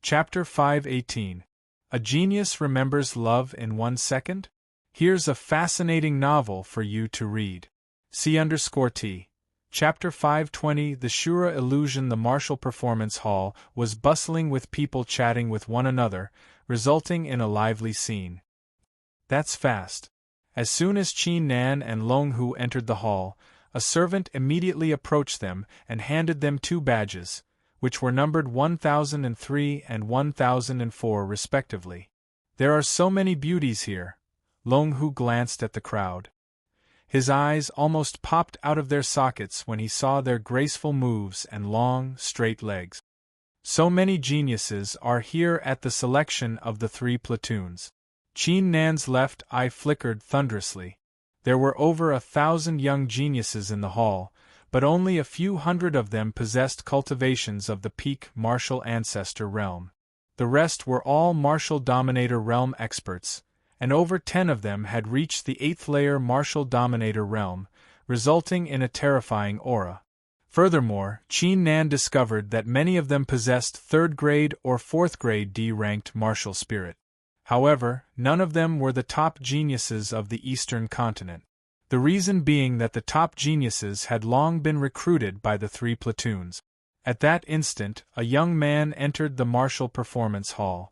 Chapter 518. A Genius Remembers Love in 1 Second? Here's a fascinating novel for you to read. C_T. Chapter 520. The Shura illusion. The Martial Performance Hall was bustling with people chatting with one another, resulting in a lively scene. That's fast. As soon as Qin Nan and Long Hu entered the hall, a servant immediately approached them and handed them 2 badges, which were numbered 1003 and 1004 respectively. There are so many beauties here. Long Hu glanced at the crowd. His eyes almost popped out of their sockets when he saw their graceful moves and long, straight legs. So many geniuses are here at the selection of the 3 platoons. Qin Nan's left eye flickered thunderously. There were over 1,000 young geniuses in the hall, but only a few hundred of them possessed cultivations of the peak martial ancestor realm. The rest were all martial dominator realm experts, and over 10 of them had reached the 8th layer martial dominator realm, resulting in a terrifying aura. Furthermore, Qin Nan discovered that many of them possessed 3rd grade or 4th grade D-ranked martial spirit. However, none of them were the top geniuses of the Eastern continent. The reason being that the top geniuses had long been recruited by the 3 platoons. At that instant, a young man entered the Martial Performance Hall.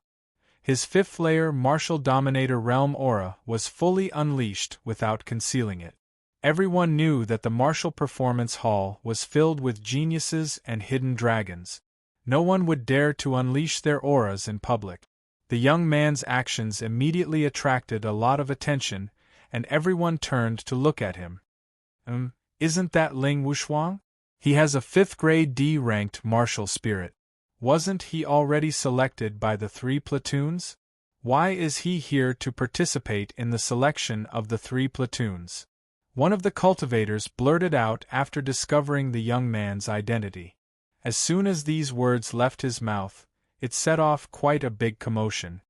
His 5th layer Martial Dominator Realm aura was fully unleashed without concealing it. Everyone knew that the Martial Performance Hall was filled with geniuses and hidden dragons. No one would dare to unleash their auras in public. The young man's actions immediately attracted a lot of attention, and everyone turned to look at him. Isn't that Ling Wushuang? He has a 5th grade D-ranked martial spirit. Wasn't he already selected by the 3 platoons? Why is he here to participate in the selection of the 3 platoons? One of the cultivators blurted out after discovering the young man's identity. As soon as these words left his mouth, it set off quite a big commotion.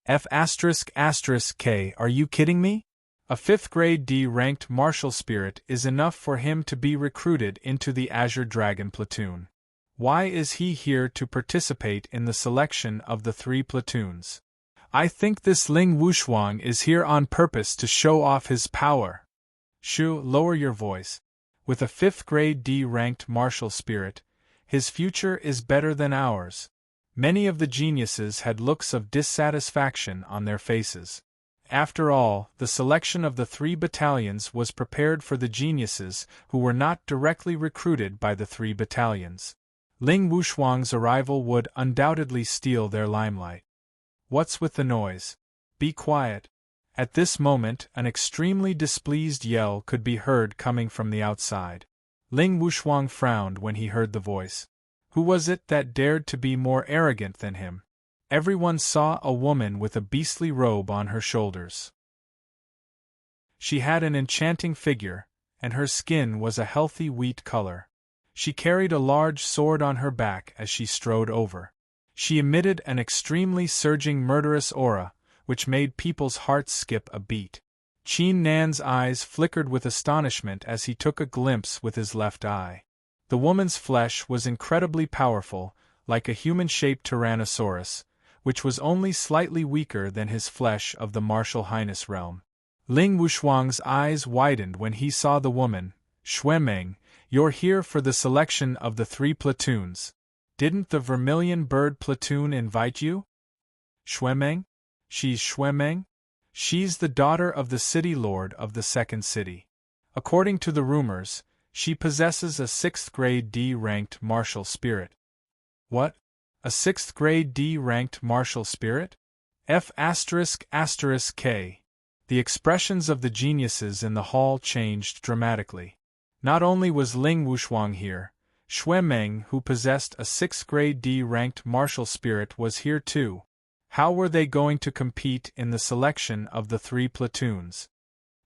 F***K, are you kidding me? A 5th grade D-ranked martial spirit is enough for him to be recruited into the Azure Dragon platoon. Why is he here to participate in the selection of the 3 platoons? I think this Ling Wushuang is here on purpose to show off his power. Shu, lower your voice. With a 5th grade D-ranked martial spirit, his future is better than ours. Many of the geniuses had looks of dissatisfaction on their faces. After all, the selection of the 3 battalions was prepared for the geniuses who were not directly recruited by the 3 battalions. Ling Wushuang's arrival would undoubtedly steal their limelight. What's with the noise? Be quiet. At this moment, an extremely displeased yell could be heard coming from the outside. Ling Wushuang frowned when he heard the voice. Who was it that dared to be more arrogant than him? Everyone saw a woman with a beastly robe on her shoulders. She had an enchanting figure, and her skin was a healthy wheat color. She carried a large sword on her back as she strode over. She emitted an extremely surging murderous aura, which made people's hearts skip a beat. Qin Nan's eyes flickered with astonishment as he took a glimpse with his left eye. The woman's flesh was incredibly powerful, like a human-shaped Tyrannosaurus, which was only slightly weaker than his flesh of the Martial Highness realm. Ling Wushuang's eyes widened when he saw the woman. Xuemeng, you're here for the selection of the 3 platoons. Didn't the Vermilion Bird platoon invite you? Xuemeng? She's Xuemeng? She's the daughter of the city lord of the 2nd city. According to the rumors, she possesses a 6th grade D-ranked martial spirit. What? A 6th grade D-ranked martial spirit? F***K. The expressions of the geniuses in the hall changed dramatically. Not only was Ling Wushuang here, Xuemeng, who possessed a 6th grade D-ranked martial spirit, was here too. How were they going to compete in the selection of the 3 platoons?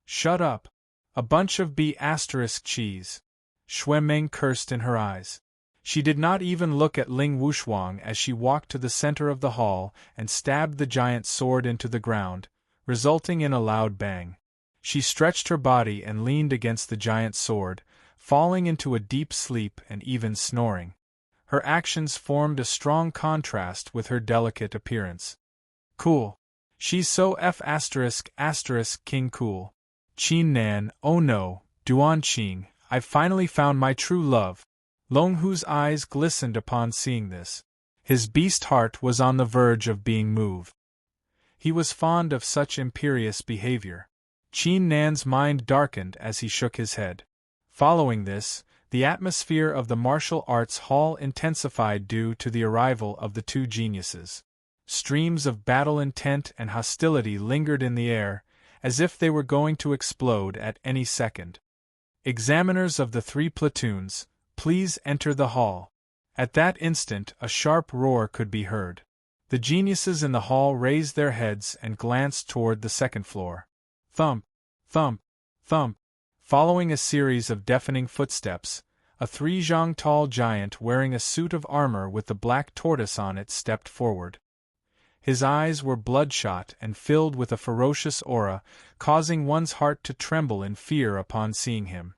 Shut up. A bunch of B***cheese. Xuemeng cursed in her eyes. She did not even look at Ling Wushuang as she walked to the center of the hall and stabbed the giant sword into the ground, resulting in a loud bang. She stretched her body and leaned against the giant sword, falling into a deep sleep and even snoring. Her actions formed a strong contrast with her delicate appearance. Cool. She's so King cool. Qin Nan, oh no, Duan Qing, I've finally found my true love. Long Hu's eyes glistened upon seeing this. His beast heart was on the verge of being moved. He was fond of such imperious behavior. Qin Nan's mind darkened as he shook his head. Following this, the atmosphere of the martial arts hall intensified due to the arrival of the two geniuses. Streams of battle intent and hostility lingered in the air, as if they were going to explode at any second. Examiners of the three platoons, please enter the hall. At that instant, a sharp roar could be heard. The geniuses in the hall raised their heads and glanced toward the second floor. Thump, thump, thump. Following a series of deafening footsteps, a 3-zhang tall giant wearing a suit of armor with the black tortoise on it stepped forward. His eyes were bloodshot and filled with a ferocious aura, causing one's heart to tremble in fear upon seeing him.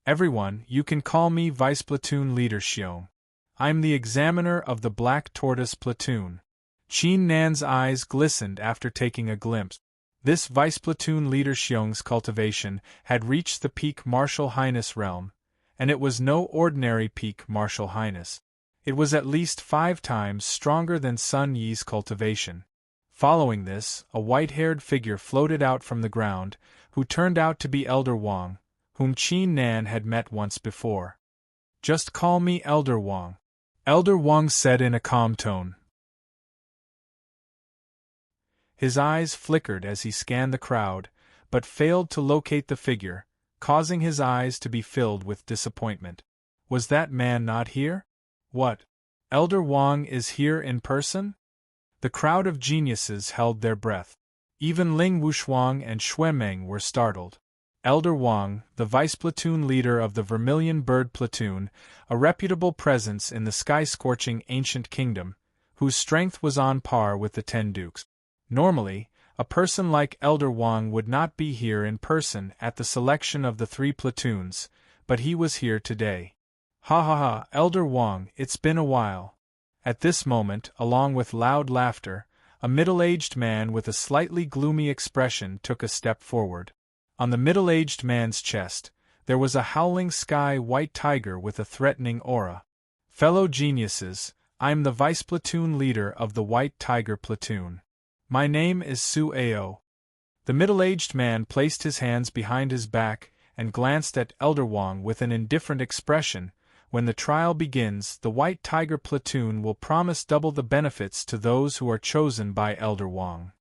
Everyone, you can call me Vice Platoon Leader Xiong. I'm the examiner of the Black Tortoise Platoon. Qin Nan's eyes glistened after taking a glimpse. This Vice Platoon Leader Xiong's cultivation had reached the peak Martial Highness realm, and it was no ordinary peak Martial Highness. It was at least 5 times stronger than Sun Yi's cultivation. Following this, a white-haired figure floated out from the ground, who turned out to be Elder Wang, whom Qin Nan had met once before. Just call me Elder Wang, Elder Wang said in a calm tone. His eyes flickered as he scanned the crowd, but failed to locate the figure, causing his eyes to be filled with disappointment. Was that man not here? What? Elder Wang is here in person? The crowd of geniuses held their breath. Even Ling Wushuang and Xuemeng were startled. Elder Wang, the vice platoon leader of the Vermilion Bird Platoon, a reputable presence in the sky-scorching ancient kingdom, whose strength was on par with the 10 dukes. Normally, a person like Elder Wang would not be here in person at the selection of the 3 platoons, but he was here today. Ha ha ha, Elder Wang, it's been a while. At this moment, along with loud laughter, a middle-aged man with a slightly gloomy expression took a step forward. On the middle-aged man's chest, there was a howling sky-white tiger with a threatening aura. Fellow geniuses, I'm the vice platoon leader of the White Tiger Platoon. My name is Su Ao. The middle-aged man placed his hands behind his back and glanced at Elder Wang with an indifferent expression. When the trial begins, the White Tiger Platoon will promise double the benefits to those who are chosen by Elder Wang.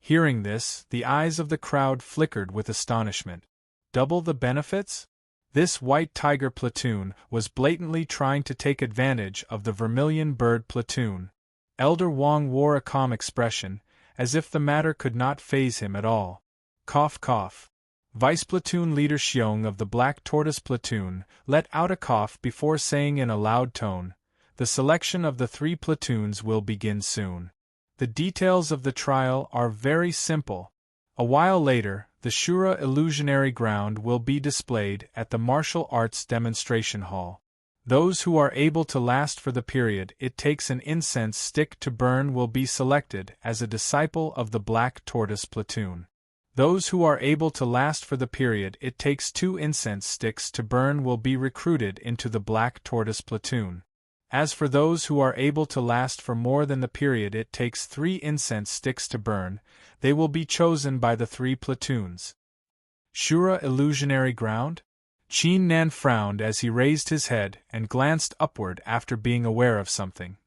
Hearing this, the eyes of the crowd flickered with astonishment. Double the benefits? This White Tiger Platoon was blatantly trying to take advantage of the Vermilion Bird Platoon. Elder Wang wore a calm expression, as if the matter could not faze him at all. Cough cough. Vice Platoon Leader Xiong of the Black Tortoise Platoon let out a cough before saying in a loud tone, "The selection of the 3 platoons will begin soon. The details of the trial are very simple. A while later, the Shura illusionary ground will be displayed at the Martial Arts Demonstration Hall. Those who are able to last for the period it takes an incense stick to burn will be selected as a disciple of the Black Tortoise Platoon. Those who are able to last for the period it takes 2 incense sticks to burn will be recruited into the Black Tortoise Platoon. As for those who are able to last for more than the period it takes 3 incense sticks to burn, they will be chosen by the 3 platoons." Shura illusionary ground? Qin Nan frowned as he raised his head and glanced upward after being aware of something.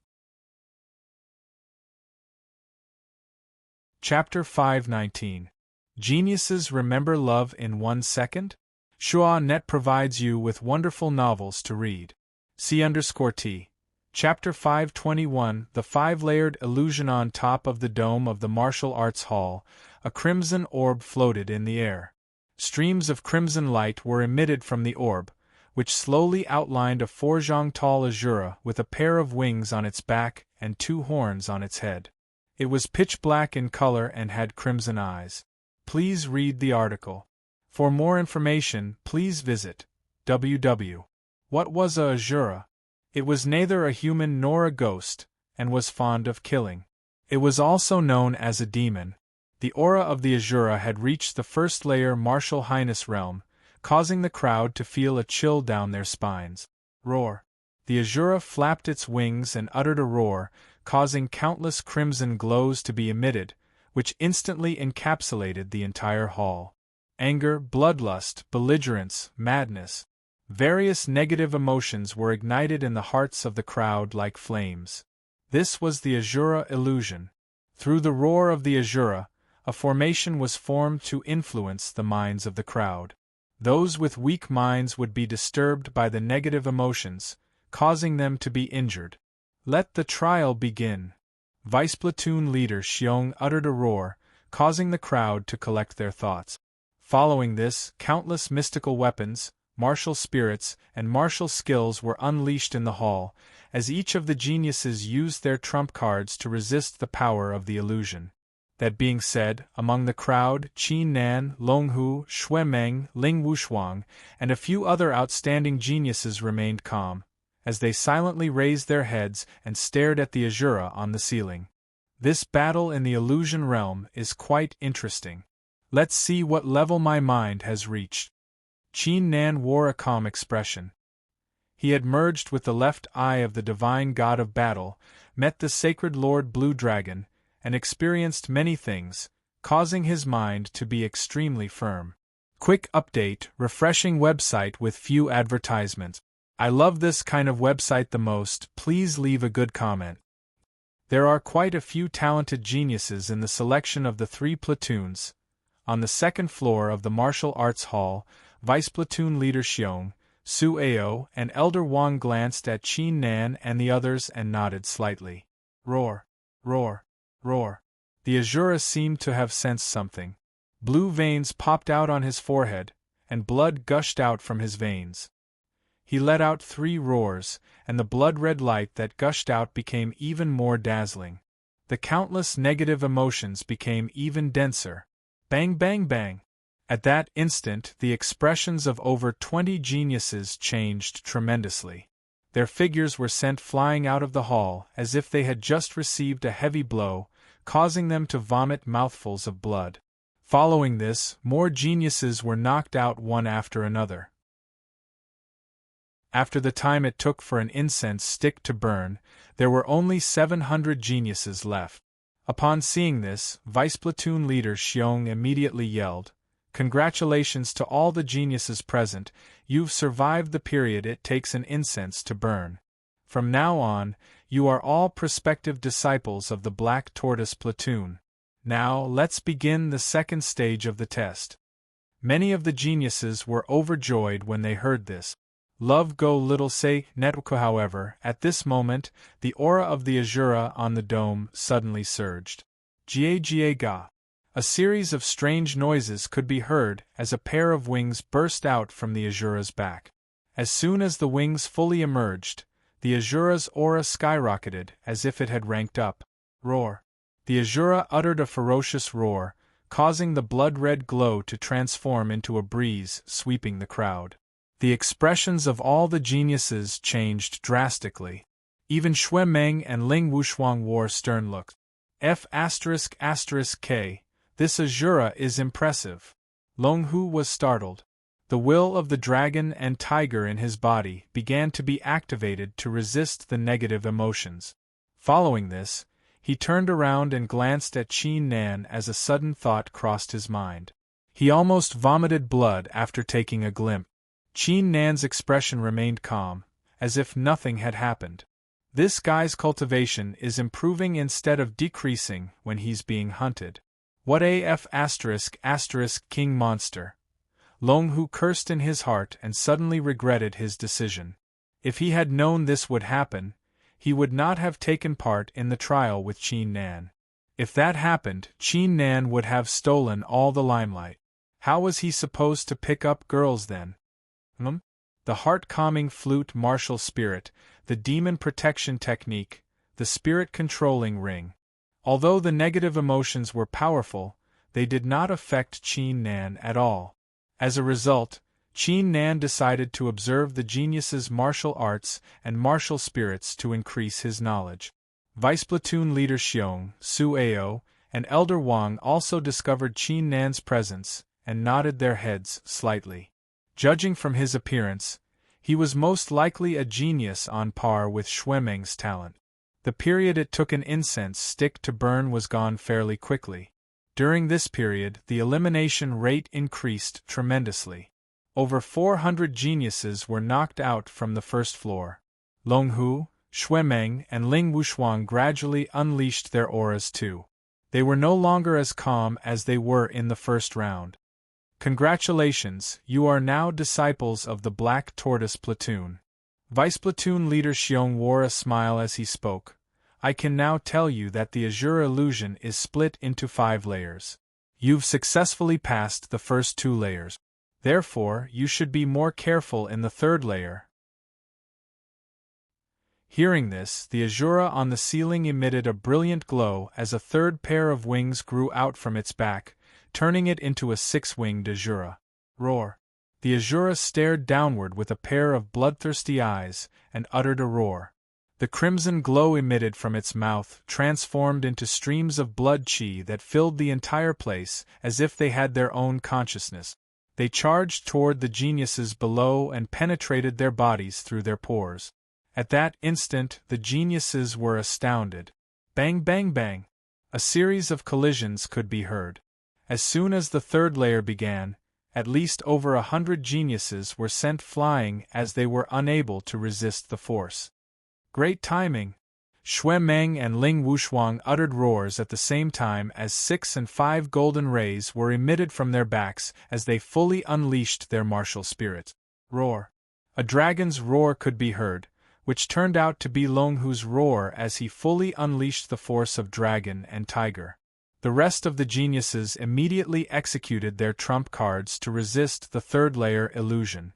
Chapter 519. Geniuses Remember Love in 1 Second? Shua.net provides you with wonderful novels to read. C_T. Chapter 521. The 5-layered illusion. On top of the dome of the Martial Arts Hall, a crimson orb floated in the air. Streams of crimson light were emitted from the orb, which slowly outlined a 4-zhang tall azura with a pair of wings on its back and 2 horns on its head. It was pitch black in color and had crimson eyes. Please read the article. For more information, please visit www. What was a azura? It was neither a human nor a ghost, and was fond of killing. It was also known as a demon. The aura of the Azura had reached the first layer Martial Highness realm, causing the crowd to feel a chill down their spines. Roar. The Azura flapped its wings and uttered a roar, causing countless crimson glows to be emitted, which instantly encapsulated the entire hall. Anger, bloodlust, belligerence, madness. Various negative emotions were ignited in the hearts of the crowd like flames. This was the Azura illusion. Through the roar of the Azura, a formation was formed to influence the minds of the crowd. Those with weak minds would be disturbed by the negative emotions, causing them to be injured. Let the trial begin. Vice Platoon Leader Xiong uttered a roar, causing the crowd to collect their thoughts. Following this, countless mystical weapons, martial spirits, and martial skills were unleashed in the hall, as each of the geniuses used their trump cards to resist the power of the illusion. That being said, among the crowd, Qin Nan, Longhu, Shui Meng, Ling Wushuang, and a few other outstanding geniuses remained calm, as they silently raised their heads and stared at the Azura on the ceiling. This battle in the illusion realm is quite interesting. Let's see what level my mind has reached. Qin Nan wore a calm expression. He had merged with the left eye of the divine god of battle, met the sacred Lord Blue Dragon, and experienced many things, causing his mind to be extremely firm. Quick update, refreshing website with few advertisements. I love this kind of website the most, please leave a good comment. There are quite a few talented geniuses in the selection of the 3 platoons. On the second floor of the martial arts hall, Vice Platoon Leader Xiong, Su Ao, and Elder Wang glanced at Qin Nan and the others and nodded slightly. Roar, roar, roar. The Azura seemed to have sensed something. Blue veins popped out on his forehead, and blood gushed out from his veins. He let out 3 roars, and the blood-red light that gushed out became even more dazzling. The countless negative emotions became even denser. Bang, bang, bang. At that instant, the expressions of over 20 geniuses changed tremendously. Their figures were sent flying out of the hall as if they had just received a heavy blow, causing them to vomit mouthfuls of blood. Following this, more geniuses were knocked out one after another. After the time it took for an incense stick to burn, there were only 700 geniuses left. Upon seeing this, Vice Platoon Leader Xiong immediately yelled, "Congratulations to all the geniuses present, you've survived the period it takes an incense to burn. From now on, you are all prospective disciples of the Black Tortoise Platoon. Now, let's begin the second stage of the test." Many of the geniuses were overjoyed when they heard this. Love go little say network. However, at this moment, the aura of the Azura on the dome suddenly surged. Jia ga. A series of strange noises could be heard as a pair of wings burst out from the Azura's back. As soon as the wings fully emerged, the Azura's aura skyrocketed as if it had ranked up. Roar. The Azura uttered a ferocious roar, causing the blood-red glow to transform into a breeze sweeping the crowd. The expressions of all the geniuses changed drastically. Even Shui Meng and Ling Wushuang wore stern looks. F***K, this Azura is impressive. Longhu was startled. The will of the dragon and tiger in his body began to be activated to resist the negative emotions. Following this, he turned around and glanced at Qin Nan as a sudden thought crossed his mind. He almost vomited blood after taking a glimpse. Qin Nan's expression remained calm, as if nothing had happened. This guy's cultivation is improving instead of decreasing when he's being hunted. What a king monster. Longhu cursed in his heart and suddenly regretted his decision. If he had known this would happen, he would not have taken part in the trial with Qin Nan. If that happened, Qin Nan would have stolen all the limelight. How was he supposed to pick up girls then? The heart-calming flute martial spirit, the demon protection technique, the spirit-controlling ring. Although the negative emotions were powerful, they did not affect Qin Nan at all. As a result, Qin Nan decided to observe the genius's martial arts and martial spirits to increase his knowledge. Vice Platoon Leader Xiong, Su Ao, and Elder Wang also discovered Qin Nan's presence and nodded their heads slightly. Judging from his appearance, he was most likely a genius on par with Xuemeng's talent. The period it took an incense stick to burn was gone fairly quickly. During this period, the elimination rate increased tremendously. Over 400 geniuses were knocked out from the first floor. Long Hu, Xuemeng, and Ling Wushuang gradually unleashed their auras too. They were no longer as calm as they were in the first round. Congratulations, you are now disciples of the Black Tortoise Platoon. Vice Platoon Leader Xiong wore a smile as he spoke. I can now tell you that the Azure illusion is split into 5 layers. You've successfully passed the first 2 layers. Therefore, you should be more careful in the 3rd layer. Hearing this, the Azura on the ceiling emitted a brilliant glow as a 3rd pair of wings grew out from its back, turning it into a 6-winged Azura. Roar! The Azura stared downward with a pair of bloodthirsty eyes and uttered a roar. The crimson glow emitted from its mouth transformed into streams of blood chi that filled the entire place as if they had their own consciousness. They charged toward the geniuses below and penetrated their bodies through their pores. At that instant, the geniuses were astounded. Bang, bang, bang! A series of collisions could be heard. As soon as the 3rd layer began, at least over 100 geniuses were sent flying as they were unable to resist the force. Great timing! Xuemeng and Ling Wushuang uttered roars at the same time as 6 and 5 golden rays were emitted from their backs as they fully unleashed their martial spirit. Roar! A dragon's roar could be heard, which turned out to be Long Hu's roar as he fully unleashed the force of dragon and tiger. The rest of the geniuses immediately executed their trump cards to resist the 3rd layer illusion.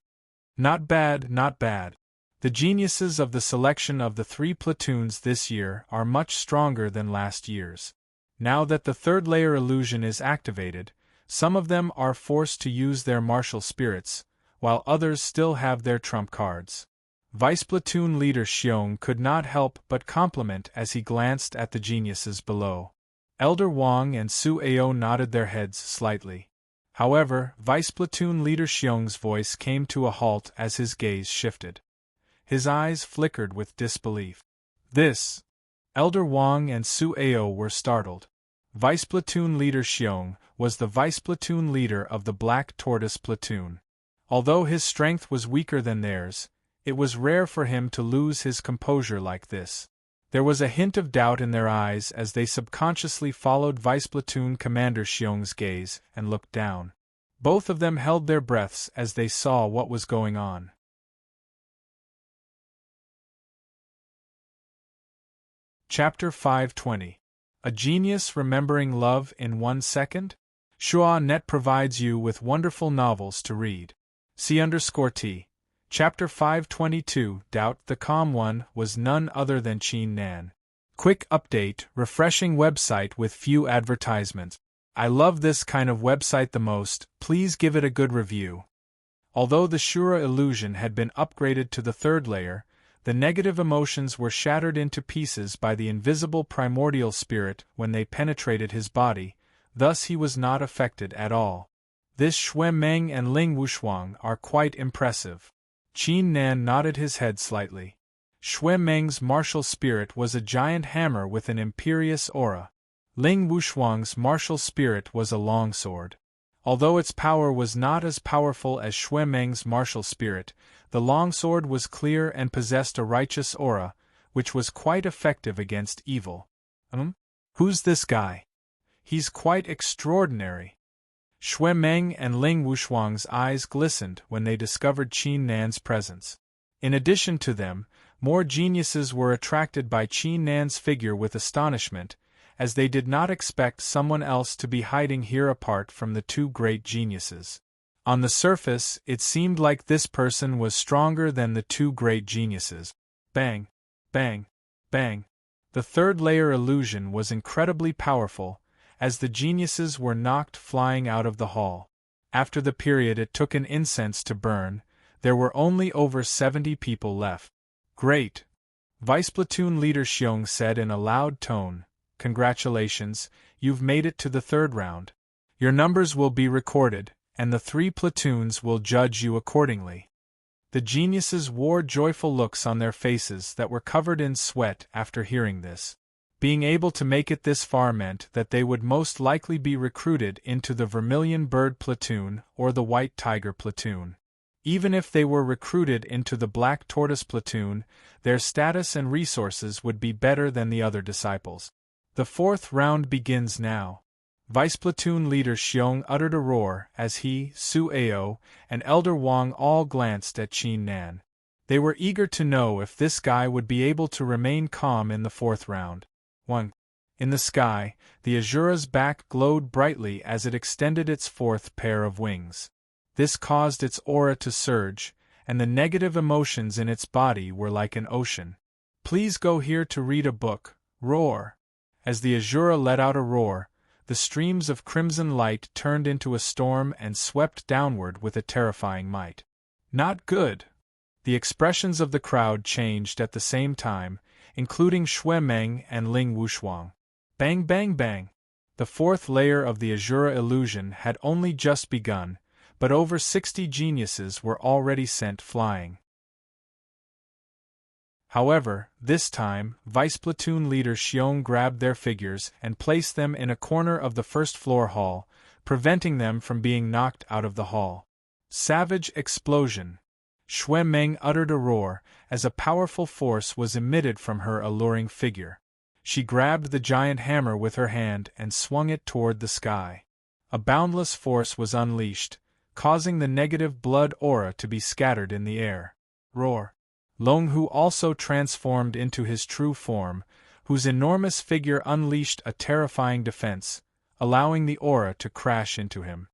Not bad, not bad. The geniuses of the selection of the 3 platoons this year are much stronger than last year's. Now that the 3rd layer illusion is activated, some of them are forced to use their martial spirits, while others still have their trump cards. Vice Platoon Leader Xiong could not help but compliment as he glanced at the geniuses below. Elder Wang and Su Ao nodded their heads slightly. However, Vice Platoon Leader Xiong's voice came to a halt as his gaze shifted. His eyes flickered with disbelief. This! Elder Wang and Su Ao were startled. Vice Platoon Leader Xiong was the Vice Platoon Leader of the Black Tortoise Platoon. Although his strength was weaker than theirs, it was rare for him to lose his composure like this. There was a hint of doubt in their eyes as they subconsciously followed Vice Platoon Commander Xiong's gaze and looked down. Both of them held their breaths as they saw what was going on. Chapter 520. A Genius Remembering Love in 1 Second? Shua.net provides you with wonderful novels to read. C_T. Chapter 522. Doubt the Calm One was none other than Qin Nan. Quick update, refreshing website with few advertisements. I love this kind of website the most, please give it a good review. Although the Shura illusion had been upgraded to the 3rd layer, the negative emotions were shattered into pieces by the invisible primordial spirit when they penetrated his body, thus he was not affected at all. This Xuemeng and Ling Wushuang are quite impressive. Qin Nan nodded his head slightly. Xuemeng's martial spirit was a giant hammer with an imperious aura. Ling Wushuang's martial spirit was a longsword. Although its power was not as powerful as Xuemeng's martial spirit, the longsword was clear and possessed a righteous aura, which was quite effective against evil. Who's this guy? He's quite extraordinary. Xuemeng and Ling Wushuang's eyes glistened when they discovered Qin Nan's presence. In addition to them, more geniuses were attracted by Qin Nan's figure with astonishment, as they did not expect someone else to be hiding here apart from the 2 great geniuses. On the surface, it seemed like this person was stronger than the 2 great geniuses. Bang! Bang! Bang! The 3rd layer illusion was incredibly powerful, as the geniuses were knocked flying out of the hall. After the period it took an incense to burn, there were only over 70 people left. Great! Vice Platoon Leader Xiong said in a loud tone. Congratulations, you've made it to the third round. Your numbers will be recorded, and the 3 platoons will judge you accordingly. The geniuses wore joyful looks on their faces that were covered in sweat after hearing this. Being able to make it this far meant that they would most likely be recruited into the Vermilion Bird Platoon or the White Tiger Platoon. Even if they were recruited into the Black Tortoise Platoon, their status and resources would be better than the other disciples. The fourth round begins now. Vice Platoon Leader Xiong uttered a roar as he, Su Ao, and Elder Wang all glanced at Qin Nan. They were eager to know if this guy would be able to remain calm in the fourth round. 1. In the sky, the Azura's back glowed brightly as it extended its fourth pair of wings. This caused its aura to surge, and the negative emotions in its body were like an ocean. Please go here to read a book. Roar! As the Azura let out a roar, the streams of crimson light turned into a storm and swept downward with a terrifying might. Not good! The expressions of the crowd changed at the same time, including Xue Meng and Ling Wushuang. Bang bang bang! The fourth layer of the Azura illusion had only just begun, but over 60 geniuses were already sent flying. However, this time, Vice Platoon Leader Xiong grabbed their figures and placed them in a corner of the first-floor hall, preventing them from being knocked out of the hall. Savage explosion! Xue Meng uttered a roar, as a powerful force was emitted from her alluring figure. She grabbed the giant hammer with her hand and swung it toward the sky. A boundless force was unleashed, causing the negative blood aura to be scattered in the air. Roar! Long Hu also transformed into his true form, whose enormous figure unleashed a terrifying defense, allowing the aura to crash into him.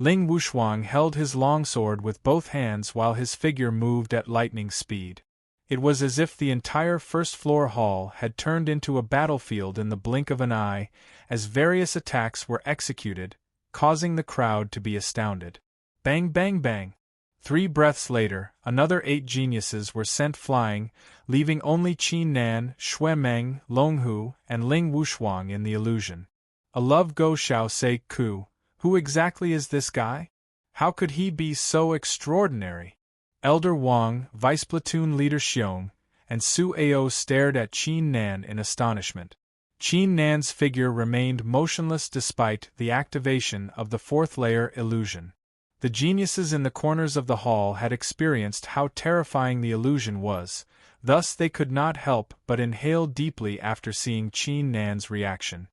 Ling Wushuang held his longsword with both hands while his figure moved at lightning speed. It was as if the entire first-floor hall had turned into a battlefield in the blink of an eye, as various attacks were executed, causing the crowd to be astounded. Bang bang bang! 3 breaths later, another 8 geniuses were sent flying, leaving only Qin Nan, Xue Meng, Long Hu, and Ling Wushuang in the illusion. A love Go Xiao Sei Ku. Who exactly is this guy? How could he be so extraordinary? Elder Wang, Vice Platoon Leader Xiong, and Su Ao stared at Qin Nan in astonishment. Qin Nan's figure remained motionless despite the activation of the fourth layer illusion. The geniuses in the corners of the hall had experienced how terrifying the illusion was, thus they could not help but inhale deeply after seeing Qin Nan's reaction.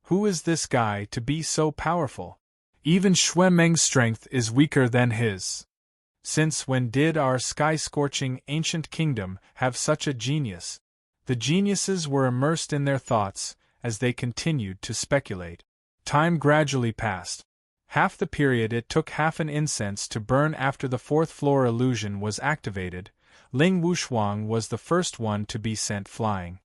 Who is this guy to be so powerful? Even Xue Meng's strength is weaker than his. Since when did our sky-scorching ancient kingdom have such a genius? The geniuses were immersed in their thoughts as they continued to speculate. Time gradually passed. Half the period it took half an incense to burn after the fourth-floor illusion was activated. Ling Wushuang was the first one to be sent flying.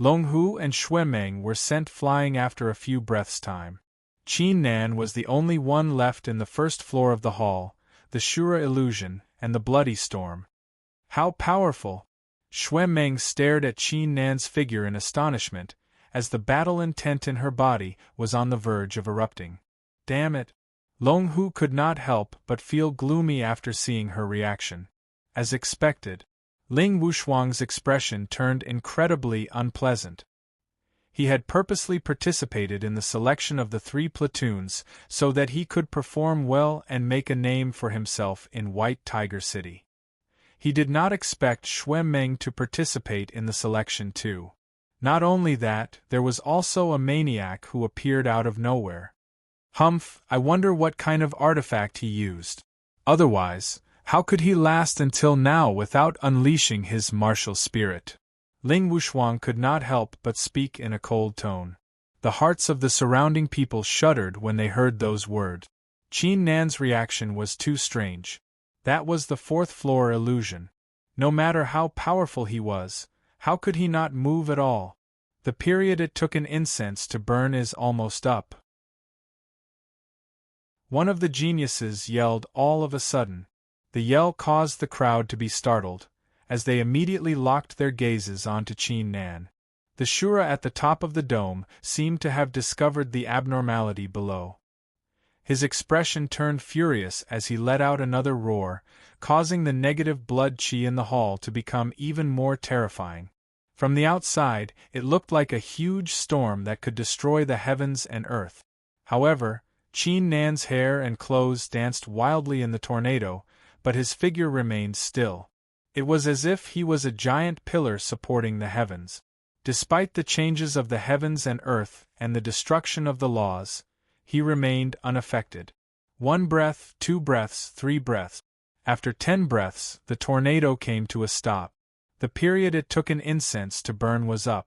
Long Hu and Xue Meng were sent flying after a few breaths' time. Qin Nan was the only one left in the first floor of the hall, the Shura illusion, and the bloody storm. How powerful! Xue Meng stared at Qin Nan's figure in astonishment, as the battle intent in her body was on the verge of erupting. Damn it! Long Hu could not help but feel gloomy after seeing her reaction. As expected, Ling Wushuang's expression turned incredibly unpleasant. He had purposely participated in the selection of the 3 platoons so that he could perform well and make a name for himself in White Tiger City. He did not expect Xue Meng to participate in the selection too. Not only that, there was also a maniac who appeared out of nowhere. Humph, I wonder what kind of artifact he used. Otherwise, how could he last until now without unleashing his martial spirit? Ling Wushuang could not help but speak in a cold tone. The hearts of the surrounding people shuddered when they heard those words. Qin Nan's reaction was too strange. That was the fourth-floor illusion. No matter how powerful he was, how could he not move at all? The period it took an incense to burn is almost up. One of the geniuses yelled all of a sudden. The yell caused the crowd to be startled, as they immediately locked their gazes onto Qin Nan. The Shura at the top of the dome seemed to have discovered the abnormality below. His expression turned furious as he let out another roar, causing the negative blood chi in the hall to become even more terrifying. From the outside, it looked like a huge storm that could destroy the heavens and earth. However, Qin Nan's hair and clothes danced wildly in the tornado, but his figure remained still. It was as if he was a giant pillar supporting the heavens. Despite the changes of the heavens and earth and the destruction of the laws, he remained unaffected. 1 breath, 2 breaths, 3 breaths. After 10 breaths, the tornado came to a stop. The period it took an incense to burn was up.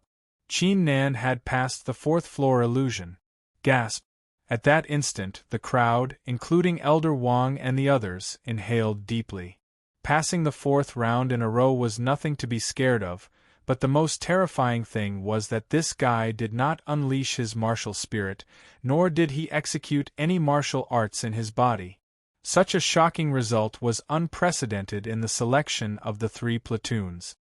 Qin Nan had passed the 4th floor illusion. Gasp! At that instant, the crowd, including Elder Wang and the others, inhaled deeply. Passing the 4th round in a row was nothing to be scared of, but the most terrifying thing was that this guy did not unleash his martial spirit, nor did he execute any martial arts in his body. Such a shocking result was unprecedented in the selection of the 3 platoons.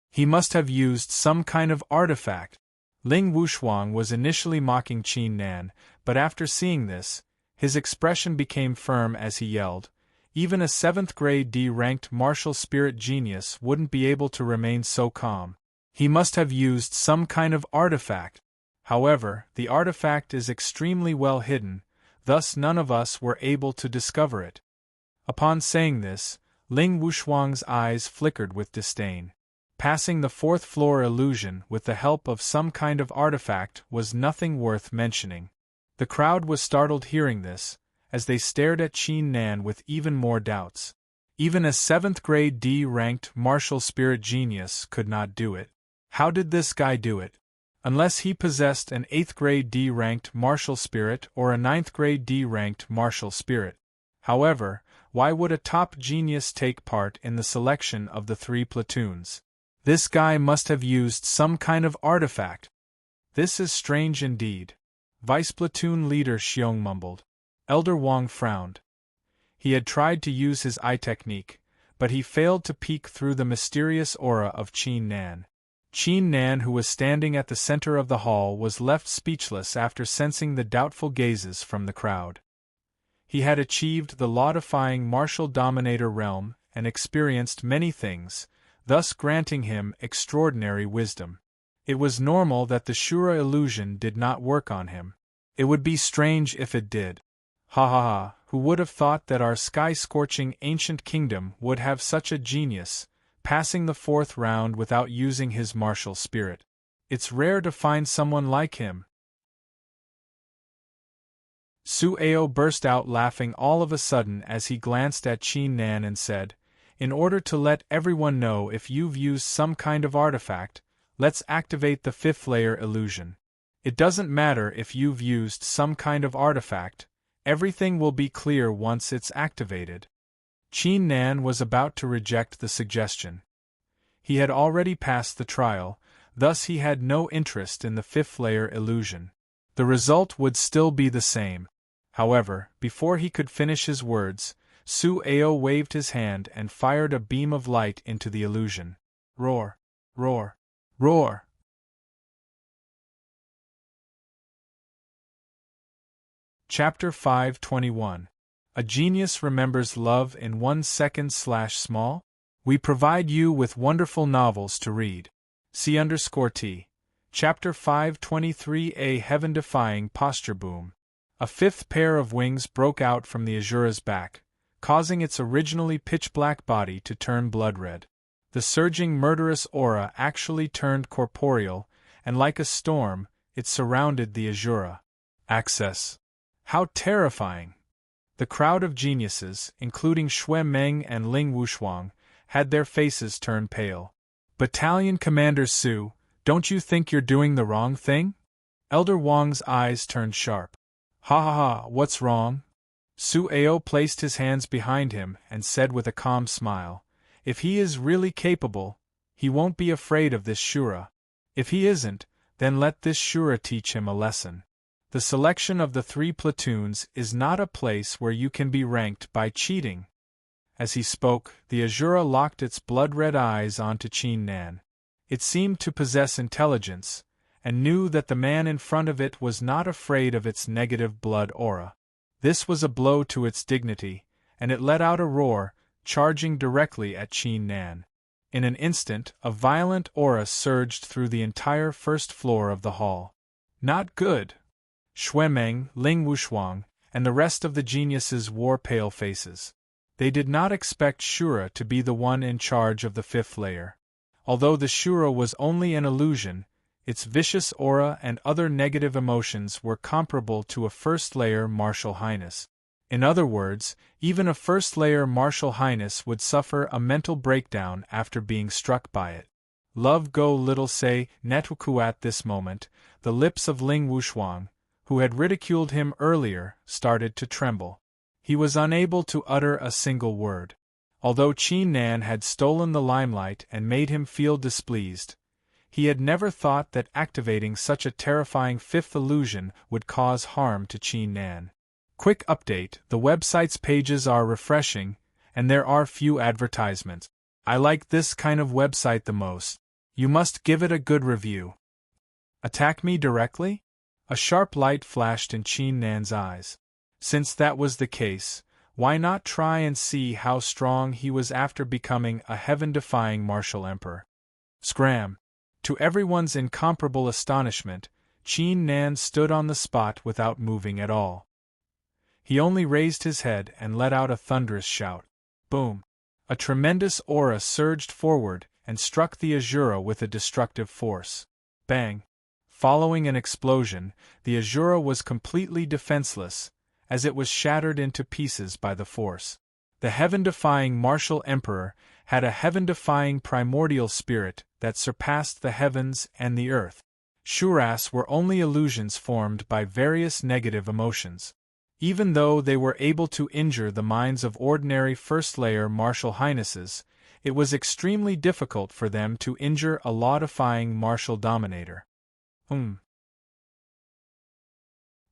He must have used some kind of artifact. Ling Wushuang was initially mocking Qin Nan, but after seeing this, his expression became firm as he yelled, "Even a 7th grade D-ranked martial spirit genius wouldn't be able to remain so calm. He must have used some kind of artifact. However, the artifact is extremely well hidden, thus none of us were able to discover it." Upon saying this, Ling Wushuang's eyes flickered with disdain. Passing the 4th floor illusion with the help of some kind of artifact was nothing worth mentioning. The crowd was startled hearing this, as they stared at Qin Nan with even more doubts. Even a 7th grade D-ranked martial spirit genius could not do it. How did this guy do it? Unless he possessed an 8th grade D-ranked martial spirit or a 9th grade D-ranked martial spirit. However, why would a top genius take part in the selection of the 3 platoons? This guy must have used some kind of artifact. This is strange indeed. Vice platoon leader Xiong mumbled. Elder Wang frowned. He had tried to use his eye technique, but he failed to peek through the mysterious aura of Qin Nan. Qin Nan, who was standing at the center of the hall, was left speechless after sensing the doubtful gazes from the crowd. He had achieved the law-defying martial dominator realm and experienced many things, thus granting him extraordinary wisdom. It was normal that the Shura illusion did not work on him. It would be strange if it did. Ha ha ha, who would have thought that our sky-scorching ancient kingdom would have such a genius, passing the 4th round without using his martial spirit. It's rare to find someone like him. Su Ao burst out laughing all of a sudden as he glanced at Qin Nan and said, "In order to let everyone know if you've used some kind of artifact, let's activate the 5th layer illusion. It doesn't matter if you've used some kind of artifact, everything will be clear once it's activated." Qin Nan was about to reject the suggestion. He had already passed the trial, thus he had no interest in the 5th layer illusion. The result would still be the same. However, before he could finish his words, Su Ao waved his hand and fired a beam of light into the illusion. Roar! Roar! Roar! Chapter 521. A Genius Remembers Love in 1 second/small? We provide you with wonderful novels to read. C_T. Chapter 523. A heaven-defying posture boom. A 5th pair of wings broke out from the Azura's back, causing its originally pitch-black body to turn blood-red. The surging murderous aura actually turned corporeal, and like a storm, it surrounded the Azura. Access. How terrifying! The crowd of geniuses, including Xue Meng and Ling Wushuang, had their faces turn pale. Battalion Commander Su, don't you think you're doing the wrong thing? Elder Wang's eyes turned sharp. Ha ha ha, what's wrong? Su Ao placed his hands behind him and said with a calm smile, "If he is really capable, he won't be afraid of this Shura. If he isn't, then let this Shura teach him a lesson." The selection of the 3 platoons is not a place where you can be ranked by cheating. As he spoke, the Azura locked its blood-red eyes onto Qin Nan. It seemed to possess intelligence, and knew that the man in front of it was not afraid of its negative blood aura. This was a blow to its dignity, and it let out a roar, charging directly at Qin Nan. In an instant, a violent aura surged through the entire first floor of the hall. Not good! Xuemeng, Ling Wushuang, and the rest of the geniuses wore pale faces. They did not expect Shura to be the one in charge of the 5th layer. Although the Shura was only an illusion, its vicious aura and other negative emotions were comparable to a 1st-layer martial highness. In other words, even a 1st-layer martial highness would suffer a mental breakdown after being struck by it. Love go little say Netwuku. At this moment, the lips of Ling Wushuang, who had ridiculed him earlier, started to tremble. He was unable to utter a single word. Although Qin Nan had stolen the limelight and made him feel displeased, he had never thought that activating such a terrifying 5th illusion would cause harm to Qin Nan. Quick update: the website's pages are refreshing, and there are few advertisements. I like this kind of website the most. You must give it a good review. Attack me directly? A sharp light flashed in Qin Nan's eyes. Since that was the case, why not try and see how strong he was after becoming a heaven-defying martial emperor? Scram! To everyone's incomparable astonishment, Qin Nan stood on the spot without moving at all. He only raised his head and let out a thunderous shout. Boom! A tremendous aura surged forward and struck the Azura with a destructive force. Bang! Following an explosion, the Azura was completely defenseless, as it was shattered into pieces by the force. The heaven-defying martial emperor had a heaven-defying primordial spirit that surpassed the heavens and the earth. Shuras were only illusions formed by various negative emotions. Even though they were able to injure the minds of ordinary 1st-layer martial highnesses, it was extremely difficult for them to injure a law-defying martial dominator.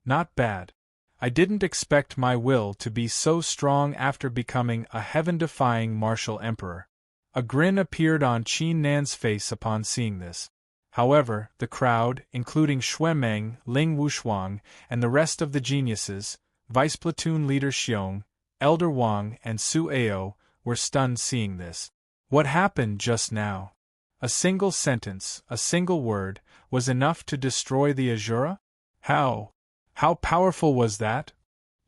Not bad. I didn't expect my will to be so strong after becoming a heaven-defying martial emperor. A grin appeared on Qin Nan's face upon seeing this. However, the crowd, including Xuemeng, Ling Wushuang, and the rest of the geniuses, Vice Platoon Leader Xiong, Elder Wang, and Su Ao, were stunned seeing this. What happened just now? A single sentence, a single word, was enough to destroy the Azura? How powerful was that?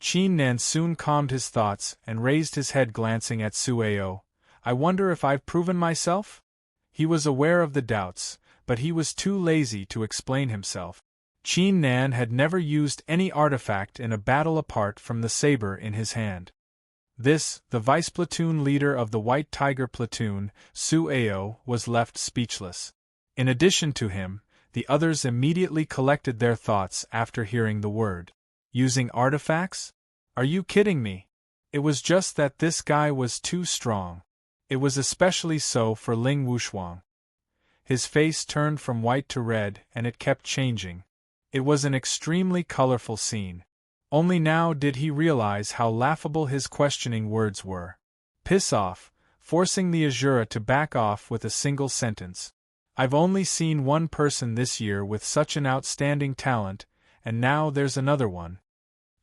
Qin Nan soon calmed his thoughts and raised his head, glancing at Su Ao. I wonder if I've proven myself? He was aware of the doubts, but he was too lazy to explain himself. Qin Nan had never used any artifact in a battle apart from the saber in his hand. This, the vice platoon leader of the White Tiger platoon, Su Ao, was left speechless. In addition to him, the others immediately collected their thoughts after hearing the word. Using artifacts? Are you kidding me? It was just that this guy was too strong. It was especially so for Ling Wushuang. His face turned from white to red, and it kept changing. It was an extremely colorful scene. Only now did he realize how laughable his questioning words were. Piss off, forcing the Azura to back off with a single sentence. I've only seen one person this year with such an outstanding talent, and now there's another one.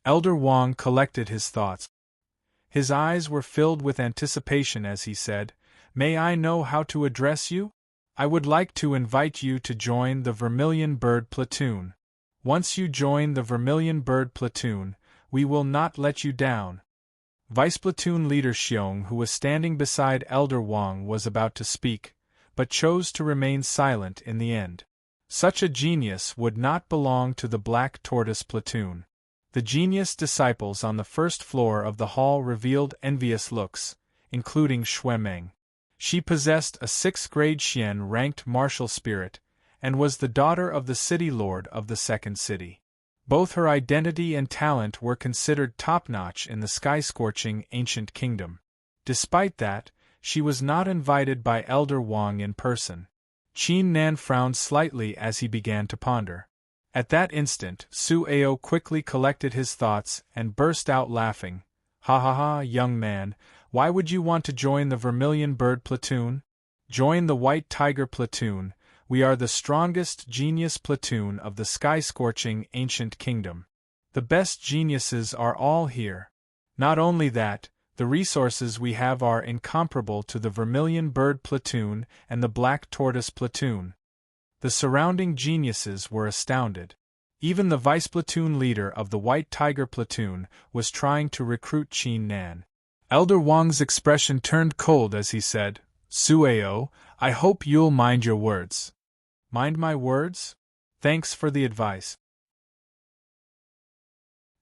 Elder Wang collected his thoughts. His eyes were filled with anticipation as he said, "May I know how to address you? I would like to invite you to join the Vermilion Bird Platoon. Once you join the Vermilion Bird Platoon, we will not let you down." Vice Platoon Leader Xiong, who was standing beside Elder Wang, was about to speak, but chose to remain silent in the end. Such a genius would not belong to the Black Tortoise Platoon. The genius disciples on the first floor of the hall revealed envious looks, including Xuemeng. She possessed a 6th-grade Xian-ranked martial spirit, and was the daughter of the city lord of the second city. Both her identity and talent were considered top-notch in the sky-scorching ancient kingdom. Despite that, she was not invited by Elder Wang in person. Qin Nan frowned slightly as he began to ponder. At that instant, Sueo quickly collected his thoughts and burst out laughing. Ha ha ha, young man, why would you want to join the Vermilion Bird platoon? Join the White Tiger platoon. We are the strongest genius platoon of the sky-scorching ancient kingdom. The best geniuses are all here. Not only that, the resources we have are incomparable to the Vermilion Bird platoon and the Black Tortoise platoon. The surrounding geniuses were astounded. Even the vice-platoon leader of the White Tiger platoon was trying to recruit Qin Nan. Elder Wang's expression turned cold as he said, Sueo, I hope you'll mind your words. Mind my words? Thanks for the advice.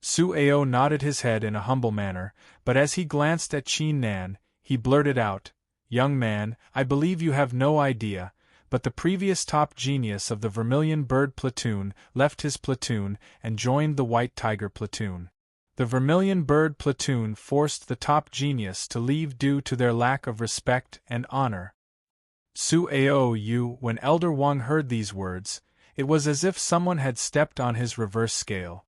Sueo nodded his head in a humble manner, but as he glanced at Qin Nan, he blurted out, Young man, I believe you have no idea, but the previous top genius of the Vermilion Bird platoon left his platoon and joined the White Tiger platoon. The Vermilion Bird platoon forced the top genius to leave due to their lack of respect and honor. Sueo, when Elder Wang heard these words, it was as if someone had stepped on his reverse scale.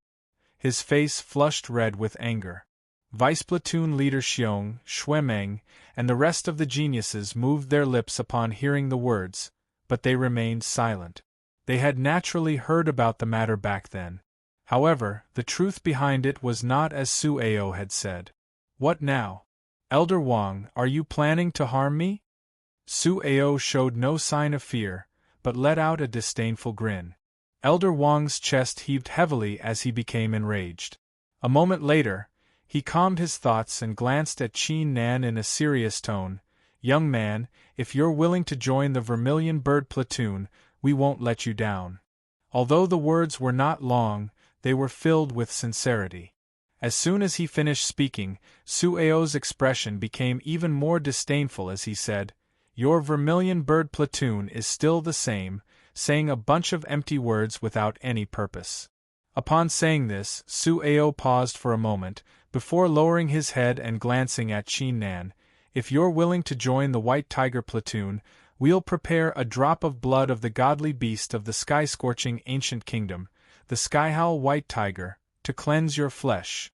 His face flushed red with anger. Vice-platoon leader Xiong, Xuemeng, and the rest of the geniuses moved their lips upon hearing the words, but they remained silent. They had naturally heard about the matter back then. However, the truth behind it was not as Sueo had said. What now? Elder Wang, are you planning to harm me? Sueo showed no sign of fear, but let out a disdainful grin. Elder Wang's chest heaved heavily as he became enraged. A moment later, he calmed his thoughts and glanced at Qin Nan in a serious tone. Young man, if you're willing to join the Vermilion Bird platoon, we won't let you down. Although the words were not long, they were filled with sincerity. As soon as he finished speaking, Sueo's expression became even more disdainful as he said, Your Vermilion Bird platoon is still the same, saying a bunch of empty words without any purpose. Upon saying this, Sueo paused for a moment, before lowering his head and glancing at Qin Nan. If you're willing to join the White Tiger platoon, we'll prepare a drop of blood of the godly beast of the sky-scorching ancient kingdom, the Skyhowl White Tiger, to cleanse your flesh.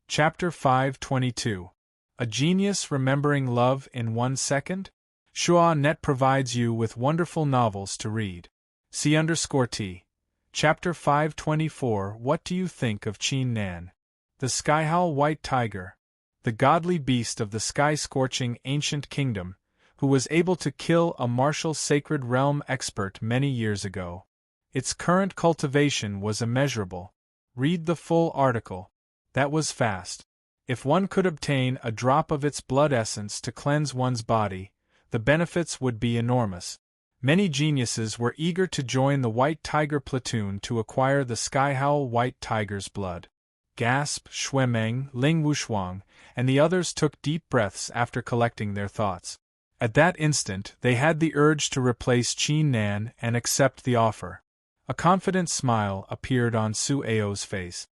Chapter 522. A Genius Remembering Love in 1 Second? Shua.net provides you with wonderful novels to read. C_T. Chapter 524. What do you think of Qin Nan? The Skyhowl White Tiger, the godly beast of the sky-scorching ancient kingdom, who was able to kill a martial sacred realm expert many years ago. Its current cultivation was immeasurable. Read the full article. That was fast. If one could obtain a drop of its blood essence to cleanse one's body, the benefits would be enormous. Many geniuses were eager to join the White Tiger platoon to acquire the Skyhowl White Tiger's blood. Gasp, Xuemeng, Ling Wushuang, and the others took deep breaths after collecting their thoughts. At that instant, they had the urge to replace Qin Nan and accept the offer. A confident smile appeared on Sueo's face.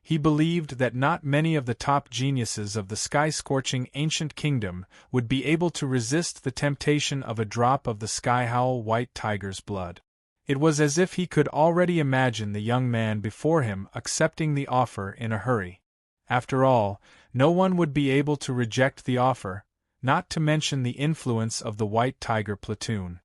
He believed that not many of the top geniuses of the sky-scorching ancient kingdom would be able to resist the temptation of a drop of the Skyhowl White Tiger's blood. It was as if he could already imagine the young man before him accepting the offer in a hurry. After all, no one would be able to reject the offer, not to mention the influence of the White Tiger platoon.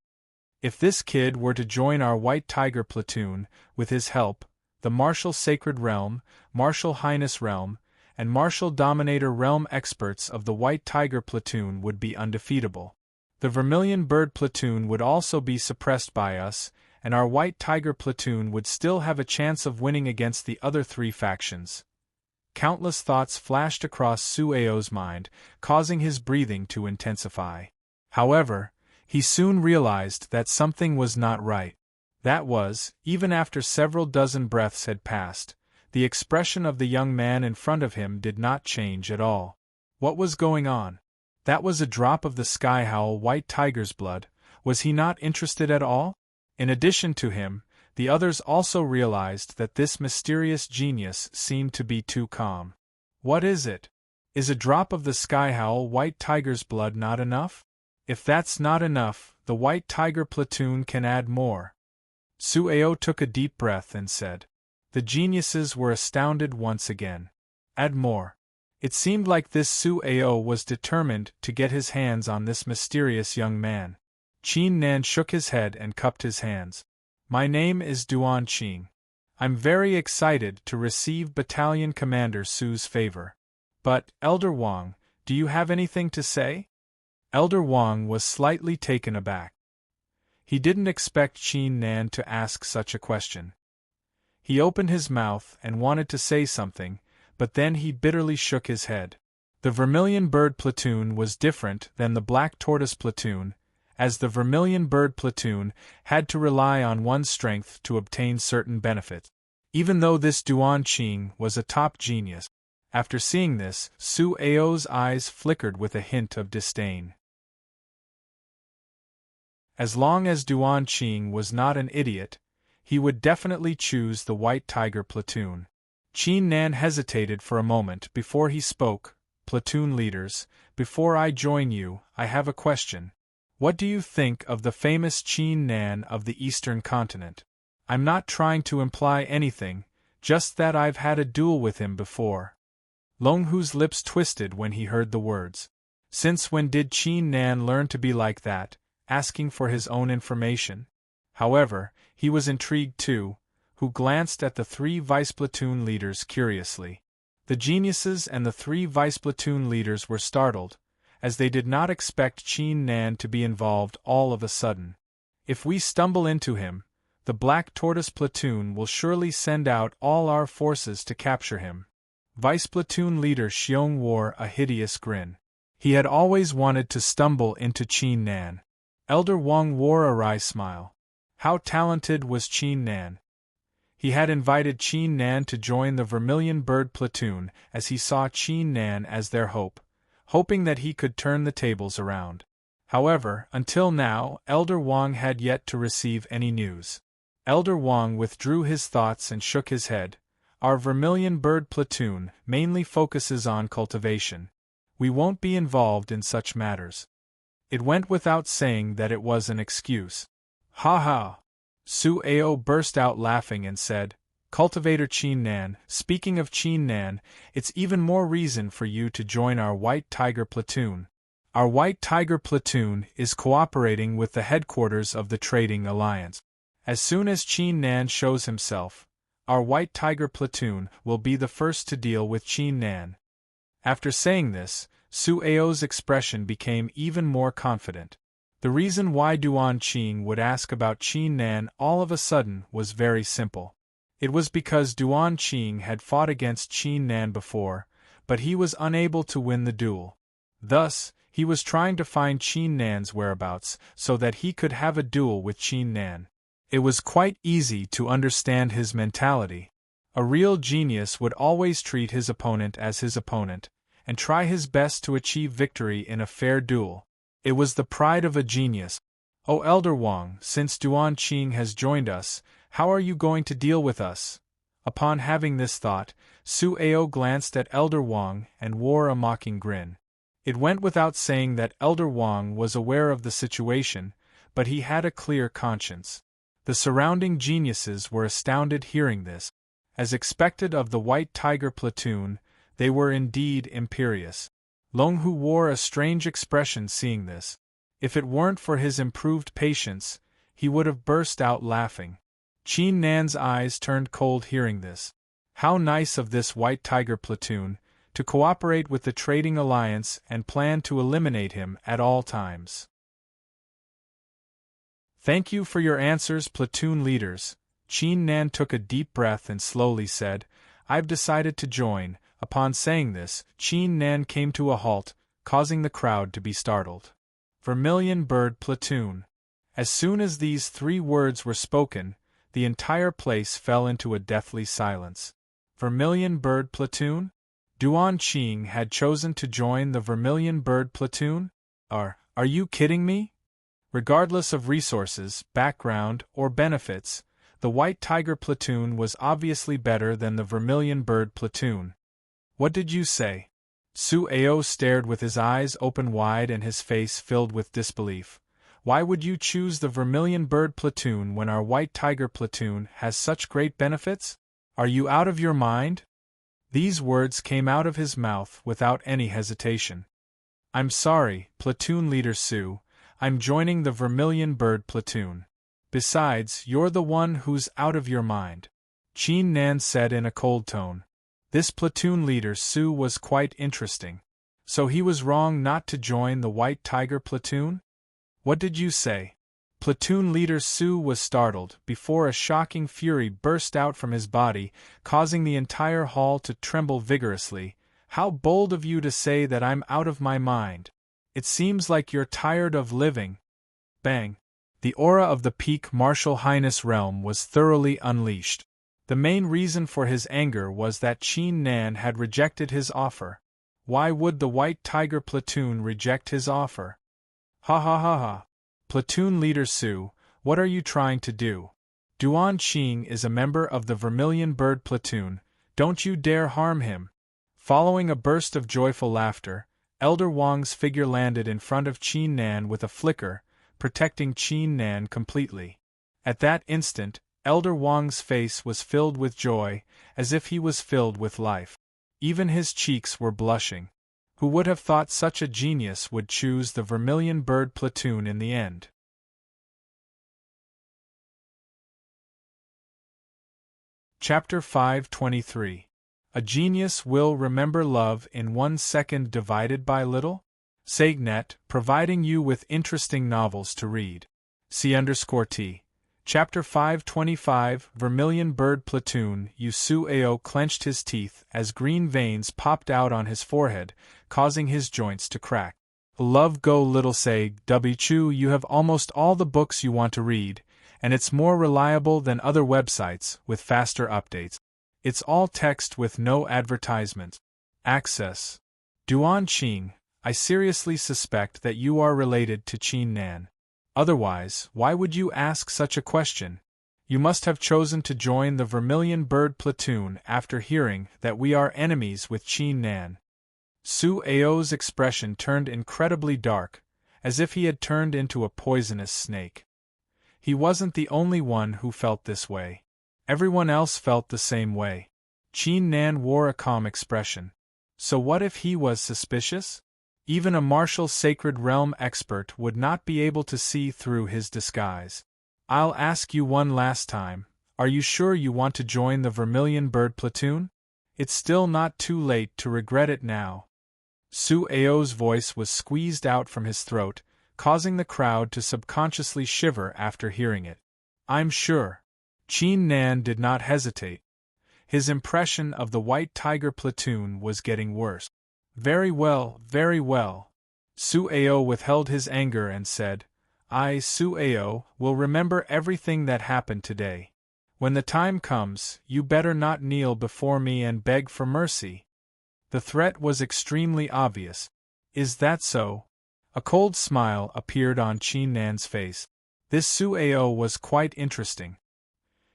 If this kid were to join our White Tiger platoon, with his help, the Martial Sacred Realm, Martial Highness Realm, and Martial Dominator Realm experts of the White Tiger platoon would be undefeatable. The Vermilion Bird platoon would also be suppressed by us, and our White Tiger platoon would still have a chance of winning against the other three factions. Countless thoughts flashed across Sueo's mind, causing his breathing to intensify. However, he soon realized that something was not right. That was, even after several dozen breaths had passed, the expression of the young man in front of him did not change at all. What was going on? That was a drop of the Skyhowl White Tiger's blood. Was he not interested at all? In addition to him, the others also realized that this mysterious genius seemed to be too calm. What is it? Is a drop of the Skyhowl White Tiger's blood not enough? If that's not enough, the White Tiger platoon can add more. Sueo took a deep breath and said. The geniuses were astounded once again. Add more. It seemed like this Sueo was determined to get his hands on this mysterious young man. Qin Nan shook his head and cupped his hands. My name is Duan Qing. I'm very excited to receive Battalion Commander Su's favor. But, Elder Wang, do you have anything to say? Elder Wang was slightly taken aback. He didn't expect Qin Nan to ask such a question. He opened his mouth and wanted to say something, but then he bitterly shook his head. The Vermilion Bird platoon was different than the Black Tortoise platoon, as the Vermilion Bird platoon had to rely on one's strength to obtain certain benefits. Even though this Duan Qing was a top genius. After seeing this, Sueo's eyes flickered with a hint of disdain. As long as Duan Qing was not an idiot, he would definitely choose the White Tiger platoon. Qin Nan hesitated for a moment before he spoke. Platoon leaders, before I join you, I have a question. What do you think of the famous Qin Nan of the Eastern Continent? I'm not trying to imply anything, just that I've had a duel with him before. Long Hu's lips twisted when he heard the words. Since when did Qin Nan learn to be like that, asking for his own information? However, he was intrigued too, who glanced at the three vice platoon leaders curiously. The geniuses and the three vice platoon leaders were startled, as they did not expect Qin Nan to be involved all of a sudden. If we stumble into him, the Black Tortoise platoon will surely send out all our forces to capture him. Vice platoon leader Xiong wore a hideous grin. He had always wanted to stumble into Qin Nan. Elder Wang wore a wry smile. How talented was Qin Nan? He had invited Qin Nan to join the Vermilion Bird platoon as he saw Qin Nan as their hope, hoping that he could turn the tables around. However, until now, Elder Wang had yet to receive any news. Elder Wang withdrew his thoughts and shook his head. Our Vermilion Bird platoon mainly focuses on cultivation. We won't be involved in such matters. It went without saying that it was an excuse. Ha ha! Sueo burst out laughing and said, Cultivator Qin Nan, speaking of Qin Nan, it's even more reason for you to join our White Tiger platoon. Our White Tiger platoon is cooperating with the headquarters of the Trading Alliance. As soon as Qin Nan shows himself, our White Tiger platoon will be the first to deal with Qin Nan. After saying this, Sueo's expression became even more confident. The reason why Duan Qing would ask about Qin Nan all of a sudden was very simple. It was because Duan Qing had fought against Qin Nan before, but he was unable to win the duel. Thus, he was trying to find Qin Nan's whereabouts so that he could have a duel with Qin Nan. It was quite easy to understand his mentality. A real genius would always treat his opponent as his opponent, and try his best to achieve victory in a fair duel. It was the pride of a genius. Oh Elder Wang, since Duan Qing has joined us, how are you going to deal with us? Upon having this thought, Sueo glanced at Elder Wang and wore a mocking grin. It went without saying that Elder Wang was aware of the situation, but he had a clear conscience. The surrounding geniuses were astounded hearing this. As expected of the White Tiger platoon, they were indeed imperious. Long Hu wore a strange expression seeing this. If it weren't for his improved patience, he would have burst out laughing. Qin Nan's eyes turned cold hearing this. How nice of this White Tiger platoon to cooperate with the Trading Alliance and plan to eliminate him at all times. Thank you for your answers, platoon leaders. Qin Nan took a deep breath and slowly said, I've decided to join. Upon saying this, Qin Nan came to a halt, causing the crowd to be startled. Vermilion Bird platoon. As soon as these three words were spoken, the entire place fell into a deathly silence. Vermilion Bird platoon? Duan Qing had chosen to join the Vermilion Bird platoon? Are you kidding me? Regardless of resources, background, or benefits, the White Tiger platoon was obviously better than the Vermilion Bird platoon. What did you say? Su Ao stared with his eyes open wide and his face filled with disbelief. Why would you choose the Vermilion Bird platoon when our White Tiger platoon has such great benefits? Are you out of your mind? These words came out of his mouth without any hesitation. I'm sorry, Platoon Leader Su, I'm joining the Vermilion Bird platoon. Besides, you're the one who's out of your mind, Qin Nan said in a cold tone. This platoon leader Su was quite interesting. So he was wrong not to join the White Tiger platoon? What did you say? Platoon leader Su was startled before a shocking fury burst out from his body, causing the entire hall to tremble vigorously. How bold of you to say that I'm out of my mind. It seems like you're tired of living. Bang. The aura of the peak Martial Highness realm was thoroughly unleashed. The main reason for his anger was that Qin Nan had rejected his offer. Why would the White Tiger platoon reject his offer? Ha ha ha ha. Platoon Leader Su, what are you trying to do? Duan Qing is a member of the Vermilion Bird platoon, don't you dare harm him. Following a burst of joyful laughter, Elder Wang's figure landed in front of Qin Nan with a flicker, protecting Qin Nan completely. At that instant, Elder Wang's face was filled with joy, as if he was filled with life. Even his cheeks were blushing. Who would have thought such a genius would choose the Vermilion Bird platoon in the end? Chapter 523. A genius will remember love in 1 second divided by little? Sagnet, providing you with interesting novels to read. C_T. Chapter 525. Vermilion Bird platoon. Su Ao clenched his teeth as green veins popped out on his forehead, causing his joints to crack. Love go little Sag, Chu, you have almost all the books you want to read, and it's more reliable than other websites, with faster updates. It's all text with no advertisement. Access. Duan Qing, I seriously suspect that you are related to Qin Nan. Otherwise, why would you ask such a question? You must have chosen to join the Vermilion Bird platoon after hearing that we are enemies with Qin Nan. Su Ao's expression turned incredibly dark, as if he had turned into a poisonous snake. He wasn't the only one who felt this way. Everyone else felt the same way. Qin Nan wore a calm expression. So what if he was suspicious? Even a martial sacred realm expert would not be able to see through his disguise. I'll ask you one last time, are you sure you want to join the Vermilion Bird platoon? It's still not too late to regret it now. Su Ao's voice was squeezed out from his throat, causing the crowd to subconsciously shiver after hearing it. I'm sure. Qin Nan did not hesitate. His impression of the White Tiger platoon was getting worse. Very well, very well. Su Ao withheld his anger and said, I, Su Ao, will remember everything that happened today. When the time comes, you better not kneel before me and beg for mercy. The threat was extremely obvious. Is that so? A cold smile appeared on Qin Nan's face. This Su Ao was quite interesting.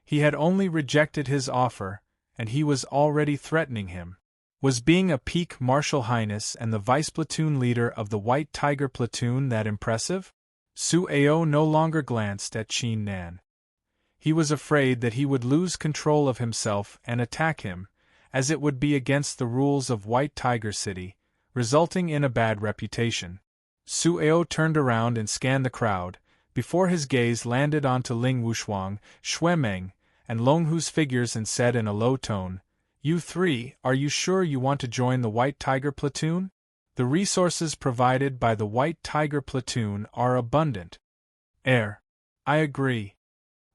He had only rejected his offer, and he was already threatening him. Was being a peak Martial Highness and the vice platoon leader of the White Tiger platoon that impressive? Su Ao no longer glanced at Qin Nan. He was afraid that he would lose control of himself and attack him, as it would be against the rules of White Tiger City, resulting in a bad reputation. Su Ao turned around and scanned the crowd, before his gaze landed onto Ling Wushuang, Xuemeng, and Long Hu's figures and said in a low tone, You three, are you sure you want to join the White Tiger platoon? The resources provided by the White Tiger platoon are abundant. I agree.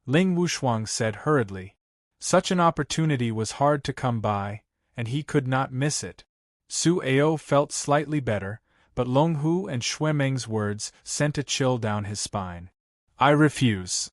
Ling Wushuang said hurriedly. Such an opportunity was hard to come by, and he could not miss it. Su Ao felt slightly better, but Long Hu and Xuemeng's words sent a chill down his spine. I refuse.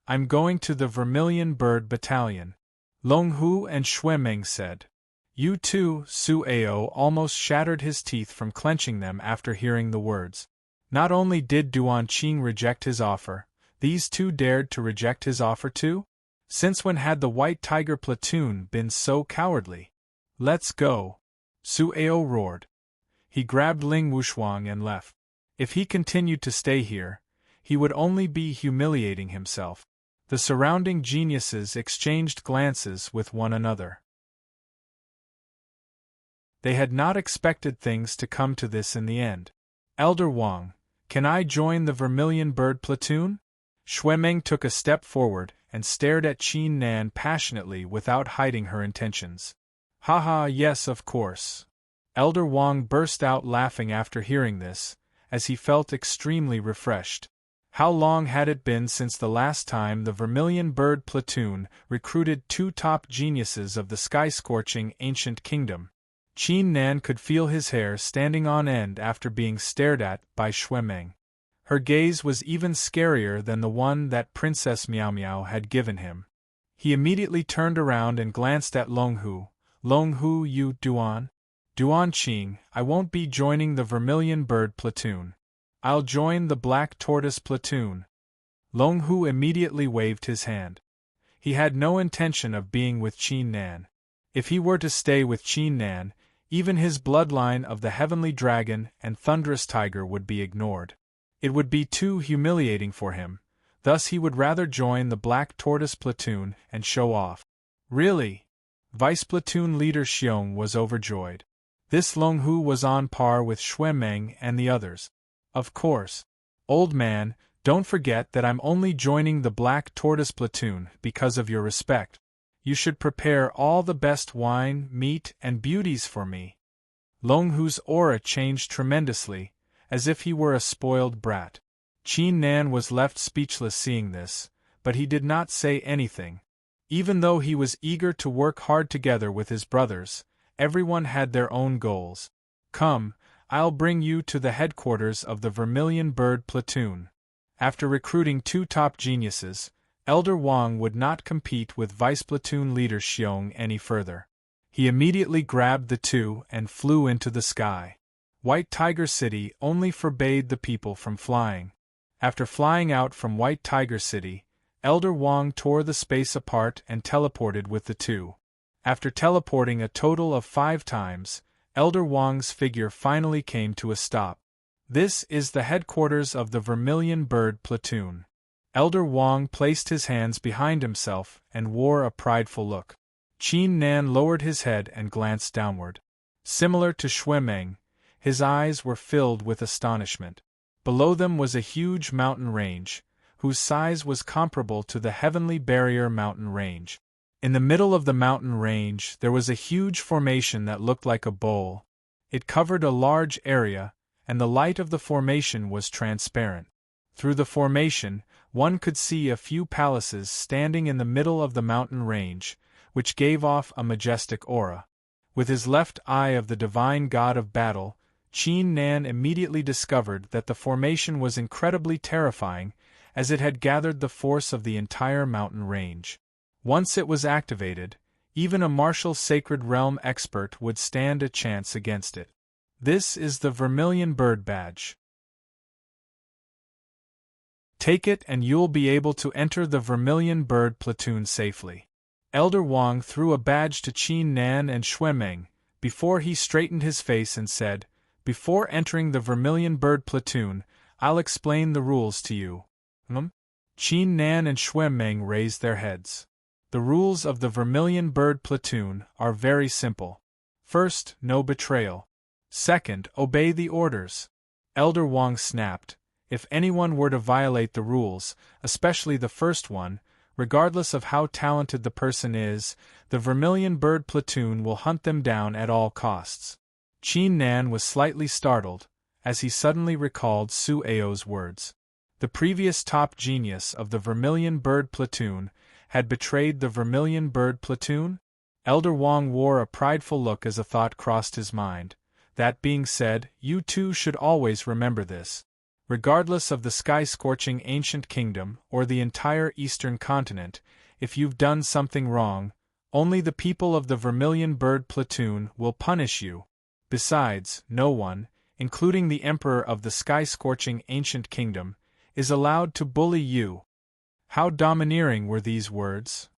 I'm going to the Vermilion Bird battalion. Long Hu and Xuemeng said. You too, Su Ao almost shattered his teeth from clenching them after hearing the words. Not only did Duan Qing reject his offer, these two dared to reject his offer too? Since when had the White Tiger platoon been so cowardly? Let's go! Su Ao roared. He grabbed Ling Wushuang and left. If he continued to stay here, he would only be humiliating himself. The surrounding geniuses exchanged glances with one another. They had not expected things to come to this in the end. Elder Wang, can I join the Vermilion Bird platoon? Xuemeng took a step forward and stared at Qin Nan passionately without hiding her intentions. Haha, yes, of course. Elder Wang burst out laughing after hearing this, as he felt extremely refreshed. How long had it been since the last time the Vermilion Bird platoon recruited 2 top geniuses of the sky-scorching ancient kingdom? Qin Nan could feel his hair standing on end after being stared at by Xuemeng. Her gaze was even scarier than the one that Princess Miao Miao had given him. He immediately turned around and glanced at Longhu. Longhu, you Duan? Duan Qing, I won't be joining the Vermilion Bird platoon. I'll join the Black Tortoise platoon. Longhu immediately waved his hand. He had no intention of being with Qin Nan. If he were to stay with Qin Nan, even his bloodline of the Heavenly Dragon and Thunderous Tiger would be ignored. It would be too humiliating for him, thus he would rather join the Black Tortoise platoon and show off. Really? Vice Platoon Leader Xiong was overjoyed. This Longhu was on par with Xuemeng and the others. Of course. Old man, don't forget that I'm only joining the Black Tortoise platoon because of your respect. You should prepare all the best wine, meat, and beauties for me. Longhu's aura changed tremendously, as if he were a spoiled brat. Qin Nan was left speechless seeing this, but he did not say anything. Even though he was eager to work hard together with his brothers, everyone had their own goals. Come, I'll bring you to the headquarters of the Vermilion Bird platoon. After recruiting 2 top geniuses, Elder Wang would not compete with Vice Platoon Leader Xiong any further. He immediately grabbed the 2 and flew into the sky. White Tiger City only forbade the people from flying. After flying out from White Tiger City, Elder Wang tore the space apart and teleported with the 2. After teleporting a total of 5 times, Elder Wang's figure finally came to a stop. This is the headquarters of the Vermilion Bird platoon. Elder Wang placed his hands behind himself and wore a prideful look. Qin Nan lowered his head and glanced downward. Similar to Xuemeng, his eyes were filled with astonishment. Below them was a huge mountain range, whose size was comparable to the Heavenly Barrier mountain range. In the middle of the mountain range there was a huge formation that looked like a bowl. It covered a large area, and the light of the formation was transparent. Through the formation, one could see a few palaces standing in the middle of the mountain range, which gave off a majestic aura. With his left eye of the divine god of battle, Qin Nan immediately discovered that the formation was incredibly terrifying, as it had gathered the force of the entire mountain range. Once it was activated, even a martial sacred realm expert would stand a chance against it. This is the Vermilion Bird badge. Take it and you'll be able to enter the Vermilion Bird platoon safely. Elder Wang threw a badge to Qin Nan and Xuemeng, before he straightened his face and said, "Before entering the Vermilion Bird platoon, I'll explain the rules to you." Qin Nan and Xuemeng raised their heads. The rules of the Vermilion Bird platoon are very simple. First, no betrayal. Second, obey the orders. Elder Wang snapped. If anyone were to violate the rules, especially the first one, regardless of how talented the person is, the Vermilion Bird platoon will hunt them down at all costs. Qin Nan was slightly startled, as he suddenly recalled Su Ao's words. The previous top genius of the Vermilion Bird platoon had betrayed the Vermilion Bird platoon? Elder Wang wore a prideful look as a thought crossed his mind. That being said, you two should always remember this. Regardless of the sky-scorching ancient kingdom or the entire eastern continent, if you've done something wrong, only the people of the Vermilion Bird platoon will punish you. Besides, no one, including the Emperor of the sky-scorching ancient kingdom, is allowed to bully you. How domineering were these words?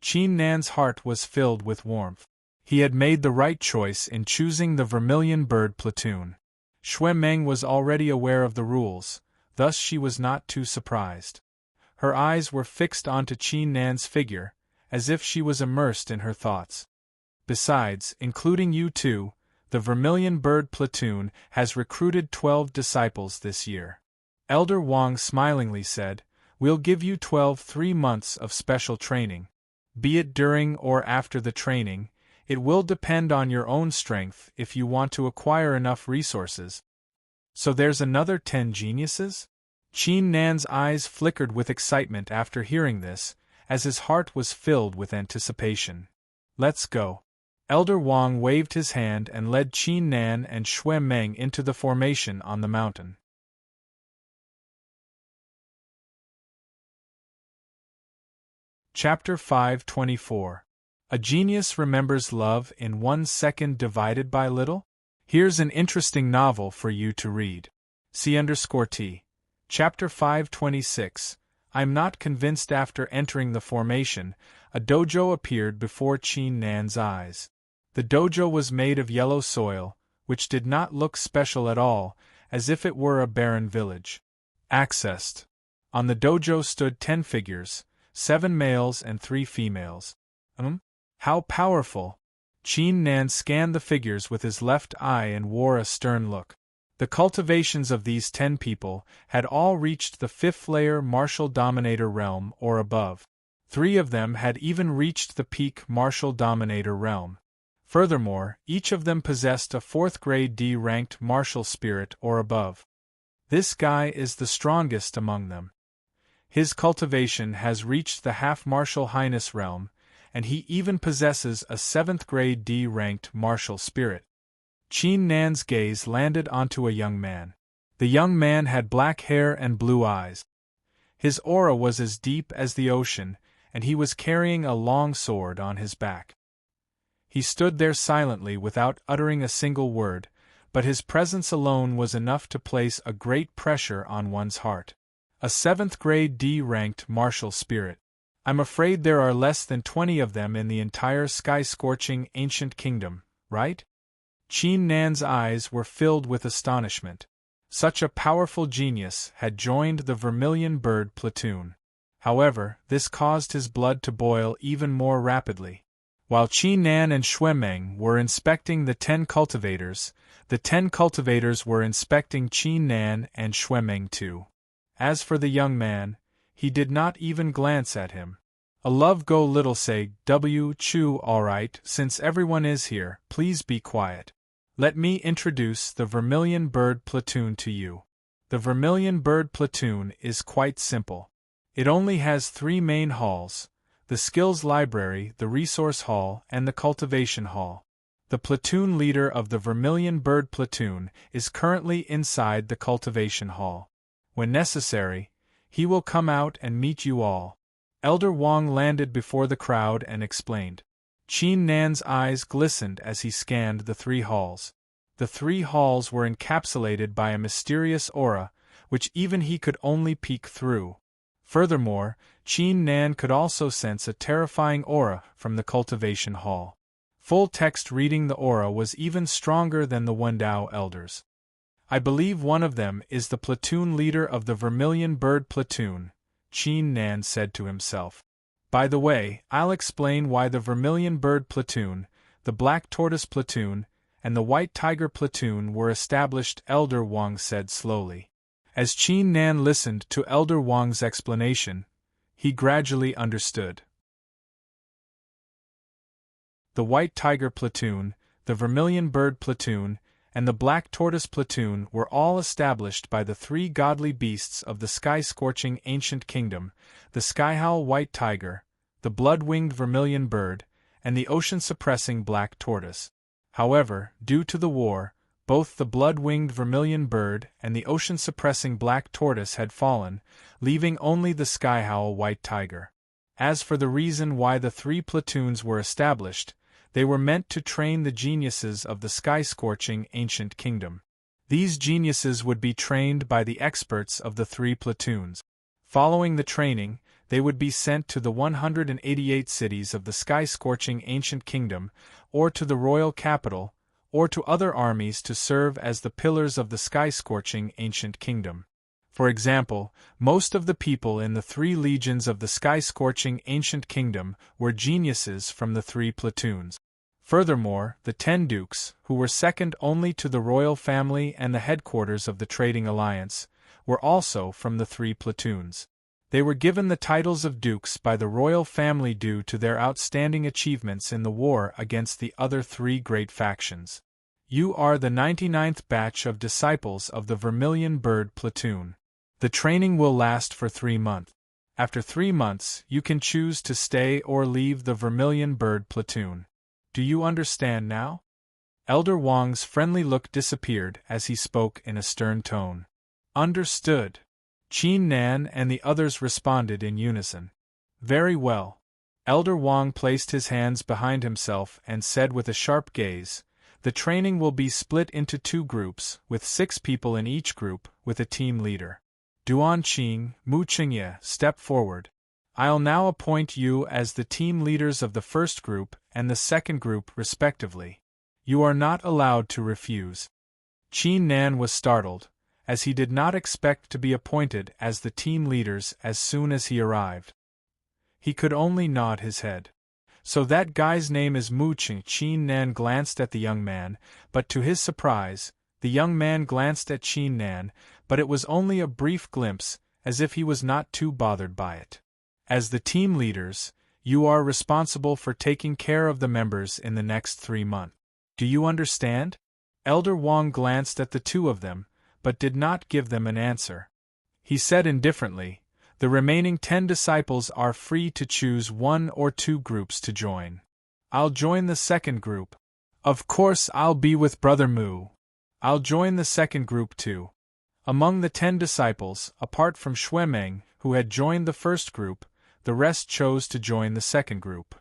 Qin Nan's heart was filled with warmth. He had made the right choice in choosing the Vermilion Bird platoon. Xue Meng was already aware of the rules, thus she was not too surprised. Her eyes were fixed onto Qin Nan's figure, as if she was immersed in her thoughts. Besides, including you two, the Vermilion Bird Platoon has recruited 12 disciples this year. Elder Wang smilingly said, "We'll give you 3 months of special training. Be it during or after the training, it will depend on your own strength if you want to acquire enough resources." So there's another 10 geniuses? Qin Nan's eyes flickered with excitement after hearing this, as his heart was filled with anticipation. "Let's go." Elder Wang waved his hand and led Qin Nan and Xue Meng into the formation on the mountain. Chapter 524. A Genius Remembers Love in 1 Second Divided by Little? Here's an interesting novel for you to read. C_T. Chapter 526. I'm not convinced. After entering the formation, a dojo appeared before Qin Nan's eyes. The dojo was made of yellow soil, which did not look special at all, as if it were a barren village. Accessed. On the dojo stood 10 figures, 7 males and 3 females. How powerful! Qin Nan scanned the figures with his left eye and wore a stern look. The cultivations of these 10 people had all reached the 5th layer Martial Dominator realm or above. 3 of them had even reached the peak Martial Dominator realm. Furthermore, each of them possessed a 4th grade D-ranked martial spirit or above. This guy is the strongest among them. His cultivation has reached the half-martial highness realm, and he even possesses a 7th grade D-ranked martial spirit. Qin Nan's gaze landed onto a young man. The young man had black hair and blue eyes. His aura was as deep as the ocean, and he was carrying a long sword on his back. He stood there silently without uttering a single word, but his presence alone was enough to place a great pressure on one's heart. A 7th grade D-ranked martial spirit. I'm afraid there are less than 20 of them in the entire sky-scorching ancient kingdom, right? Qin Nan's eyes were filled with astonishment. Such a powerful genius had joined the Vermilion Bird Platoon. However, this caused his blood to boil even more rapidly. While Qin Nan and Xue Meng were inspecting the 10 cultivators, the 10 cultivators were inspecting Qin Nan and Xue Meng too. As for the young man, he did not even glance at him. A love go little say, Chu, alright, since everyone is here, please be quiet. Let me introduce the Vermilion Bird Platoon to you. The Vermilion Bird Platoon is quite simple. It only has 3 main halls: the Skills Library, the Resource Hall, and the Cultivation Hall. The platoon leader of the Vermilion Bird Platoon is currently inside the Cultivation Hall. When necessary, he will come out and meet you all. Elder Wang landed before the crowd and explained. Qin Nan's eyes glistened as he scanned the 3 halls. The 3 halls were encapsulated by a mysterious aura, which even he could only peek through. Furthermore, Qin Nan could also sense a terrifying aura from the Cultivation Hall. Full text reading the aura was even stronger than the Wendao elders. I believe one of them is the platoon leader of the Vermilion Bird Platoon, Qin Nan said to himself. By the way, I'll explain why the Vermilion Bird Platoon, the Black Tortoise Platoon, and the White Tiger Platoon were established, Elder Wang said slowly. As Qin Nan listened to Elder Wang's explanation, he gradually understood. The White Tiger Platoon, the Vermilion Bird Platoon, and the Black Tortoise Platoon were all established by the 3 godly beasts of the sky-scorching ancient kingdom, the Skyhowl White Tiger, the Blood-winged Vermilion Bird, and the ocean-suppressing Black Tortoise. However, due to the war, both the Blood-winged Vermilion Bird and the ocean-suppressing Black Tortoise had fallen, leaving only the Skyhowl White Tiger. As for the reason why the 3 platoons were established, they were meant to train the geniuses of the sky-scorching ancient kingdom. These geniuses would be trained by the experts of the 3 platoons. Following the training, they would be sent to the 188 cities of the sky-scorching ancient kingdom, or to the royal capital, or to other armies to serve as the pillars of the sky-scorching ancient kingdom. For example, most of the people in the 3 legions of the sky-scorching ancient kingdom were geniuses from the 3 platoons. Furthermore, the 10 dukes, who were second only to the royal family and the headquarters of the trading alliance, were also from the 3 platoons. They were given the titles of dukes by the royal family due to their outstanding achievements in the war against the other 3 great factions. You are the 99th batch of disciples of the Vermilion Bird platoon. The training will last for 3 months. After 3 months, you can choose to stay or leave the Vermilion Bird platoon. Do you understand now? Elder Wang's friendly look disappeared as he spoke in a stern tone. Understood. Qin Nan and the others responded in unison. Very well. Elder Wang placed his hands behind himself and said with a sharp gaze, the training will be split into 2 groups, with 6 people in each group, with a team leader. Duan Qing, Mu Qingye, step forward. I'll now appoint you as the team leaders of the first group and the second group respectively. You are not allowed to refuse. Qin Nan was startled, as he did not expect to be appointed as the team leaders as soon as he arrived. He could only nod his head. So that guy's name is Mu Qing. Qin Nan glanced at the young man, but to his surprise, the young man glanced at Qin Nan, but it was only a brief glimpse, as if he was not too bothered by it. As the team leaders, you are responsible for taking care of the members in the next 3 months. Do you understand? Elder Wang glanced at the 2 of them, but did not give them an answer. He said indifferently, the remaining 10 disciples are free to choose 1 or 2 groups to join. I'll join the second group. Of course I'll be with Brother Mu. I'll join the second group too. Among the 10 disciples, apart from Xuemeng, who had joined the first group, the rest chose to join the second group.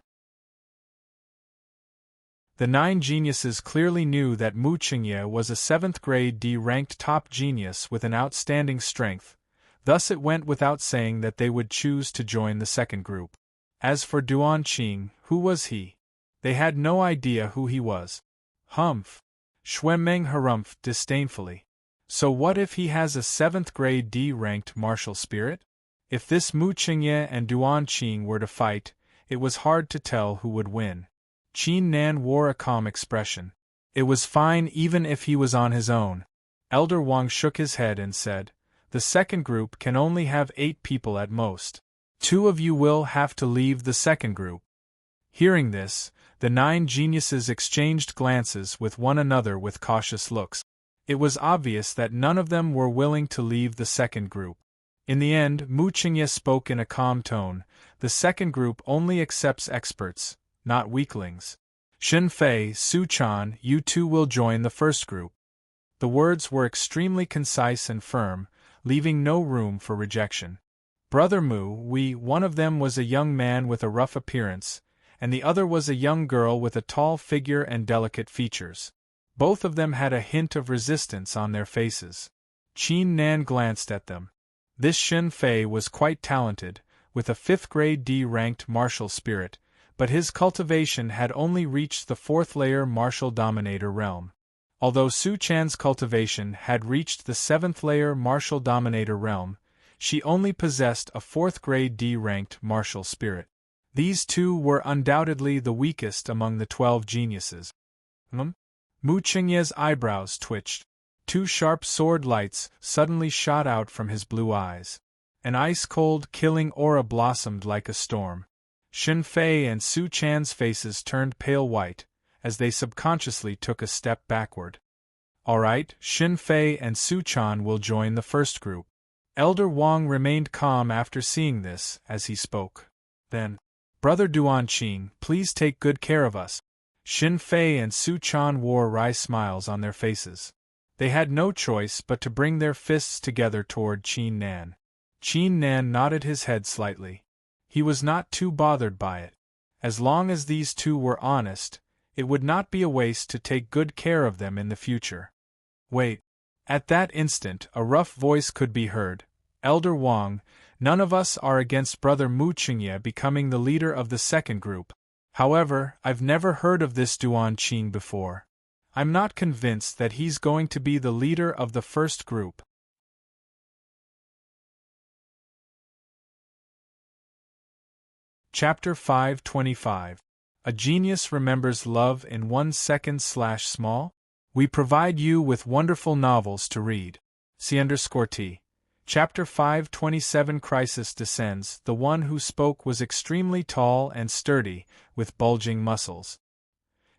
The 9 geniuses clearly knew that Mu Qingye was a 7th grade D-ranked top genius with an outstanding strength, thus it went without saying that they would choose to join the second group. As for Duan Qing, who was he? They had no idea who he was. Humph! Xuemeng harumphed disdainfully. So what if he has a 7th grade D-ranked martial spirit? If this Mu Qingye and Duan Qing were to fight, it was hard to tell who would win. Qin Nan wore a calm expression. It was fine even if he was on his own. Elder Wang shook his head and said, the second group can only have 8 people at most. 2 of you will have to leave the second group. Hearing this, the 9 geniuses exchanged glances with one another with cautious looks. It was obvious that none of them were willing to leave the second group. In the end, Mu Qingye spoke in a calm tone, the second group only accepts experts, not weaklings. Xin Fei, Su Chan, you 2 will join the first group. The words were extremely concise and firm, leaving no room for rejection. Brother Mu, one of them was a young man with a rough appearance, and the other was a young girl with a tall figure and delicate features. Both of them had a hint of resistance on their faces. Qin Nan glanced at them. This Xin Fei was quite talented, with a 5th grade D-ranked martial spirit, but his cultivation had only reached the 4th layer martial dominator realm. Although Su Chan's cultivation had reached the 7th layer martial dominator realm, she only possessed a 4th grade D-ranked martial spirit. These 2 were undoubtedly the weakest among the 12 geniuses. Mu Qingye's eyebrows twitched. 2 sharp sword lights suddenly shot out from his blue eyes. An ice-cold, killing aura blossomed like a storm. Xin Fei and Su Chan's faces turned pale white, as they subconsciously took a step backward. All right, Xin Fei and Su Chan will join the first group. Elder Wang remained calm after seeing this, as he spoke. Then, Brother Duan Qing, please take good care of us. Xin Fei and Su Chan wore wry smiles on their faces. They had no choice but to bring their fists together toward Qin Nan. Qin Nan nodded his head slightly. He was not too bothered by it. As long as these 2 were honest, it would not be a waste to take good care of them in the future. Wait. At that instant a rough voice could be heard. Elder Wang, none of us are against Brother Mu Qingye becoming the leader of the second group. However, I've never heard of this Duan Qing before. I'm not convinced that he's going to be the leader of the first group. Chapter 525. A Genius Remembers Love in 1 Second/Small? We provide you with wonderful novels to read. C_T. Chapter 527. Crisis descends. The one who spoke was extremely tall and sturdy, with bulging muscles.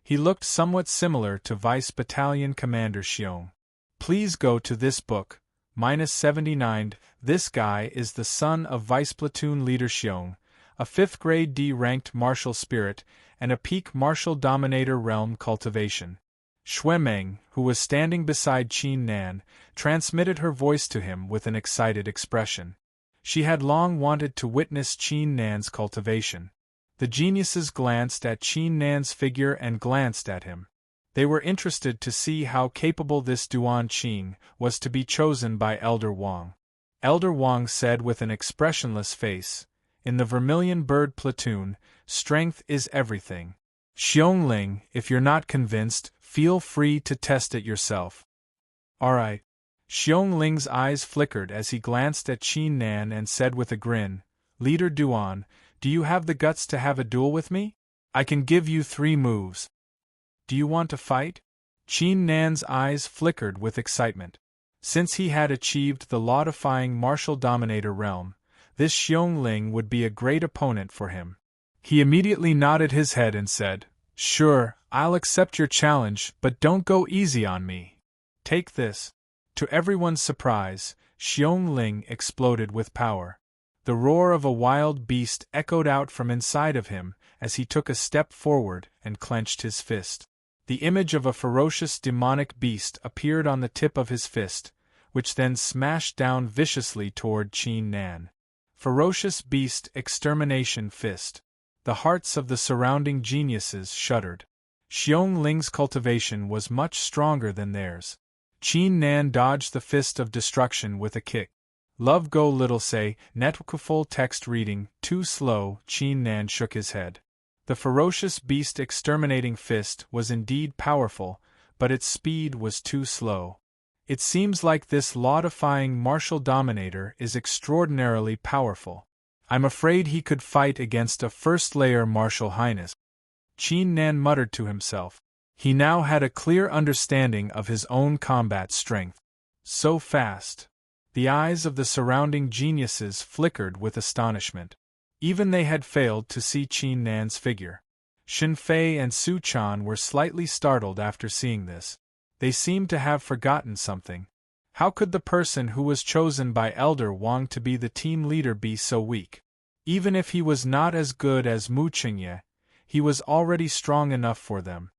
He looked somewhat similar to Vice Battalion Commander Xiong. Please go to this book, -79. This guy is the son of Vice Platoon Leader Xiong, a 5th grade D-ranked martial spirit, and a peak martial dominator realm cultivation. Shui Meng, who was standing beside Qin Nan, transmitted her voice to him with an excited expression. She had long wanted to witness Qin Nan's cultivation. The geniuses glanced at Qin Nan's figure and glanced at him. They were interested to see how capable this Duan Qing was to be chosen by Elder Wang. Elder Wang said with an expressionless face, "In the Vermilion Bird platoon, strength is everything. Xiongling, if you're not convinced, feel free to test it yourself." "Alright." Xiongling's eyes flickered as he glanced at Qin Nan and said with a grin, "Leader Duan, do you have the guts to have a duel with me? I can give you 3 moves. Do you want to fight?" Qin Nan's eyes flickered with excitement. Since he had achieved the law-defying martial dominator realm, this Xiongling would be a great opponent for him. He immediately nodded his head and said, "Sure, I'll accept your challenge, but don't go easy on me. Take this." To everyone's surprise, Xiongling exploded with power. The roar of a wild beast echoed out from inside of him as he took a step forward and clenched his fist. The image of a ferocious demonic beast appeared on the tip of his fist, which then smashed down viciously toward Qin Nan. Ferocious Beast Extermination Fist. The hearts of the surrounding geniuses shuddered. Xiongling's cultivation was much stronger than theirs. Qin Nan dodged the fist of destruction with a kick. Love go little say, network full text reading, too slow. Qin Nan shook his head. The ferocious beast exterminating fist was indeed powerful, but its speed was too slow. It seems like this law-defying martial dominator is extraordinarily powerful. I'm afraid he could fight against a first-layer martial highness. Qin Nan muttered to himself. He now had a clear understanding of his own combat strength. So fast. The eyes of the surrounding geniuses flickered with astonishment. Even they had failed to see Qin Nan's figure. Shen Fei and Su Chan were slightly startled after seeing this. They seemed to have forgotten something. How could the person who was chosen by Elder Wang to be the team leader be so weak? Even if he was not as good as Mu Qingye, he was already strong enough for them.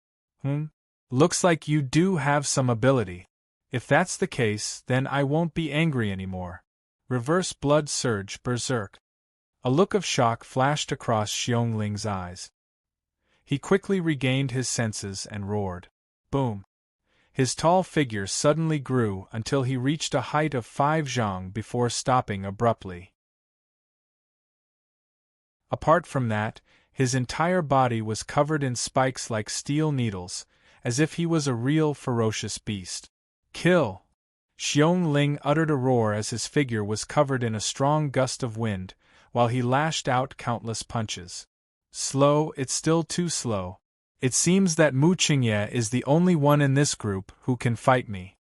Looks like you do have some ability. If that's the case, then I won't be angry anymore. Reverse blood surge berserk. A look of shock flashed across Xiongling's eyes. He quickly regained his senses and roared. Boom! His tall figure suddenly grew until he reached a height of 5 zhang before stopping abruptly. Apart from that, his entire body was covered in spikes like steel needles, as if he was a real ferocious beast. Kill! Xiongling uttered a roar as his figure was covered in a strong gust of wind, while he lashed out countless punches. Slow, it's still too slow. It seems that Mu Qingye is the only one in this group who can fight me.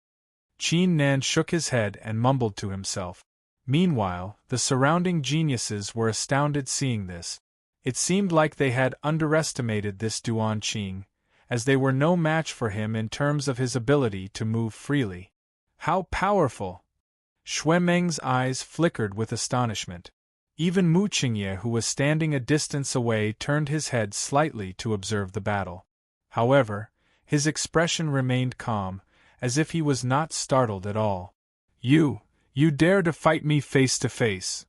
Qin Nan shook his head and mumbled to himself. Meanwhile, the surrounding geniuses were astounded seeing this. It seemed like they had underestimated this Duan Qing, as they were no match for him in terms of his ability to move freely. How powerful! Shui Meng's eyes flickered with astonishment. Even Mu Qingye, who was standing a distance away, turned his head slightly to observe the battle. However, his expression remained calm, as if he was not startled at all. You dare to fight me face to face?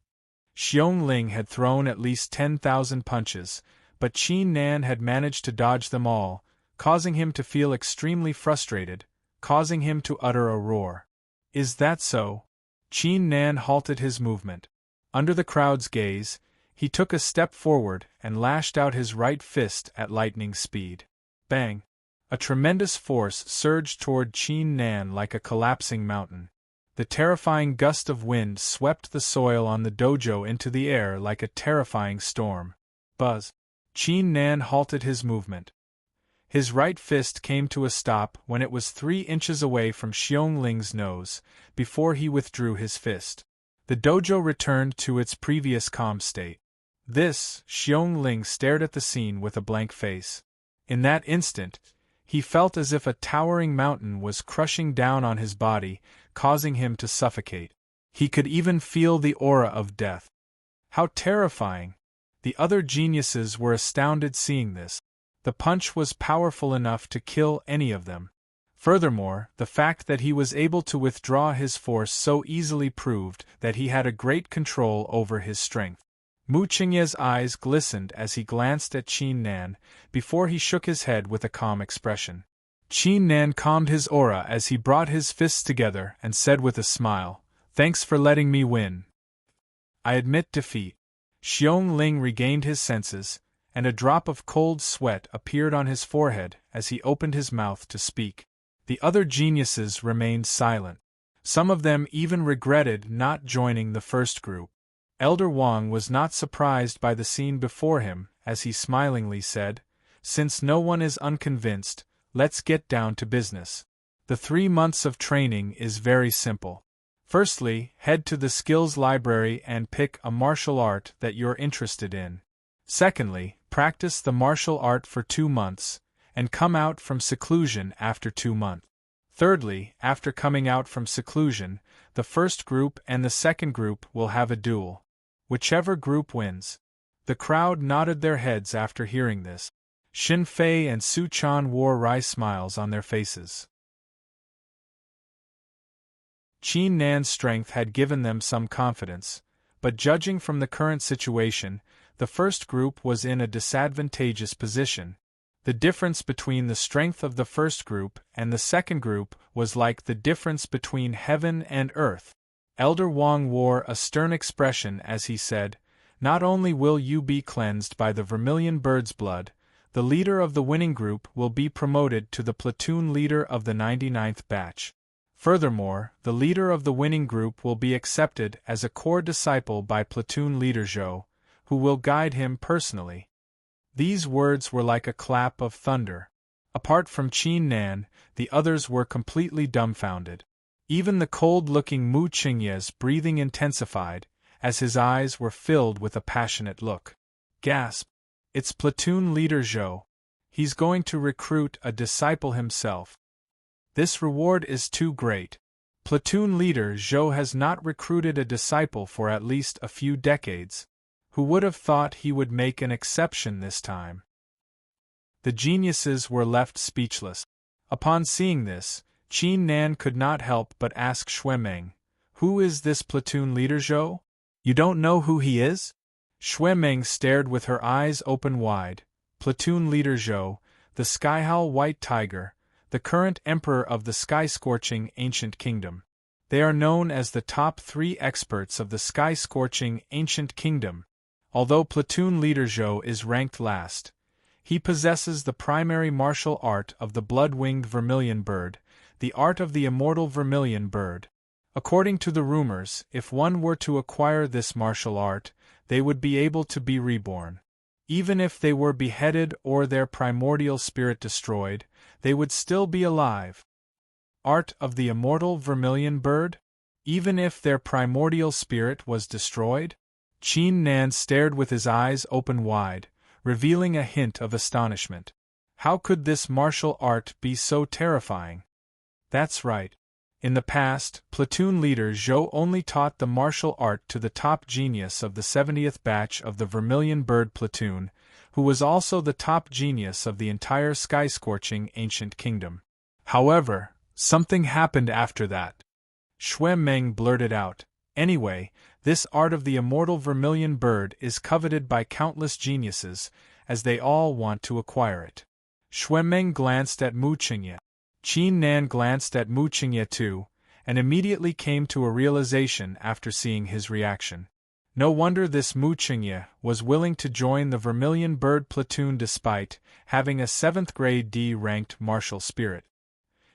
Xiongling had thrown at least 10,000 punches, but Qin Nan had managed to dodge them all, causing him to feel extremely frustrated, causing him to utter a roar. Is that so? Qin Nan halted his movement. Under the crowd's gaze, he took a step forward and lashed out his right fist at lightning speed. Bang! A tremendous force surged toward Qin Nan like a collapsing mountain. The terrifying gust of wind swept the soil on the dojo into the air like a terrifying storm. Buzz! Qin Nan halted his movement. His right fist came to a stop when it was 3 inches away from Xiong Ling's nose, before he withdrew his fist. The dojo returned to its previous calm state. Xiong Ling stared at the scene with a blank face. In that instant, he felt as if a towering mountain was crushing down on his body, causing him to suffocate. He could even feel the aura of death. How terrifying! The other geniuses were astounded seeing this. The punch was powerful enough to kill any of them. Furthermore, the fact that he was able to withdraw his force so easily proved that he had a great control over his strength. Mu Qingye's eyes glistened as he glanced at Qin Nan, before he shook his head with a calm expression. Qin Nan calmed his aura as he brought his fists together and said with a smile, "Thanks for letting me win. I admit defeat." Xiong Ling regained his senses, and a drop of cold sweat appeared on his forehead as he opened his mouth to speak. The other geniuses remained silent. Some of them even regretted not joining the first group. Elder Wang was not surprised by the scene before him, as he smilingly said, "Since no one is unconvinced, let's get down to business. The 3 months of training is very simple. Firstly, head to the skills library and pick a martial art that you're interested in. Secondly, practice the martial art for 2 months, and come out from seclusion after 2 months. Thirdly, after coming out from seclusion, the first group and the second group will have a duel. Whichever group wins." The crowd nodded their heads after hearing this. Xin Fei and Su Chan wore wry smiles on their faces. Qin Nan's strength had given them some confidence, but judging from the current situation, the first group was in a disadvantageous position. The difference between the strength of the first group and the second group was like the difference between heaven and earth. Elder Wang wore a stern expression as he said, "Not only will you be cleansed by the vermilion bird's blood, the leader of the winning group will be promoted to the platoon leader of the 99th batch. Furthermore, the leader of the winning group will be accepted as a core disciple by platoon leader Zhou, who will guide him personally." These words were like a clap of thunder. Apart from Qin Nan, the others were completely dumbfounded. Even the cold-looking Mu Qingye's breathing intensified, as his eyes were filled with a passionate look. Gasp! It's platoon leader Zhou. He's going to recruit a disciple himself. This reward is too great. Platoon leader Zhou has not recruited a disciple for at least a few decades. Who would have thought he would make an exception this time? The geniuses were left speechless. Upon seeing this, Qin Nan could not help but ask Xuemeng, "Who is this platoon leader Zhou? You don't know who he is?" Xuemeng stared with her eyes open wide. Platoon leader Zhou, the Skyhowl White Tiger, the current emperor of the Sky-Scorching Ancient Kingdom. They are known as the top 3 experts of the Sky-Scorching Ancient Kingdom. Although platoon leader Zhou is ranked last, he possesses the primary martial art of the blood-winged vermilion bird, the art of the immortal vermilion bird. According to the rumors, if one were to acquire this martial art, they would be able to be reborn. Even if they were beheaded or their primordial spirit destroyed, they would still be alive. Art of the immortal vermilion bird? Even if their primordial spirit was destroyed? Qin Nan stared with his eyes open wide, revealing a hint of astonishment. How could this martial art be so terrifying? That's right. In the past, platoon leader Zhou only taught the martial art to the top genius of the 70th batch of the Vermilion Bird platoon, who was also the top genius of the entire Sky-Scorching Ancient Kingdom. However, something happened after that. Xuemeng blurted out, "Anyway, this art of the immortal Vermilion Bird is coveted by countless geniuses, as they all want to acquire it." Xuemeng glanced at Mu Qingye. Qin Nan glanced at Mu Qingye too, and immediately came to a realization after seeing his reaction. No wonder this Muchingya was willing to join the Vermilion Bird platoon despite having a 7th grade D-ranked martial spirit.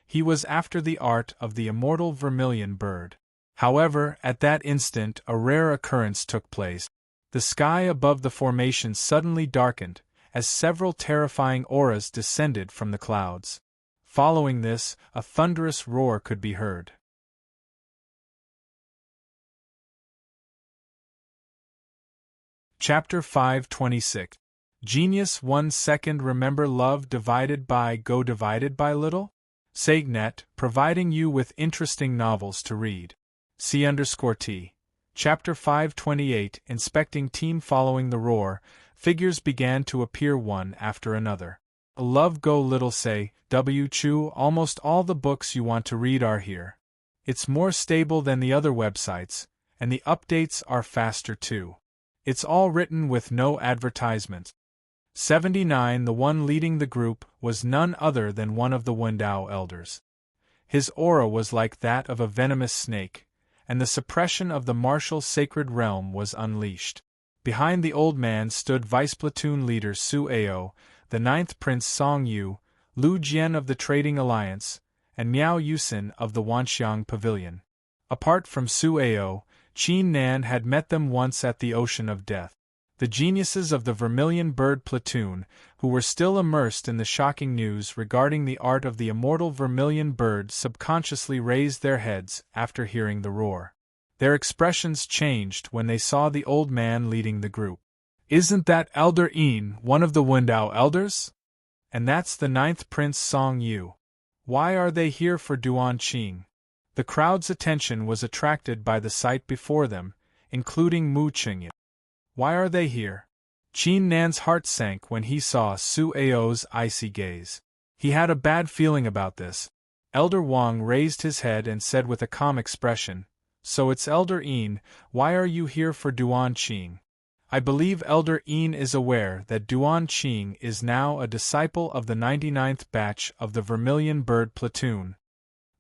He was after the art of the immortal Vermilion Bird. However, at that instant a rare occurrence took place. The sky above the formation suddenly darkened, as several terrifying auras descended from the clouds. Following this, a thunderous roar could be heard. Chapter 526. Genius 1 second. Remember love divided by go divided by little? SegNet, providing you with interesting novels to read. C_T. Chapter 528. Inspecting team. Following the roar, figures began to appear one after another. Love go little say, W Chu. Almost all the books you want to read are here. It's more stable than the other websites, and the updates are faster too. It's all written with no advertisements. 79. The one leading the group was none other than one of the Wendao elders. His aura was like that of a venomous snake, and the suppression of the martial sacred realm was unleashed. Behind the old man stood vice platoon leader Su Ao, the 9th Prince Song Yu, Lu Jian of the Trading Alliance, and Miao Yusin of the Wanxiang Pavilion. Apart from Su Ao, Qin Nan had met them once at the Ocean of Death. The geniuses of the Vermilion Bird platoon, who were still immersed in the shocking news regarding the art of the immortal Vermilion Bird, subconsciously raised their heads after hearing the roar. Their expressions changed when they saw the old man leading the group. Isn't that Elder Yin, one of the Wendao elders? And that's the 9th Prince Song Yu. Why are they here for Duan Qing? The crowd's attention was attracted by the sight before them, including Mu Qingyan. Why are they here? Qin Nan's heart sank when he saw Su Ao's icy gaze. He had a bad feeling about this. Elder Wang raised his head and said with a calm expression, So it's Elder Yin, why are you here for Duan Qing? I believe Elder Yin is aware that Duan Qing is now a disciple of the 99th batch of the Vermilion Bird platoon.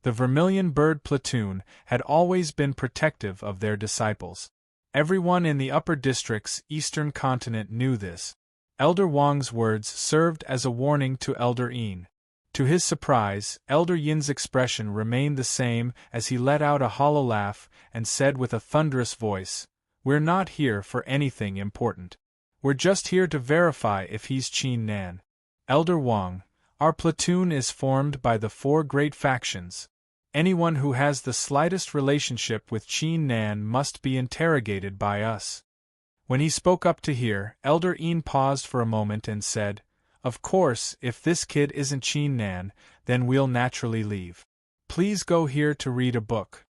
The Vermilion Bird platoon had always been protective of their disciples. Everyone in the upper district's eastern continent knew this. Elder Wang's words served as a warning to Elder Yin. To his surprise, Elder Yin's expression remained the same as he let out a hollow laugh and said with a thunderous voice, We're not here for anything important. We're just here to verify if he's Qin Nan. Elder Wang, our platoon is formed by the 4 great factions. Anyone who has the slightest relationship with Qin Nan must be interrogated by us. When he spoke up to hear, Elder Yin paused for a moment and said, Of course, if this kid isn't Qin Nan, then we'll naturally leave. Please go here to read a book.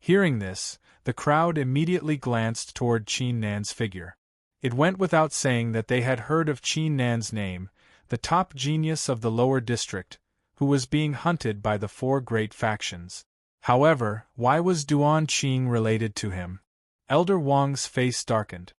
Hearing this, the crowd immediately glanced toward Qin Nan's figure. It went without saying that they had heard of Qin Nan's name, the top genius of the lower district, who was being hunted by the 4 great factions. However, why was Duan Qing related to him? Elder Wang's face darkened.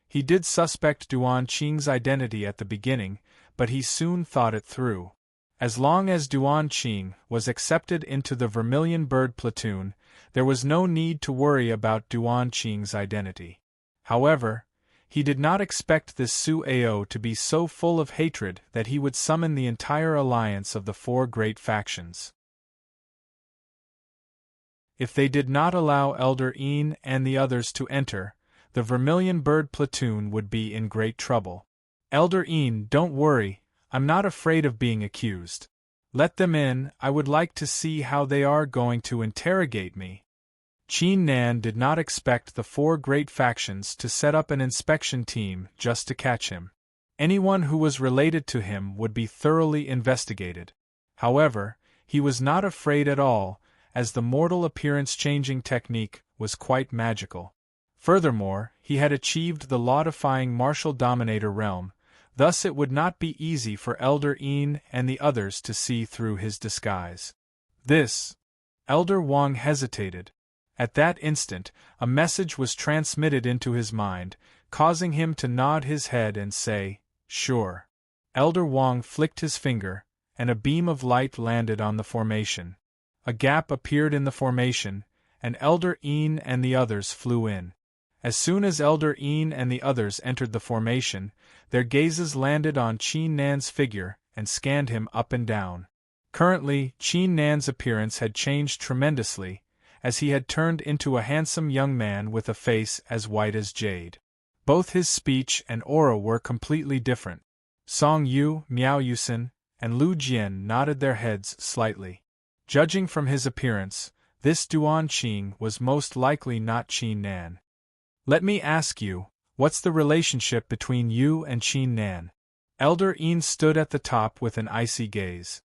He did suspect Duan Qing's identity at the beginning, but he soon thought it through. As long as Duan Qing was accepted into the Vermilion Bird platoon, there was no need to worry about Duan Qing's identity. However, he did not expect this Su Ao to be so full of hatred that he would summon the entire alliance of the 4 great factions. If they did not allow Elder Yin and the others to enter, the Vermilion Bird platoon would be in great trouble. Elder Yin, don't worry, I'm not afraid of being accused. Let them in, I would like to see how they are going to interrogate me. Qin Nan did not expect the 4 great factions to set up an inspection team just to catch him. Anyone who was related to him would be thoroughly investigated. However, he was not afraid at all, as the mortal appearance-changing technique was quite magical. Furthermore, he had achieved the law-defying martial dominator realm, thus it would not be easy for Elder Yin and the others to see through his disguise. Elder Wang hesitated. At that instant, a message was transmitted into his mind, causing him to nod his head and say, Sure. Elder Wang flicked his finger, and a beam of light landed on the formation. A gap appeared in the formation, and Elder Yin and the others flew in. As soon as Elder Een and the others entered the formation, their gazes landed on Qin Nan's figure and scanned him up and down. Currently, Qin Nan's appearance had changed tremendously, as he had turned into a handsome young man with a face as white as jade. Both his speech and aura were completely different. Song Yu, Miao Yusin, and Lu Jian nodded their heads slightly. Judging from his appearance, this Duan Qing was most likely not Qin Nan. Let me ask you, what's the relationship between you and Qin Nan? Elder Een stood at the top with an icy gaze.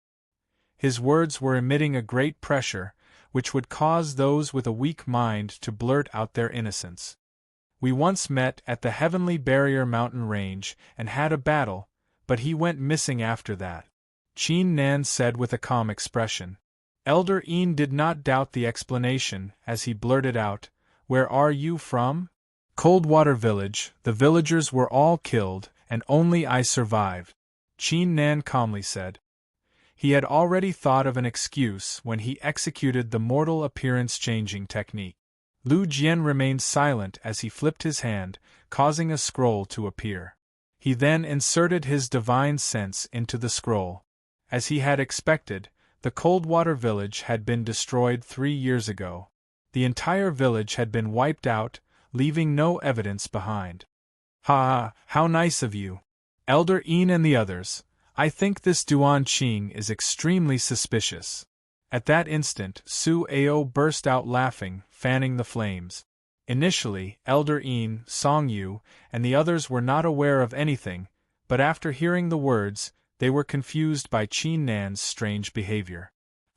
His words were emitting a great pressure, which would cause those with a weak mind to blurt out their innocence. We once met at the Heavenly Barrier mountain range and had a battle, but he went missing after that, Qin Nan said with a calm expression. Elder Een did not doubt the explanation as he blurted out, "Where are you from?" "Coldwater Village. The villagers were all killed, and only I survived," Qin Nan calmly said. He had already thought of an excuse when he executed the mortal appearance-changing technique. Lu Jian remained silent as he flipped his hand, causing a scroll to appear. He then inserted his divine sense into the scroll. As he had expected, the Coldwater Village had been destroyed 3 years ago. The entire village had been wiped out, leaving no evidence behind. "Ha, how nice of you. Elder Een and the others, I think this Duan Qing is extremely suspicious." At that instant, Su Ao burst out laughing, fanning the flames. Initially, Elder Een, Song Yu, and the others were not aware of anything, but after hearing the words, they were confused by Qin Nan's strange behavior.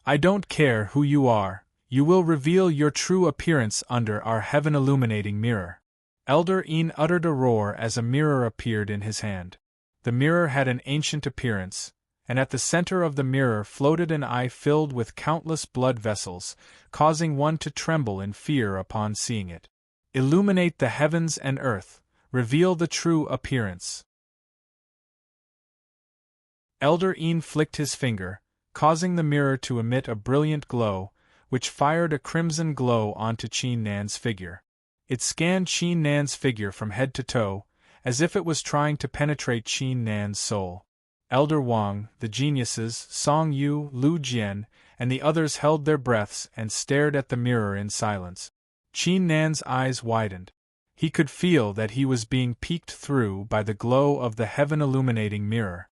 "I don't care who you are, you will reveal your true appearance under our heaven-illuminating mirror." Elder Een uttered a roar as a mirror appeared in his hand. The mirror had an ancient appearance, and at the center of the mirror floated an eye filled with countless blood vessels, causing one to tremble in fear upon seeing it. "Illuminate the heavens and earth, reveal the true appearance." Elder Een flicked his finger, causing the mirror to emit a brilliant glow, which fired a crimson glow onto Qin Nan's figure. It scanned Qin Nan's figure from head to toe, as if it was trying to penetrate Qin Nan's soul. Elder Wang, the geniuses, Song Yu, Lu Jian, and the others held their breaths and stared at the mirror in silence. Qin Nan's eyes widened. He could feel that he was being peeked through by the glow of the heaven-illuminating mirror.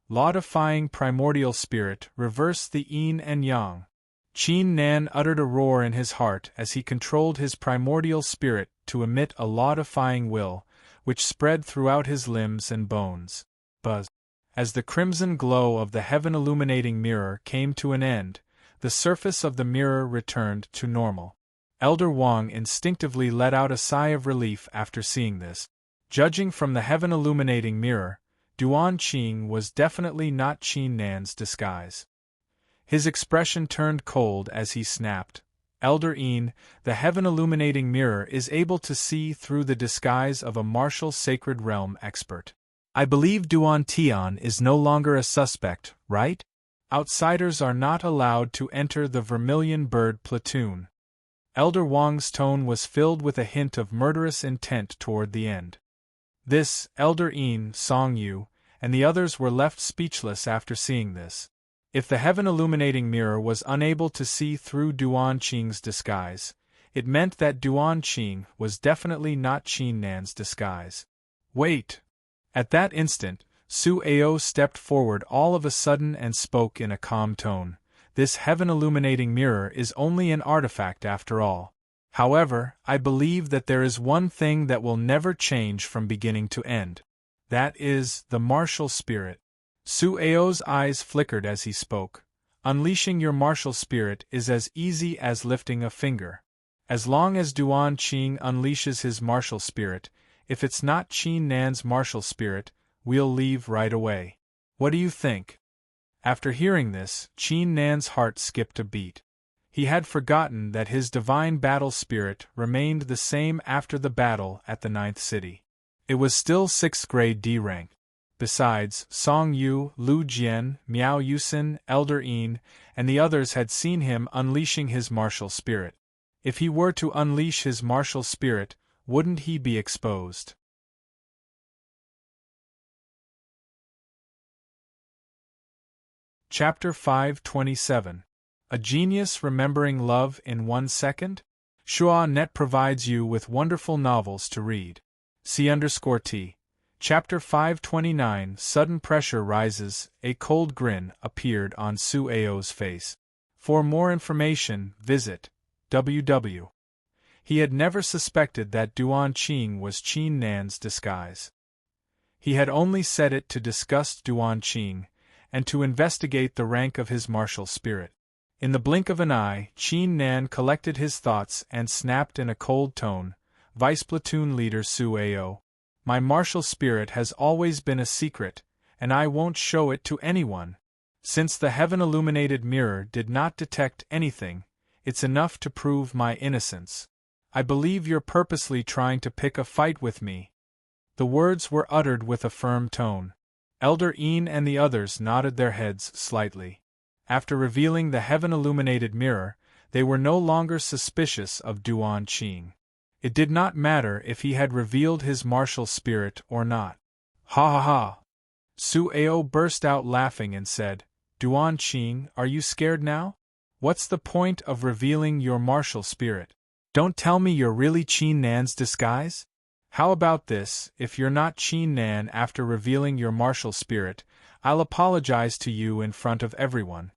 Law-defying primordial spirit, reverse the yin and yang. Qin Nan uttered a roar in his heart as he controlled his primordial spirit to emit a law-defying will, which spread throughout his limbs and bones. Buzz. As the crimson glow of the heaven-illuminating mirror came to an end, the surface of the mirror returned to normal. Elder Wang instinctively let out a sigh of relief after seeing this. Judging from the heaven-illuminating mirror, Duan Qing was definitely not Qin Nan's disguise. His expression turned cold as he snapped, "Elder Een, the heaven-illuminating mirror is able to see through the disguise of a martial sacred realm expert. I believe Duan Tian is no longer a suspect, right? Outsiders are not allowed to enter the Vermilion Bird platoon." Elder Wang's tone was filled with a hint of murderous intent toward the end. This, Elder Een, Song Yu, and the others were left speechless after seeing this. If the heaven-illuminating mirror was unable to see through Duan Qing's disguise, it meant that Duan Qing was definitely not Qin Nan's disguise. "Wait!" At that instant, Su Ao stepped forward all of a sudden and spoke in a calm tone. "This heaven-illuminating mirror is only an artifact after all. However, I believe that there is one thing that will never change from beginning to end. That is, the martial spirit." Su Ao's eyes flickered as he spoke. "Unleashing your martial spirit is as easy as lifting a finger. As long as Duan Qing unleashes his martial spirit, if it's not Qin Nan's martial spirit, we'll leave right away. What do you think?" After hearing this, Qin Nan's heart skipped a beat. He had forgotten that his divine battle spirit remained the same after the battle at the 9th city. It was still 6th grade D rank. Besides, Song Yu, Lu Jian, Miao Yusin, Elder Een, and the others had seen him unleashing his martial spirit. If he were to unleash his martial spirit, wouldn't he be exposed? Chapter 527. A Genius Remembering Love in 1 Second? Net provides you with wonderful novels to read. C_T. Chapter 529. Sudden pressure rises, a cold grin appeared on Su Ao's face. For more information, visit www. He had never suspected that Duan Qing was Qin Nan's disguise. He had only said it to disgust Duan Qing, and to investigate the rank of his martial spirit. In the blink of an eye, Qin Nan collected his thoughts and snapped in a cold tone, Vice Platoon Leader Su Ao. My martial spirit has always been a secret, and I won't show it to anyone. Since the heaven-illuminated mirror did not detect anything, it's enough to prove my innocence. I believe you're purposely trying to pick a fight with me. The words were uttered with a firm tone. Elder Een and the others nodded their heads slightly. After revealing the heaven-illuminated mirror, they were no longer suspicious of Duan Qing. It did not matter if he had revealed his martial spirit or not. Ha ha ha! Su Ao burst out laughing and said, Duan Qing, are you scared now? What's the point of revealing your martial spirit? Don't tell me you're really Qin Nan's disguise? How about this, if you're not Qin Nan after revealing your martial spirit, I'll apologize to you in front of everyone.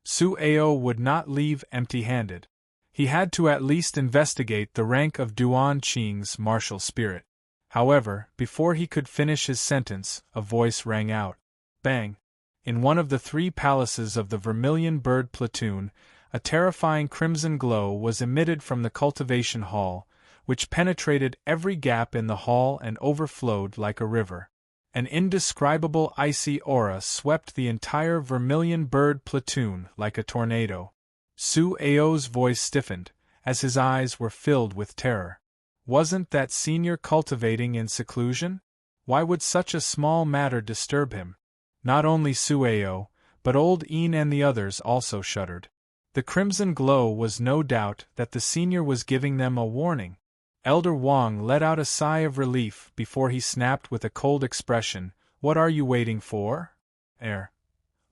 Su Ao would not leave empty-handed. He had to at least investigate the rank of Duan Qing's martial spirit. However, before he could finish his sentence, a voice rang out. Bang! In one of the 3 palaces of the Vermilion Bird Platoon, a terrifying crimson glow was emitted from the cultivation hall, which penetrated every gap in the hall and overflowed like a river. An indescribable icy aura swept the entire Vermilion Bird Platoon like a tornado. Su Ao's voice stiffened, as his eyes were filled with terror. Wasn't that senior cultivating in seclusion? Why would such a small matter disturb him? Not only Su Ao, but old Een and the others also shuddered. The crimson glow was no doubt that the senior was giving them a warning. Elder Wang let out a sigh of relief before he snapped with a cold expression, What are you waiting for?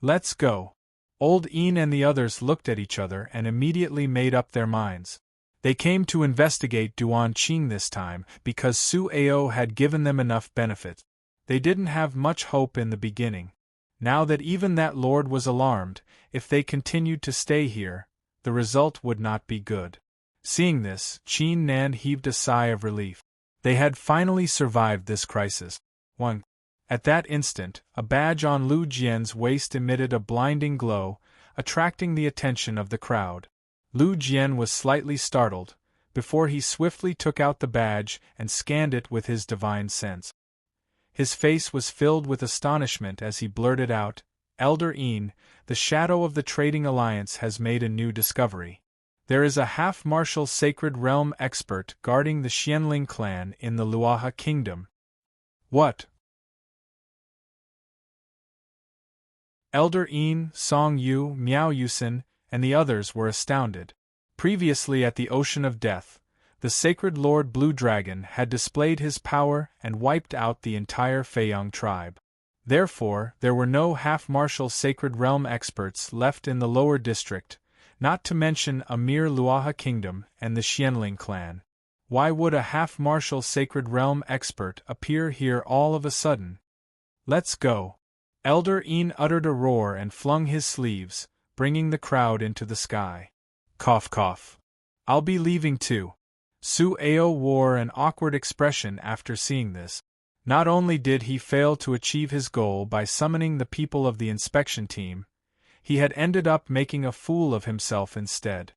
Let's go. Old Een and the others looked at each other and immediately made up their minds. They came to investigate Duan Qing this time because Su Ao had given them enough benefit. They didn't have much hope in the beginning. Now that even that lord was alarmed, if they continued to stay here, the result would not be good. Seeing this, Qin Nan heaved a sigh of relief. They had finally survived this crisis. 1. At that instant, a badge on Lu Jian's waist emitted a blinding glow, attracting the attention of the crowd. Lu Jian was slightly startled, before he swiftly took out the badge and scanned it with his divine sense. His face was filled with astonishment as he blurted out, Elder Een, the shadow of the trading alliance has made a new discovery. There is a half-martial sacred realm expert guarding the Xianling clan in the Luaha kingdom. What? Elder Een, Song Yu, Miao Yusin, and the others were astounded. Previously at the Ocean of Death, the sacred Lord Blue Dragon had displayed his power and wiped out the entire Feiyang tribe. Therefore, there were no half-martial sacred realm experts left in the lower district, not to mention a mere Luaha kingdom and the Xianling clan. Why would a half-martial sacred realm expert appear here all of a sudden? Let's go. Elder Een uttered a roar and flung his sleeves, bringing the crowd into the sky. Cough cough. I'll be leaving too. Su Ao wore an awkward expression after seeing this. Not only did he fail to achieve his goal by summoning the people of the inspection team, he had ended up making a fool of himself instead.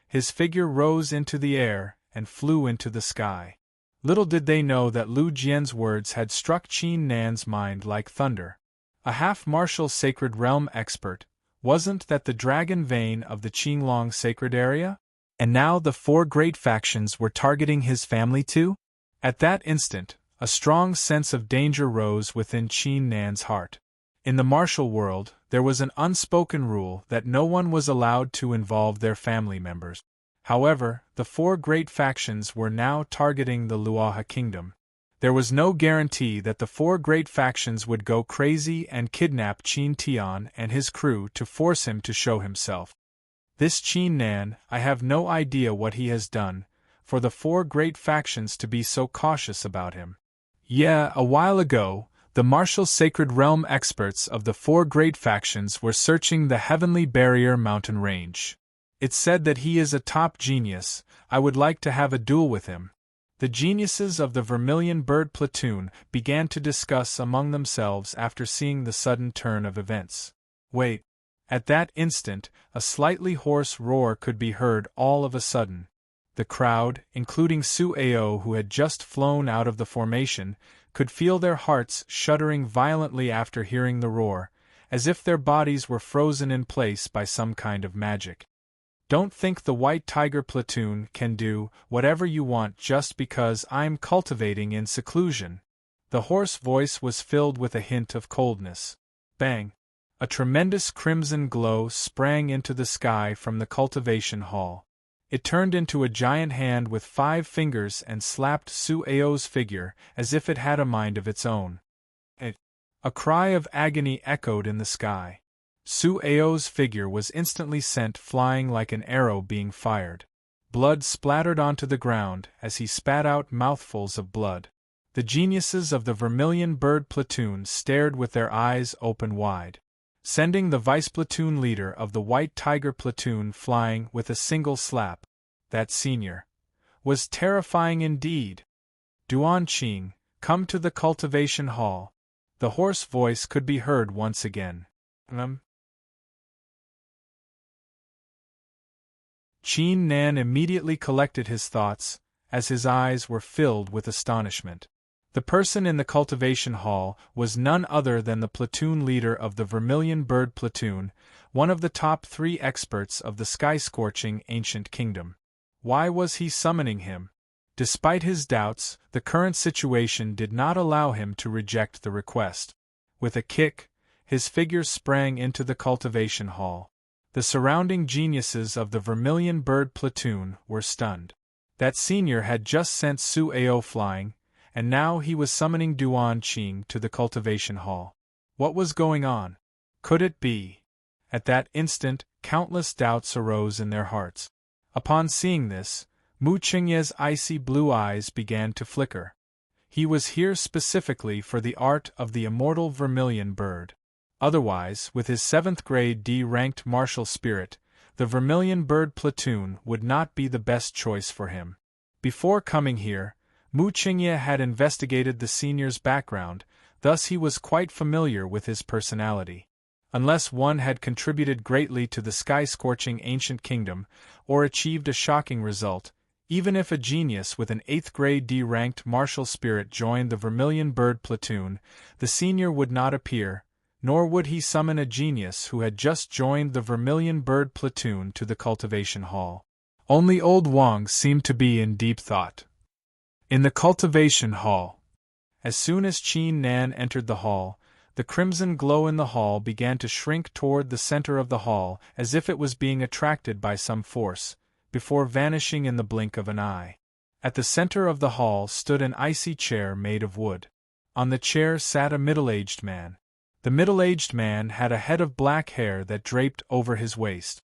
His figure rose into the air and flew into the sky. Little did they know that Lu Jian's words had struck Qin Nan's mind like thunder. A half-martial sacred realm expert, wasn't that the dragon vein of the Qinglong sacred area? And now the 4 great factions were targeting his family too? At that instant, a strong sense of danger rose within Qin Nan's heart. In the martial world, there was an unspoken rule that no one was allowed to involve their family members. However, the four great factions were now targeting the Luaha kingdom. There was no guarantee that the four great factions would go crazy and kidnap Qin Tian and his crew to force him to show himself. This Qin Nan, I have no idea what he has done, for the four great factions to be so cautious about him. Yeah, a while ago, the martial sacred realm experts of the four great factions were searching the heavenly barrier mountain range. It's said that he is a top genius. I would like to have a duel with him. The geniuses of the Vermilion Bird platoon began to discuss among themselves after seeing the sudden turn of events. Wait. At that instant, a slightly hoarse roar could be heard all of a sudden. The crowd, including Su Ao who had just flown out of the formation, could feel their hearts shuddering violently after hearing the roar, as if their bodies were frozen in place by some kind of magic. Don't think the White Tiger platoon can do whatever you want just because I'm cultivating in seclusion. The hoarse voice was filled with a hint of coldness. Bang! A tremendous crimson glow sprang into the sky from the cultivation hall. It turned into a giant hand with 5 fingers and slapped Su Ao's figure as if it had a mind of its own. A cry of agony echoed in the sky. Su Ao's figure was instantly sent flying like an arrow being fired. Blood splattered onto the ground as he spat out mouthfuls of blood. The geniuses of the Vermilion Bird platoon stared with their eyes open wide. Sending the vice platoon leader of the White Tiger platoon flying with a single slap, that senior, was terrifying indeed. Duan Qing, come to the cultivation hall. The hoarse voice could be heard once again. Qin Nan immediately collected his thoughts, as his eyes were filled with astonishment. The person in the cultivation hall was none other than the platoon leader of the Vermilion Bird platoon, one of the top 3 experts of the sky-scorching ancient kingdom. Why was he summoning him? Despite his doubts, the current situation did not allow him to reject the request. With a kick, his figure sprang into the cultivation hall. The surrounding geniuses of the Vermilion Bird platoon were stunned. That senior had just sent Su Ao flying, and now he was summoning Duan Qing to the cultivation hall. What was going on? Could it be? At that instant, countless doubts arose in their hearts. Upon seeing this, Mu Qingye's icy blue eyes began to flicker. He was here specifically for the art of the immortal Vermilion Bird. Otherwise, with his 7th grade D-ranked martial spirit, the Vermilion Bird platoon would not be the best choice for him. Before coming here, Mu Qingye had investigated the senior's background, thus he was quite familiar with his personality. Unless one had contributed greatly to the sky-scorching ancient kingdom, or achieved a shocking result, even if a genius with an 8th grade D-ranked martial spirit joined the Vermilion Bird platoon, the senior would not appear, nor would he summon a genius who had just joined the Vermilion Bird platoon to the cultivation hall. Only old Wang seemed to be in deep thought. In the cultivation hall. As soon as Qin Nan entered the hall, the crimson glow in the hall began to shrink toward the center of the hall as if it was being attracted by some force, before vanishing in the blink of an eye. At the center of the hall stood an icy chair made of wood. On the chair sat a middle-aged man. The middle-aged man had a head of black hair that draped over his waist.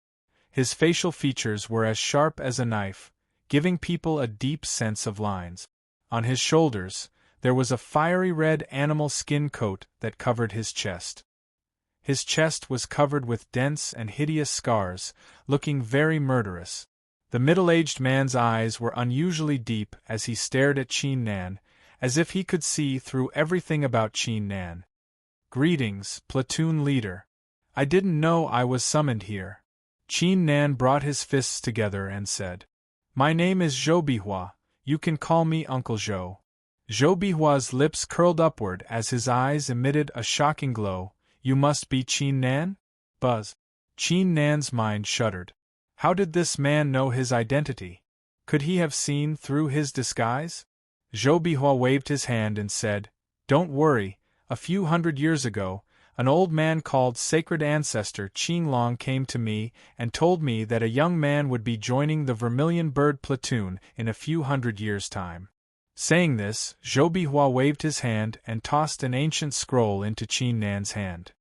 His facial features were as sharp as a knife, giving people a deep sense of lines. On his shoulders, there was a fiery red animal skin coat that covered his chest. His chest was covered with dense and hideous scars, looking very murderous. The middle-aged man's eyes were unusually deep as he stared at Qin Nan, as if he could see through everything about Qin Nan. "Greetings, platoon leader. I didn't know I was summoned here." Qin Nan brought his fists together and said, "My name is Zhou Bihua, you can call me Uncle Zhou." Zhou Bihua's lips curled upward as his eyes emitted a shocking glow. "You must be Qin Nan?" Buzz. Qin Nan's mind shuddered. How did this man know his identity? Could he have seen through his disguise? Zhou Bihua waved his hand and said, "Don't worry, a few hundred years ago, An old man called Sacred Ancestor Qin Long came to me and told me that a young man would be joining the Vermilion Bird platoon in a few hundred years' time. Saying this, Zhou Bihua waved his hand and tossed an ancient scroll into Qin Nan's hand.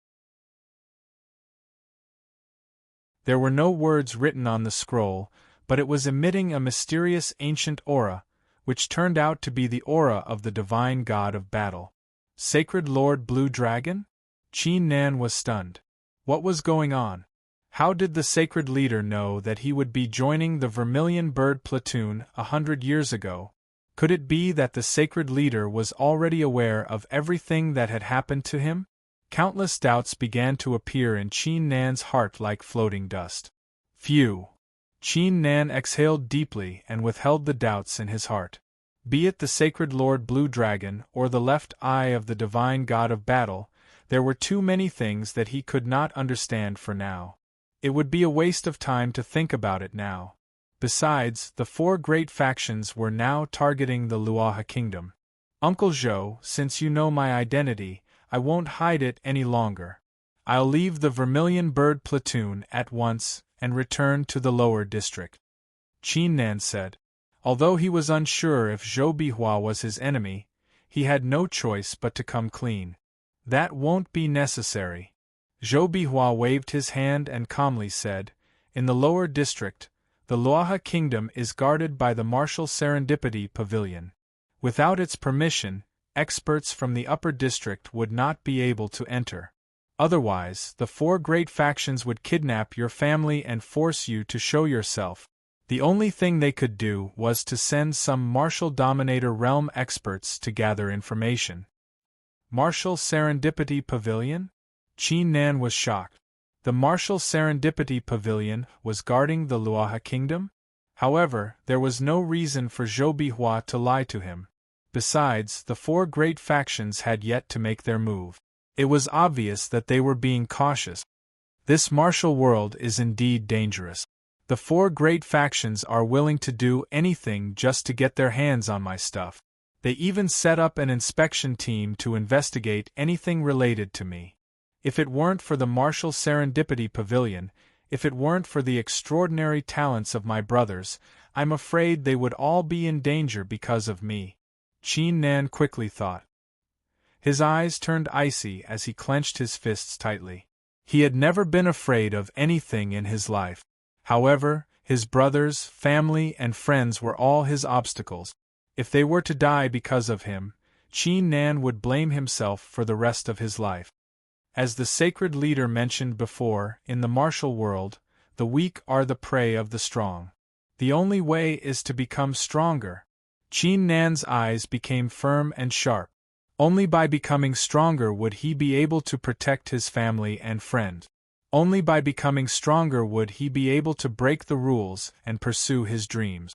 There were no words written on the scroll, but it was emitting a mysterious ancient aura, which turned out to be the aura of the divine god of battle. Sacred Lord Blue Dragon? Qin Nan was stunned. What was going on? How did the sacred leader know that he would be joining the Vermilion Bird platoon 100 years ago? Could it be that the sacred leader was already aware of everything that had happened to him? Countless doubts began to appear in Qin Nan's heart like floating dust. Phew! Qin Nan exhaled deeply and withheld the doubts in his heart. Be it the sacred Lord Blue Dragon or the left eye of the divine god of battle, there were too many things that he could not understand for now. It would be a waste of time to think about it now. Besides, the four great factions were now targeting the Luoha kingdom. Uncle Zhou, since you know my identity, I won't hide it any longer. I'll leave the Vermilion Bird platoon at once and return to the lower district. Qin Nan said. Although he was unsure if Zhou Bihua was his enemy, he had no choice but to come clean. That won't be necessary. Zhou Bihua waved his hand and calmly said, in the lower district, the Luoha kingdom is guarded by the Martial Serendipity Pavilion. Without its permission, experts from the upper district would not be able to enter. Otherwise, the four great factions would kidnap your family and force you to show yourself. The only thing they could do was to send some Martial Dominator Realm experts to gather information. Martial Serendipity Pavilion? Qin Nan was shocked. The Martial Serendipity Pavilion was guarding the Luoha kingdom? However, there was no reason for Zhou Bihua to lie to him. Besides, the four great factions had yet to make their move. It was obvious that they were being cautious. This martial world is indeed dangerous. The four great factions are willing to do anything just to get their hands on my stuff. They even set up an inspection team to investigate anything related to me. If it weren't for the Martial Serendipity Pavilion, if it weren't for the extraordinary talents of my brothers, I'm afraid they would all be in danger because of me. Qin Nan quickly thought. His eyes turned icy as he clenched his fists tightly. He had never been afraid of anything in his life. However, his brothers, family, and friends were all his obstacles. If they were to die because of him, Qin Nan would blame himself for the rest of his life. As the sacred leader mentioned before, in the martial world, the weak are the prey of the strong. The only way is to become stronger. Qin Nan's eyes became firm and sharp. Only by becoming stronger would he be able to protect his family and friend. Only by becoming stronger would he be able to break the rules and pursue his dreams.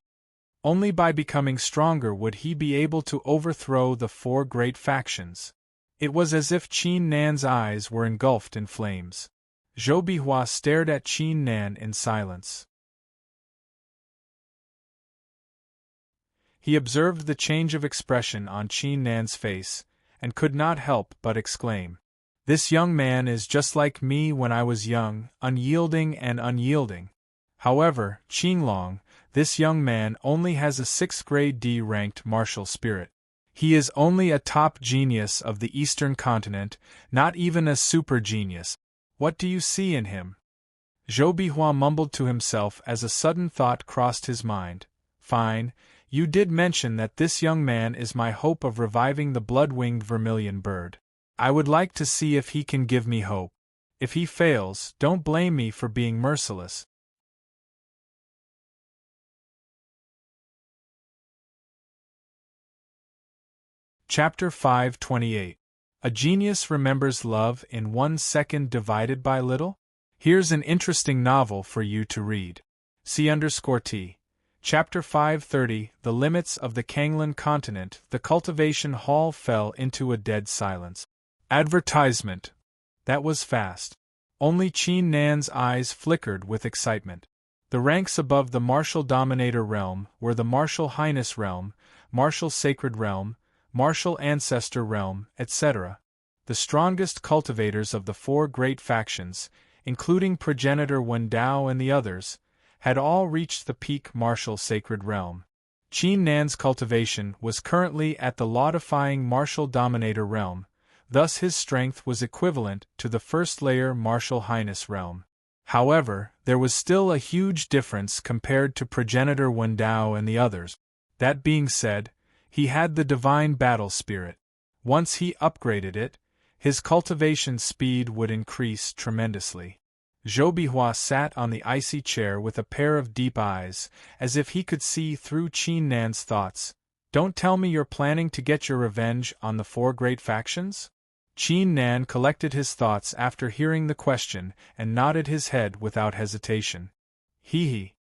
Only by becoming stronger would he be able to overthrow the four great factions. It was as if Qin Nan's eyes were engulfed in flames. Zhou Bihua stared at Qin Nan in silence. He observed the change of expression on Qin Nan's face, and could not help but exclaim, "This young man is just like me when I was young, unyielding and unyielding." However, Qinlong, this young man only has a 6th grade D-ranked martial spirit. He is only a top genius of the Eastern continent, not even a super genius. What do you see in him? Zhou Bihua mumbled to himself as a sudden thought crossed his mind. Fine, you did mention that this young man is my hope of reviving the blood-winged vermilion bird. I would like to see if he can give me hope. If he fails, don't blame me for being merciless. Chapter 528. A Genius Remembers Love in 1 Second Divided by Little? Here's an interesting novel for you to read. C_T. Chapter 530. The Limits of the Kanglan Continent. The cultivation hall fell into a dead silence. Advertisement. That was fast. Only Qin Nan's eyes flickered with excitement. The ranks above the Martial Dominator Realm were the Martial Highness Realm, Martial Sacred Realm, Martial Ancestor Realm, etc. The strongest cultivators of the four great factions, including progenitor Wendao and the others, had all reached the peak martial sacred realm. Qin Nan's cultivation was currently at the law-defying martial dominator realm, thus his strength was equivalent to the first layer martial highness realm. However, there was still a huge difference compared to progenitor Wendao and the others. That being said, he had the divine battle spirit. Once he upgraded it, his cultivation speed would increase tremendously. Zhou Bihua sat on the icy chair with a pair of deep eyes, as if he could see through Qin Nan's thoughts. Don't tell me you're planning to get your revenge on the four great factions? Qin Nan collected his thoughts after hearing the question and nodded his head without hesitation. He.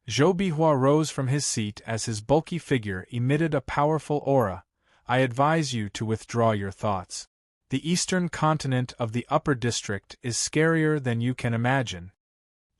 Zhou Bihua rose from his seat as his bulky figure emitted a powerful aura. I advise you to withdraw your thoughts. The eastern continent of the upper district is scarier than you can imagine.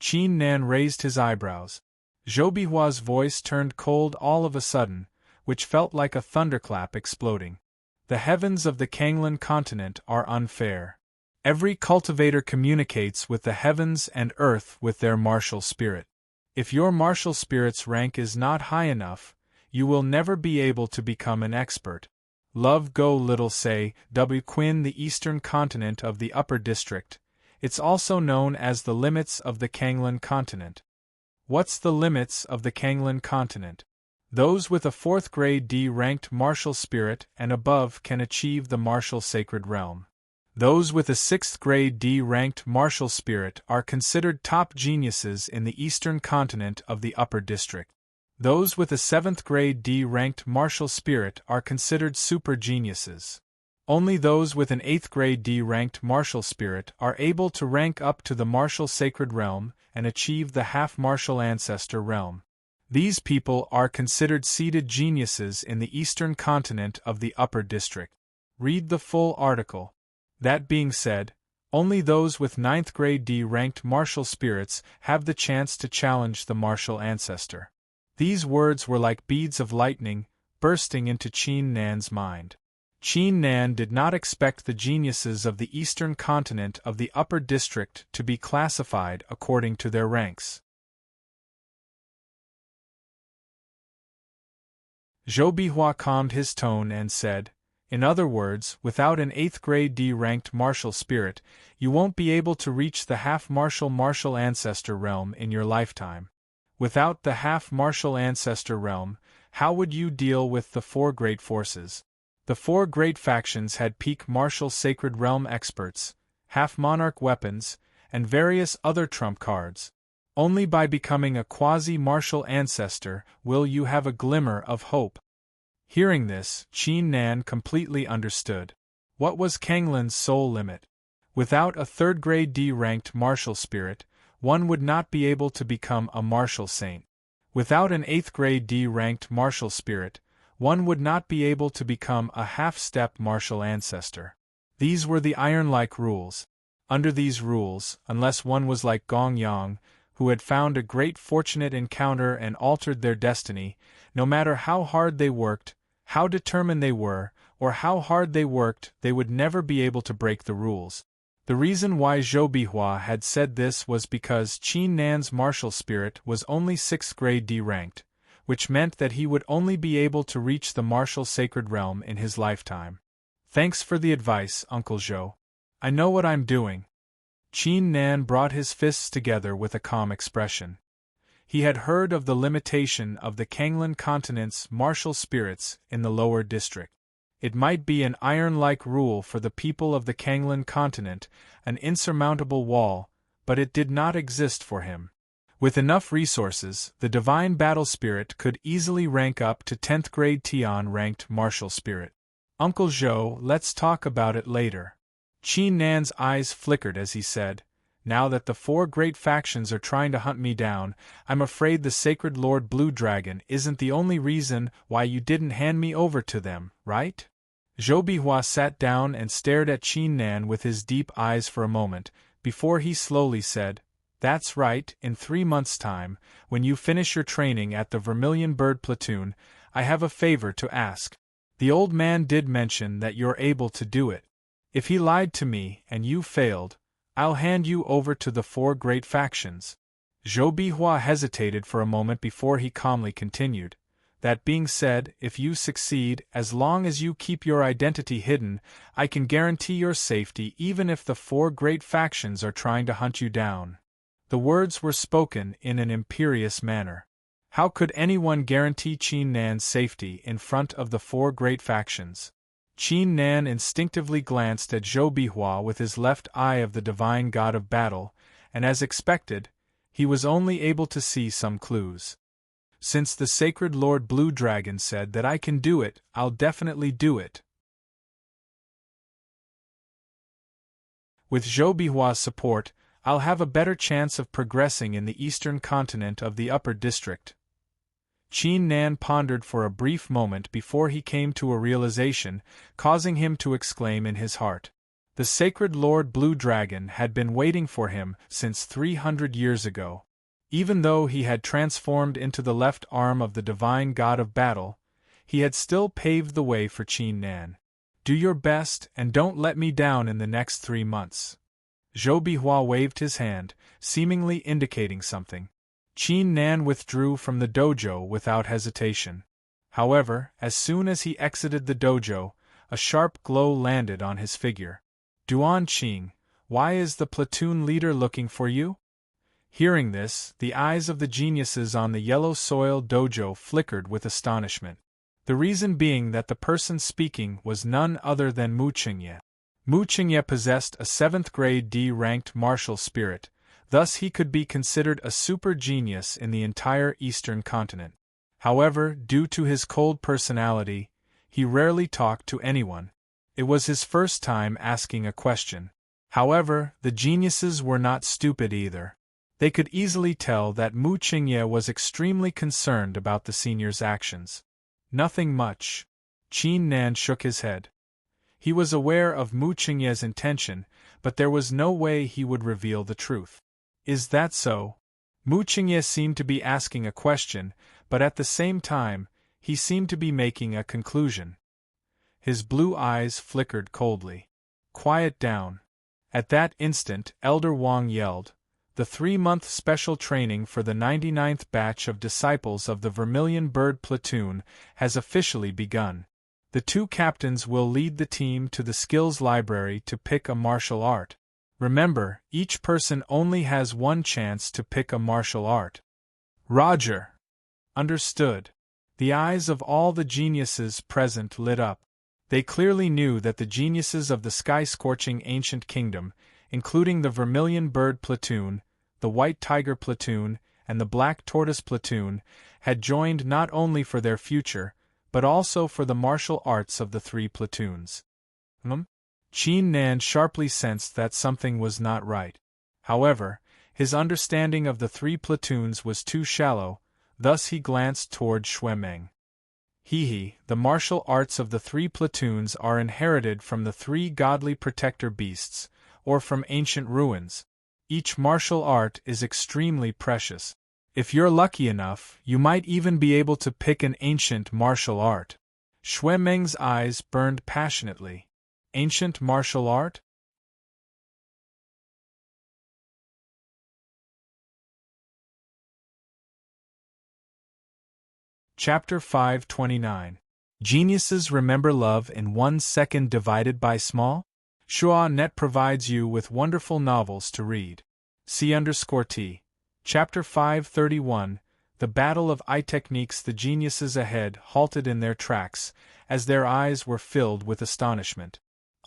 Qin Nan raised his eyebrows. Zhou Bihua's voice turned cold all of a sudden, which felt like a thunderclap exploding. The heavens of the Kanglan continent are unfair. Every cultivator communicates with the heavens and earth with their martial spirit. If your martial spirit's rank is not high enough, you will never be able to become an expert. Love Go Little Say, W. Quinn, the eastern continent of the upper district. It's also known as the limits of the Kanglan continent. What's the limits of the Kanglan continent? Those with a 4th grade D-ranked martial spirit and above can achieve the martial sacred realm. Those with a 6th grade D-ranked martial spirit are considered top geniuses in the eastern continent of the upper district. Those with a 7th grade D-ranked martial spirit are considered super geniuses. Only those with an 8th grade D-ranked martial spirit are able to rank up to the martial sacred realm and achieve the half-martial ancestor realm. These people are considered seeded geniuses in the eastern continent of the upper district. Read the full article. That being said, only those with 9th grade D-ranked martial spirits have the chance to challenge the martial ancestor. These words were like beads of lightning, bursting into Qin Nan's mind. Qin Nan did not expect the geniuses of the eastern continent of the upper district to be classified according to their ranks. Zhou Bihua calmed his tone and said, in other words, without an 8th grade D-ranked martial spirit, you won't be able to reach the half-martial ancestor realm in your lifetime. Without the half-martial ancestor realm, how would you deal with the four great forces? The four great factions had peak martial sacred realm experts, half-monarch weapons, and various other trump cards. Only by becoming a quasi-martial ancestor will you have a glimmer of hope. Hearing this, Qin Nan completely understood. What was Kanglan's sole limit? Without a 3rd grade D-ranked martial spirit, one would not be able to become a martial saint. Without an 8th grade D-ranked martial spirit, one would not be able to become a half-step martial ancestor. These were the iron-like rules. Under these rules, unless one was like Gong Yang, who had found a great fortunate encounter and altered their destiny, no matter how hard they worked, how determined they were, or how hard they worked, they would never be able to break the rules. The reason why Zhou Bihua had said this was because Qin Nan's martial spirit was only 6th grade D-ranked, which meant that he would only be able to reach the martial sacred realm in his lifetime. Thanks for the advice, Uncle Zhou. I know what I'm doing. Qin Nan brought his fists together with a calm expression. He had heard of the limitation of the Kanglan continent's martial spirits in the lower district. It might be an iron-like rule for the people of the Kanglan continent, an insurmountable wall, but it did not exist for him. With enough resources, the divine battle spirit could easily rank up to 10th grade Tian-ranked martial spirit. Uncle Zhou, let's talk about it later. Qin Nan's eyes flickered as he said, now that the four great factions are trying to hunt me down, I'm afraid the Sacred Lord Blue Dragon isn't the only reason why you didn't hand me over to them, right? Zhou Bihua sat down and stared at Qin Nan with his deep eyes for a moment, before he slowly said, that's right, in 3 months' time, when you finish your training at the Vermilion Bird Platoon, I have a favor to ask. The old man did mention that you're able to do it. If he lied to me and you failed, I'll hand you over to the 4 great factions. Zhou Bihua hesitated for a moment before he calmly continued. That being said, if you succeed, as long as you keep your identity hidden, I can guarantee your safety even if the 4 great factions are trying to hunt you down. The words were spoken in an imperious manner. How could anyone guarantee Qin Nan's safety in front of the 4 great factions? Qin Nan instinctively glanced at Zhou Bihua with his left eye of the divine god of battle, and as expected, he was only able to see some clues. Since the sacred Lord Blue Dragon said that I can do it, I'll definitely do it. With Zhou Bihua's support, I'll have a better chance of progressing in the eastern continent of the Upper District. Qin Nan pondered for a brief moment before he came to a realization, causing him to exclaim in his heart. The sacred Lord Blue Dragon had been waiting for him since 300 years ago. Even though he had transformed into the left arm of the divine god of battle, he had still paved the way for Qin Nan. Do your best and don't let me down in the next 3 months. Zhou Bihua waved his hand, seemingly indicating something. Qin Nan withdrew from the dojo without hesitation. However, as soon as he exited the dojo, a sharp glow landed on his figure. Duan Qing, why is the platoon leader looking for you? Hearing this, the eyes of the geniuses on the yellow soil dojo flickered with astonishment. The reason being that the person speaking was none other than Mu Qingye. Mu Qingye possessed a 7th grade D-ranked martial spirit, thus he could be considered a super genius in the entire eastern continent. However, due to his cold personality, he rarely talked to anyone. It was his first time asking a question. However, the geniuses were not stupid either. They could easily tell that Mu Qingye was extremely concerned about the senior's actions. Nothing much. Qin Nan shook his head. He was aware of Mu Qingye's intention, but there was no way he would reveal the truth. Is that so? Mu Qingye seemed to be asking a question, but at the same time, he seemed to be making a conclusion. His blue eyes flickered coldly. Quiet down. At that instant, Elder Wang yelled. The 3-month special training for the 99th batch of disciples of the Vermilion Bird Platoon has officially begun. The 2 captains will lead the team to the skills library to pick a martial art. Remember, each person only has 1 chance to pick a martial art. Roger. Understood. The eyes of all the geniuses present lit up. They clearly knew that the geniuses of the sky-scorching ancient kingdom, including the Vermilion Bird Platoon, the White Tiger Platoon, and the Black Tortoise Platoon, had joined not only for their future, but also for the martial arts of the 3 platoons. Qin Nan sharply sensed that something was not right. However, his understanding of the 3 platoons was too shallow, thus he glanced toward Xuemeng. The martial arts of the 3 platoons are inherited from the 3 godly protector beasts, or from ancient ruins. Each martial art is extremely precious. If you're lucky enough, you might even be able to pick an ancient martial art. Xuemeng's eyes burned passionately. Ancient martial art? Chapter 529. Geniuses remember love in 1 second divided by small? Shua.net provides you with wonderful novels to read. C_T. Chapter 531. The Battle of Eye Techniques. The geniuses ahead halted in their tracks, as their eyes were filled with astonishment.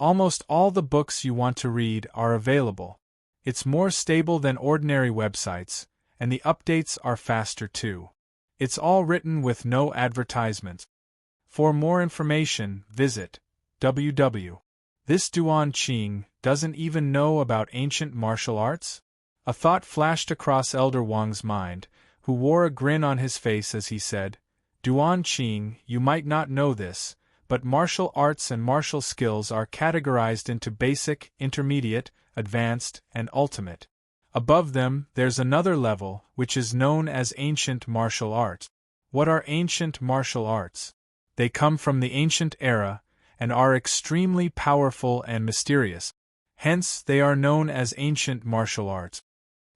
Almost all the books you want to read are available. It's more stable than ordinary websites, and the updates are faster too. It's all written with no advertisement. For more information, visit www. This Duan Qing doesn't even know about ancient martial arts? A thought flashed across Elder Wang's mind, who wore a grin on his face as he said, Duan Qing, you might not know this, but martial arts and martial skills are categorized into basic, intermediate, advanced, and ultimate. Above them, there's another level, which is known as ancient martial arts. What are ancient martial arts? They come from the ancient era, and are extremely powerful and mysterious. Hence, they are known as ancient martial arts.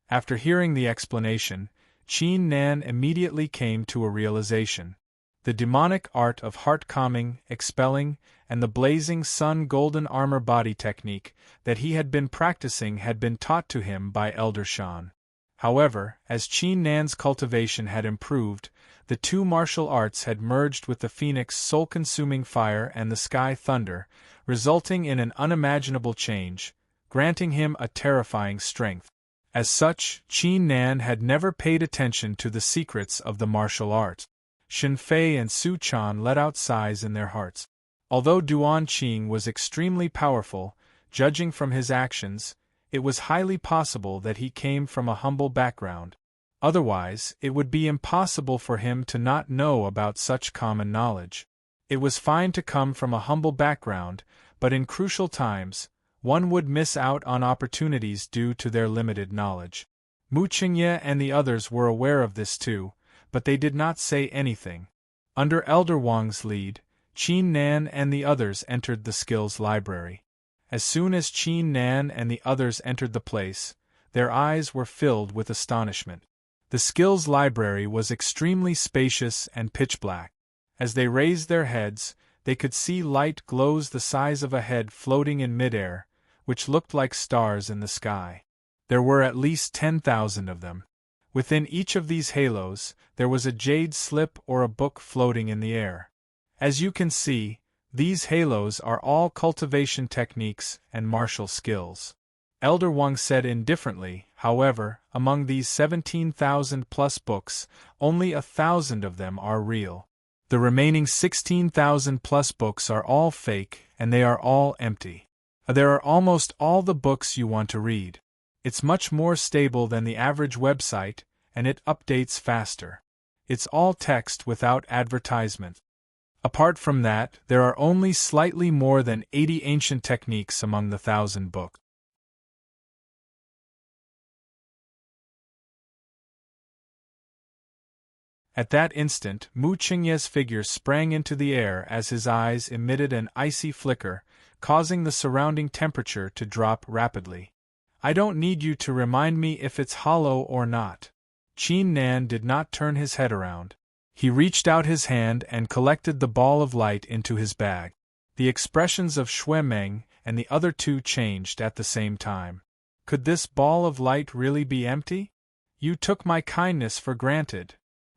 After hearing the explanation, Qin Nan immediately came to a realization. The demonic art of heart-calming, expelling, and the blazing sun golden armor body technique that he had been practicing had been taught to him by Elder Shan. However, as Qin Nan's cultivation had improved, the two martial arts had merged with the phoenix soul-consuming fire and the sky thunder, resulting in an unimaginable change, granting him a terrifying strength. As such, Qin Nan had never paid attention to the secrets of the martial arts. Shen Fei and Su Chan let out sighs in their hearts. Although Duan Qing was extremely powerful, judging from his actions, it was highly possible that he came from a humble background. Otherwise, it would be impossible for him to not know about such common knowledge. It was fine to come from a humble background, but in crucial times, one would miss out on opportunities due to their limited knowledge. Mu Qingye and the others were aware of this too, but they did not say anything. Under Elder Wang's lead, Qin Nan and the others entered the skills library. As soon as Qin Nan and the others entered the place, their eyes were filled with astonishment. The skills library was extremely spacious and pitch-black. As they raised their heads, they could see light glows the size of a head floating in midair, which looked like stars in the sky. There were at least 10,000 of them. Within each of these halos, there was a jade slip or a book floating in the air. As you can see, these halos are all cultivation techniques and martial skills. Elder Wang said indifferently, however, among these 17,000-plus books, only 1,000 of them are real. The remaining 16,000-plus books are all fake, and they are all empty. There are almost all the books you want to read. It's much more stable than the average website, and it updates faster. It's all text without advertisement. Apart from that, there are only slightly more than 80 ancient techniques among the 1,000 books. At that instant, Mu Qingye's figure sprang into the air as his eyes emitted an icy flicker, causing the surrounding temperature to drop rapidly. I don't need you to remind me if it's hollow or not. Qin Nan did not turn his head around. He reached out his hand and collected the ball of light into his bag. The expressions of Xue Meng and the other two changed at the same time. Could this ball of light really be empty? You took my kindness for granted.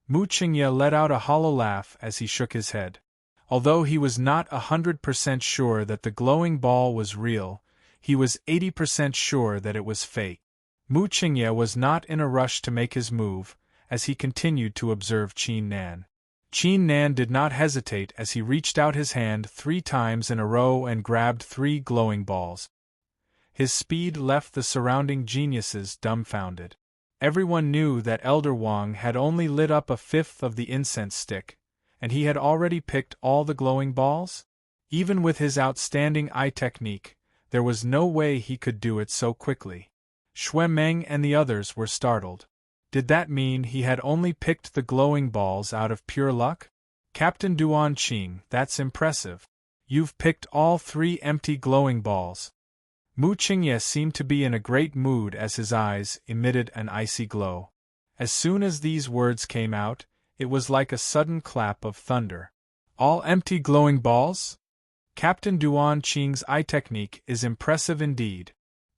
Mu Qingye let out a hollow laugh as he shook his head. Although he was not 100% sure that the glowing ball was real, he was 80% sure that it was fake. Mu Qingye was not in a rush to make his move, as he continued to observe Qin Nan. Qin Nan did not hesitate as he reached out his hand 3 times in a row and grabbed 3 glowing balls. His speed left the surrounding geniuses dumbfounded. Everyone knew that Elder Wang had only lit up a fifth of the incense stick, and he had already picked all the glowing balls? Even with his outstanding eye technique, there was no way he could do it so quickly. Xue Meng and the others were startled. Did that mean he had only picked the glowing balls out of pure luck? Captain Duan Qing, that's impressive. You've picked all 3 empty glowing balls. Mu Qingye seemed to be in a great mood as his eyes emitted an icy glow. As soon as these words came out, it was like a sudden clap of thunder. All empty glowing balls? Captain Duan Qing's eye technique is impressive indeed.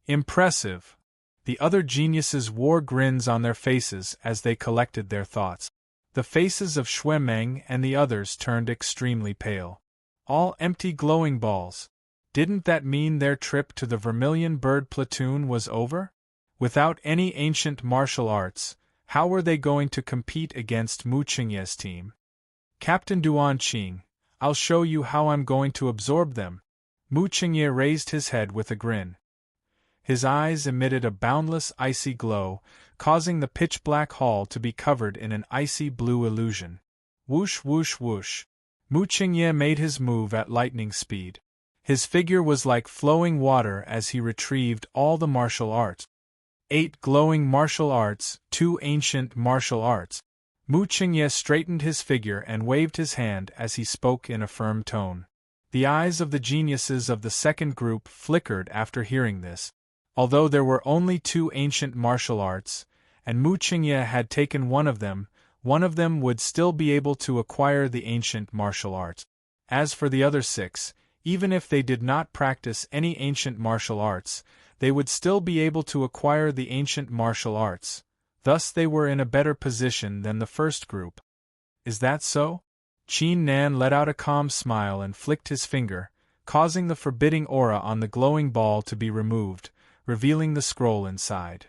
Impressive! The other geniuses wore grins on their faces as they collected their thoughts. The faces of Xue Meng and the others turned extremely pale. All empty glowing balls. Didn't that mean their trip to the Vermilion Bird platoon was over? Without any ancient martial arts, how were they going to compete against Mu Qingye's team? Captain Duan Qing, I'll show you how I'm going to absorb them. Mu Qingye raised his head with a grin. His eyes emitted a boundless icy glow, causing the pitch-black hall to be covered in an icy blue illusion. Whoosh whoosh whoosh. Mu Qingye made his move at lightning speed. His figure was like flowing water as he retrieved all the martial arts. 8 glowing martial arts, 2 ancient martial arts. Mu Qingye straightened his figure and waved his hand as he spoke in a firm tone. The eyes of the geniuses of the second group flickered after hearing this. Although there were only 2 ancient martial arts, and Mu Qingye had taken one of them would still be able to acquire the ancient martial arts. As for the other 6, even if they did not practice any ancient martial arts, they would still be able to acquire the ancient martial arts. Thus they were in a better position than the first group. Is that so? Qin Nan let out a calm smile and flicked his finger, causing the forbidding aura on the glowing ball to be removed, revealing the scroll inside.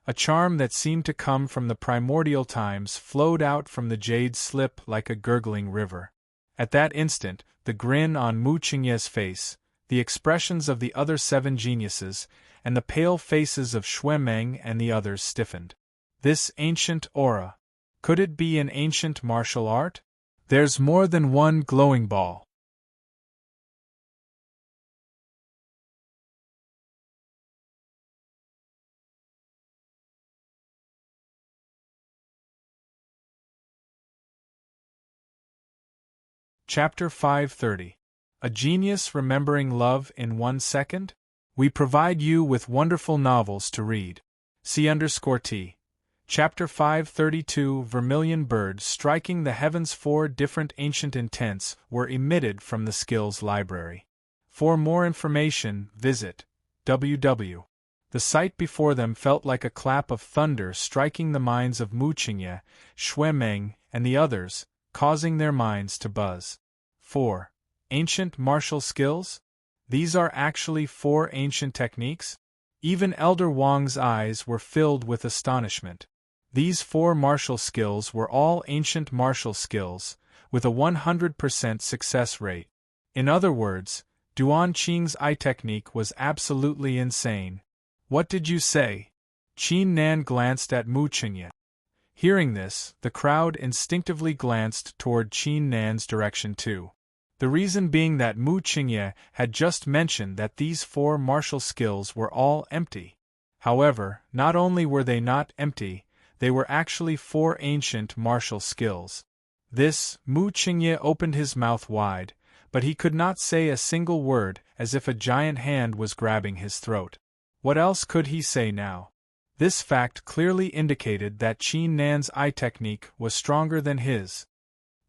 A charm that seemed to come from the primordial times flowed out from the jade slip like a gurgling river. At that instant, the grin on Mu Qingye's face, the expressions of the other 7 geniuses, and the pale faces of Xue Meng and the others stiffened. This ancient aura. Could it be an ancient martial art? There's more than one glowing ball. Chapter 530. A Genius Remembering Love in 1 Second? We provide you with wonderful novels to read. C_T. Chapter 532. Vermilion birds striking the heavens. 4 different ancient intents were emitted from the skills library. For more information, visit www. The sight before them felt like a clap of thunder striking the minds of Mu Qingye, Xue Meng, and the others, causing their minds to buzz. 4. Ancient martial skills? These are actually 4 ancient techniques? Even Elder Wang's eyes were filled with astonishment. These 4 martial skills were all ancient martial skills, with a 100% success rate. In other words, Duan Qing's eye technique was absolutely insane. What did you say? Qin Nan glanced at Mu Qingye. Hearing this, the crowd instinctively glanced toward Qin Nan's direction too. The reason being that Mu Qingye had just mentioned that these 4 martial skills were all empty. However, not only were they not empty, they were actually 4 ancient martial skills. This, Mu Qingye opened his mouth wide, but he could not say a single word, as if a giant hand was grabbing his throat. What else could he say now? This fact clearly indicated that Qin Nan's eye technique was stronger than his.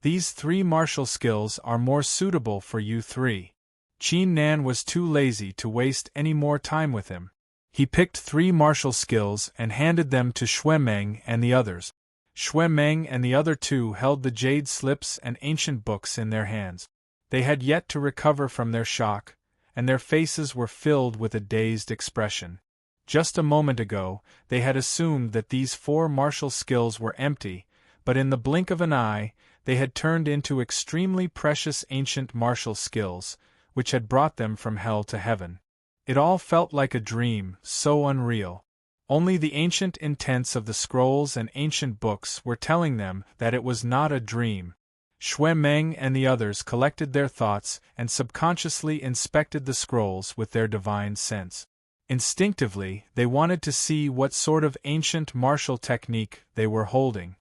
These 3 martial skills are more suitable for you 3. Qin Nan was too lazy to waste any more time with him. He picked 3 martial skills and handed them to Xue Meng and the others. Xue Meng and the other 2 held the jade slips and ancient books in their hands. They had yet to recover from their shock, and their faces were filled with a dazed expression. Just a moment ago, they had assumed that these 4 martial skills were empty, but in the blink of an eye, they had turned into extremely precious ancient martial skills, which had brought them from hell to heaven. It all felt like a dream, so unreal. Only the ancient intents of the scrolls and ancient books were telling them that it was not a dream. Xue Meng and the others collected their thoughts and subconsciously inspected the scrolls with their divine sense. Instinctively, they wanted to see what sort of ancient martial technique they were holding.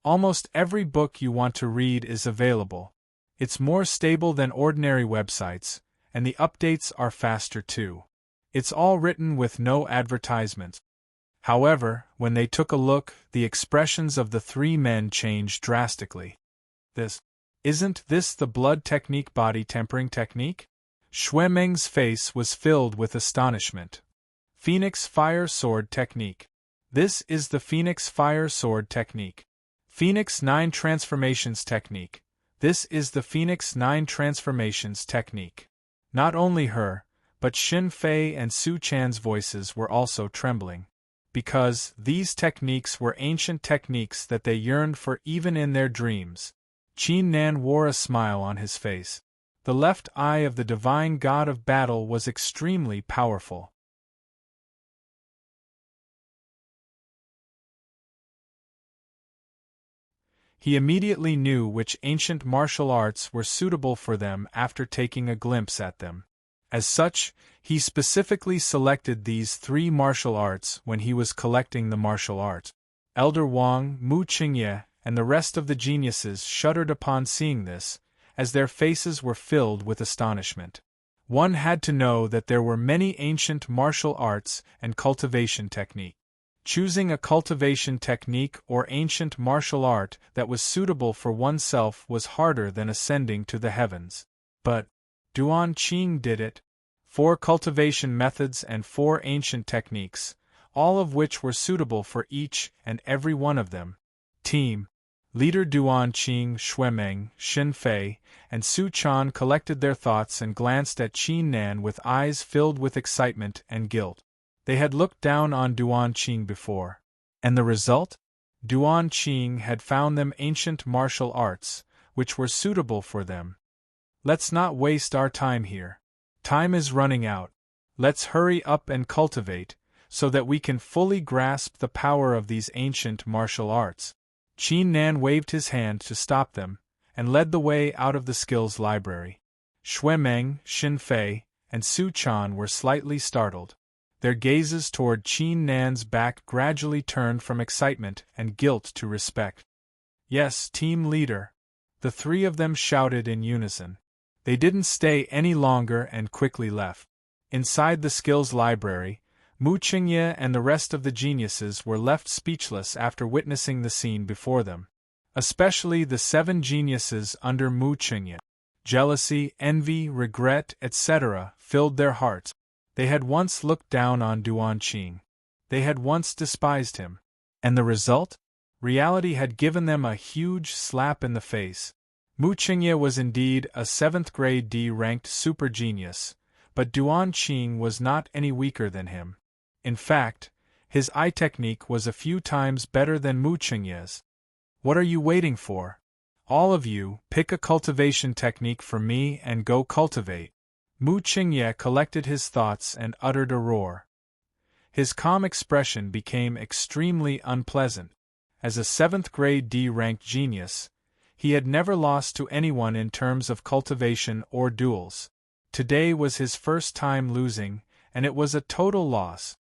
Almost every book you want to read is available. It's more stable than ordinary websites, and the updates are faster too. It's all written with no advertisements. However, when they took a look, the expressions of the 3 men changed drastically. Isn't this the blood technique, body tempering technique? Xue Meng's face was filled with astonishment. Phoenix Fire Sword Technique. This is the Phoenix Fire Sword Technique. Phoenix 9 Transformations Technique. This is the Phoenix 9 Transformations Technique. Not only her, but Xin Fei and Su Chan's voices were also trembling. Because these techniques were ancient techniques that they yearned for even in their dreams. Qin Nan wore a smile on his face. The left eye of the divine god of battle was extremely powerful. He immediately knew which ancient martial arts were suitable for them after taking a glimpse at them. As such, he specifically selected these 3 martial arts when he was collecting the martial arts. Elder Wang, Mu Qingye, and the rest of the geniuses shuddered upon seeing this, as their faces were filled with astonishment. One had to know that there were many ancient martial arts and cultivation technique. Choosing a cultivation technique or ancient martial art that was suitable for oneself was harder than ascending to the heavens. But Duan Qing did it. 4 cultivation methods and 4 ancient techniques, all of which were suitable for each and every one of them. Team Leader Duan Qing, Xuemeng, Xin Fei, and Su Chan collected their thoughts and glanced at Qin Nan with eyes filled with excitement and guilt. They had looked down on Duan Qing before. And the result? Duan Qing had found them ancient martial arts, which were suitable for them. Let's not waste our time here. Time is running out. Let's hurry up and cultivate, so that we can fully grasp the power of these ancient martial arts. Qin Nan waved his hand to stop them, and led the way out of the skills library. Xuemeng, Xin Fei, and Su Chan were slightly startled. Their gazes toward Qin Nan's back gradually turned from excitement and guilt to respect. Yes, team leader. The 3 of them shouted in unison. They didn't stay any longer and quickly left. Inside the skills library, Mu Qingye and the rest of the geniuses were left speechless after witnessing the scene before them. Especially the 7 geniuses under Mu Qingye. Jealousy, envy, regret, etc. filled their hearts. They had once looked down on Duan Qing. They had once despised him. And the result? Reality had given them a huge slap in the face. Mu Qingye was indeed a 7th grade D-ranked super genius, but Duan Qing was not any weaker than him. In fact, his eye technique was a few times better than Mu Qingye's. What are you waiting for? All of you, pick a cultivation technique for me and go cultivate. Mu Qingye collected his thoughts and uttered a roar. His calm expression became extremely unpleasant. As a 7th grade D-ranked genius, he had never lost to anyone in terms of cultivation or duels. Today was his first time losing, and it was a total loss.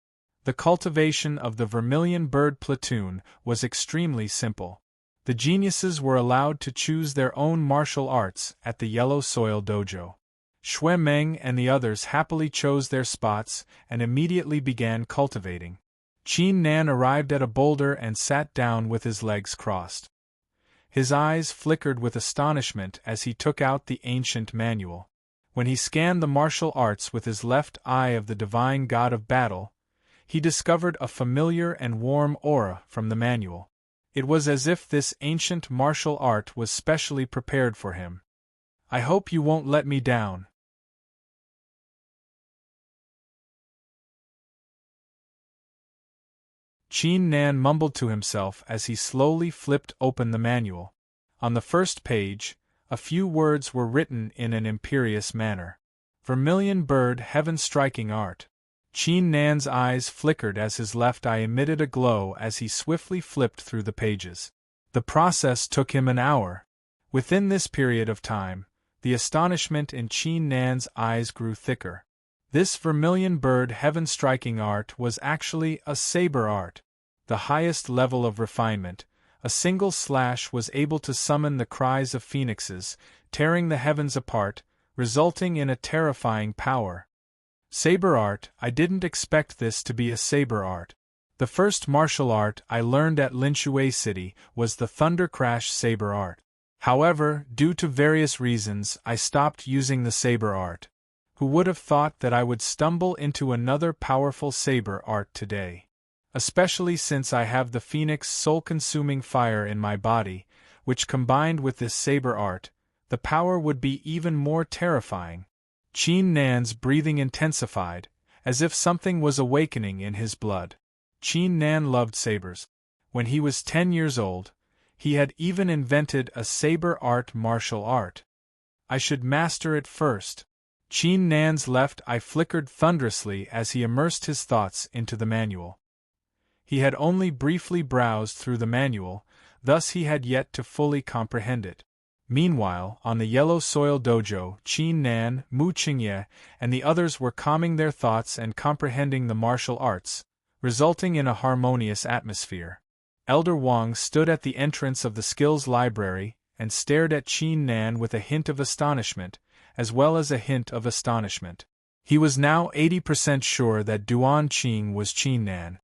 The cultivation of the Vermilion Bird platoon was extremely simple. The geniuses were allowed to choose their own martial arts at the Yellow Soil Dojo. Xuemeng and the others happily chose their spots and immediately began cultivating. Qin Nan arrived at a boulder and sat down with his legs crossed. His eyes flickered with astonishment as he took out the ancient manual. When he scanned the martial arts with his left eye of the divine god of battle, he discovered a familiar and warm aura from the manual. It was as if this ancient martial art was specially prepared for him. I hope you won't let me down. Qin Nan mumbled to himself as he slowly flipped open the manual. On the first page, a few words were written in an imperious manner. Vermilion Bird Heaven-Striking Art. Qin Nan's eyes flickered as his left eye emitted a glow as he swiftly flipped through the pages. The process took him an hour. Within this period of time, the astonishment in Qin Nan's eyes grew thicker. This Vermilion Bird Heaven-Striking Art was actually a saber art. The highest level of refinement. A single slash was able to summon the cries of phoenixes, tearing the heavens apart, resulting in a terrifying power. Saber art. I didn't expect this to be a saber art. The first martial art I learned at Linshui City was the Thunder Crash saber art. However, due to various reasons, I stopped using the saber art. Who would have thought that I would stumble into another powerful saber art today? Especially since I have the Phoenix soul-consuming fire in my body, which combined with this saber art, the power would be even more terrifying. Qin Nan's breathing intensified, as if something was awakening in his blood. Qin Nan loved sabers. When he was 10 years old, he had even invented a saber art martial art. I should master it first. Qin Nan's left eye flickered thunderously as he immersed his thoughts into the manual. He had only briefly browsed through the manual, thus he had yet to fully comprehend it. Meanwhile, on the Yellow Soil Dojo, Qin Nan, Mu Qingye, and the others were calming their thoughts and comprehending the martial arts, resulting in a harmonious atmosphere. Elder Wang stood at the entrance of the skills library and stared at Qin Nan with a hint of astonishment, as well as a hint of astonishment. He was now 80% sure that Duan Qing was Qin Nan.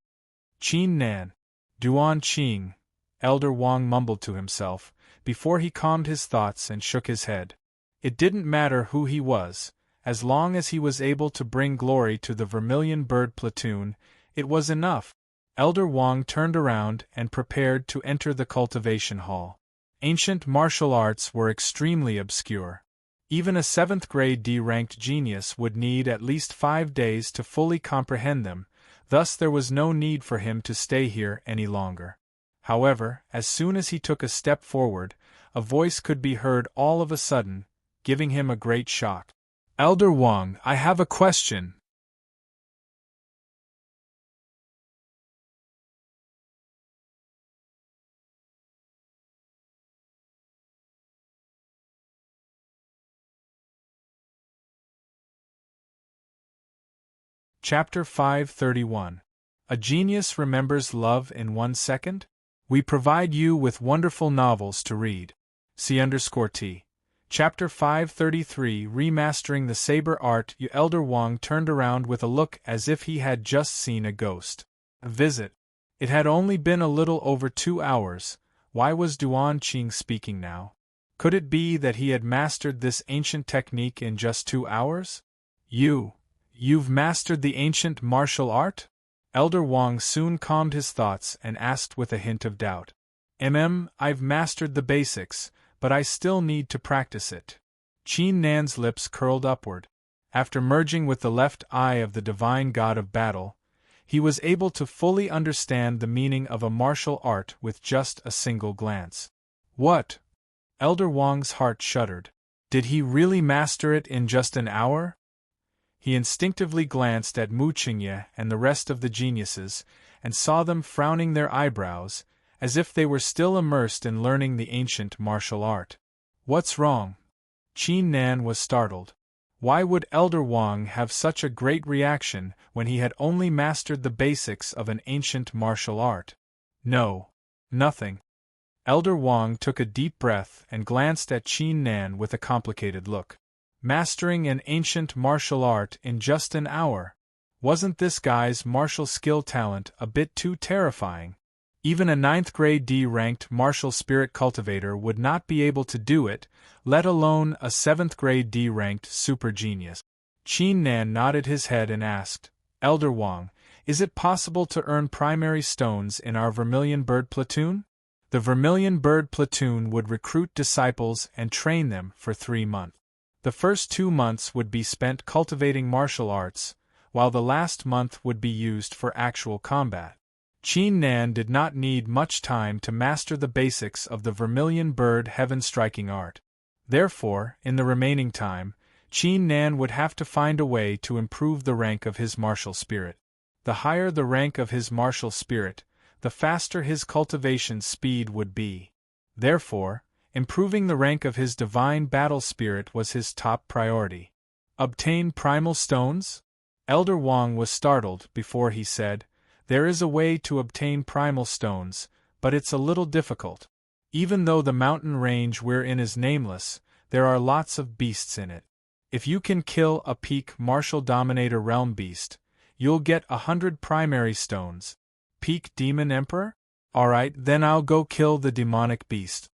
Qin Nan. Duan Qing, Elder Wang mumbled to himself, before he calmed his thoughts and shook his head. It didn't matter who he was, as long as he was able to bring glory to the Vermilion Bird platoon, it was enough. Elder Wang turned around and prepared to enter the cultivation hall. Ancient martial arts were extremely obscure. Even a 7th grade D-ranked genius would need at least 5 days to fully comprehend them, thus there was no need for him to stay here any longer. However, as soon as he took a step forward, a voice could be heard all of a sudden, giving him a great shock. Elder Wang, I have a question. Chapter 531. A Genius Remembers Love in 1 Second? We provide you with wonderful novels to read. C_T. Chapter 533 Remastering the Saber Art. Elder Wang turned around with a look as if he had just seen a ghost. A visit. It had only been a little over 2 hours. Why was Duan Qing speaking now? Could it be that he had mastered this ancient technique in just 2 hours? You've mastered the ancient martial art? Elder Wang soon calmed his thoughts and asked with a hint of doubt. I've mastered the basics, but I still need to practice it. Qin Nan's lips curled upward. After merging with the left eye of the divine god of battle, he was able to fully understand the meaning of a martial art with just a single glance. What? Elder Wang's heart shuddered. Did he really master it in just an hour? He instinctively glanced at Mu Qingye and the rest of the geniuses, and saw them frowning their eyebrows, as if they were still immersed in learning the ancient martial art. What's wrong? Qin Nan was startled. Why would Elder Wang have such a great reaction when he had only mastered the basics of an ancient martial art? No, nothing. Elder Wang took a deep breath and glanced at Qin Nan with a complicated look. Mastering an ancient martial art in just an hour. Wasn't this guy's martial skill talent a bit too terrifying? Even a 9th grade D-ranked martial spirit cultivator would not be able to do it, let alone a 7th grade D-ranked super genius. Qin Nan nodded his head and asked, Elder Wang, is it possible to earn primary stones in our Vermilion Bird platoon? The Vermilion Bird platoon would recruit disciples and train them for 3 months. The first 2 months would be spent cultivating martial arts, while the last month would be used for actual combat. Qin Nan did not need much time to master the basics of the Vermilion Bird heaven-striking art. Therefore, in the remaining time, Qin Nan would have to find a way to improve the rank of his martial spirit. The higher the rank of his martial spirit, the faster his cultivation speed would be. Therefore, improving the rank of his divine battle spirit was his top priority. Obtain primal stones? Elder Wang was startled before he said, There is a way to obtain primal stones, but it's a little difficult. Even though the mountain range we're in is nameless, there are lots of beasts in it. If you can kill a peak martial dominator realm beast, you'll get 100 primary stones. Peak demon emperor? Alright, then I'll go kill the demonic beast.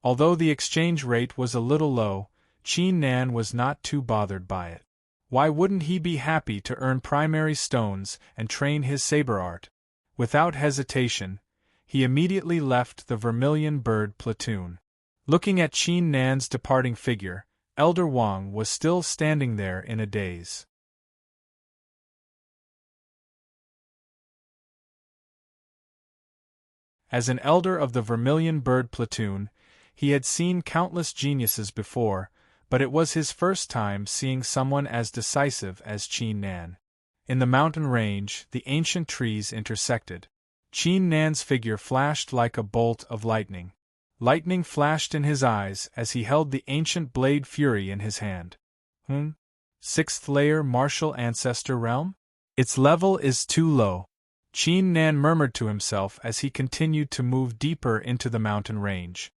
Although the exchange rate was a little low, Qin Nan was not too bothered by it. Why wouldn't he be happy to earn primary stones and train his saber art? Without hesitation, he immediately left the Vermilion Bird platoon. Looking at Qin Nan's departing figure, Elder Wang was still standing there in a daze. As an elder of the Vermilion Bird platoon, he had seen countless geniuses before, but it was his first time seeing someone as decisive as Qin Nan. In the mountain range, the ancient trees intersected. Qin Nan's figure flashed like a bolt of lightning. Lightning flashed in his eyes as he held the ancient blade fury in his hand. 6th layer martial ancestor realm? Its level is too low. Qin Nan murmured to himself as he continued to move deeper into the mountain range.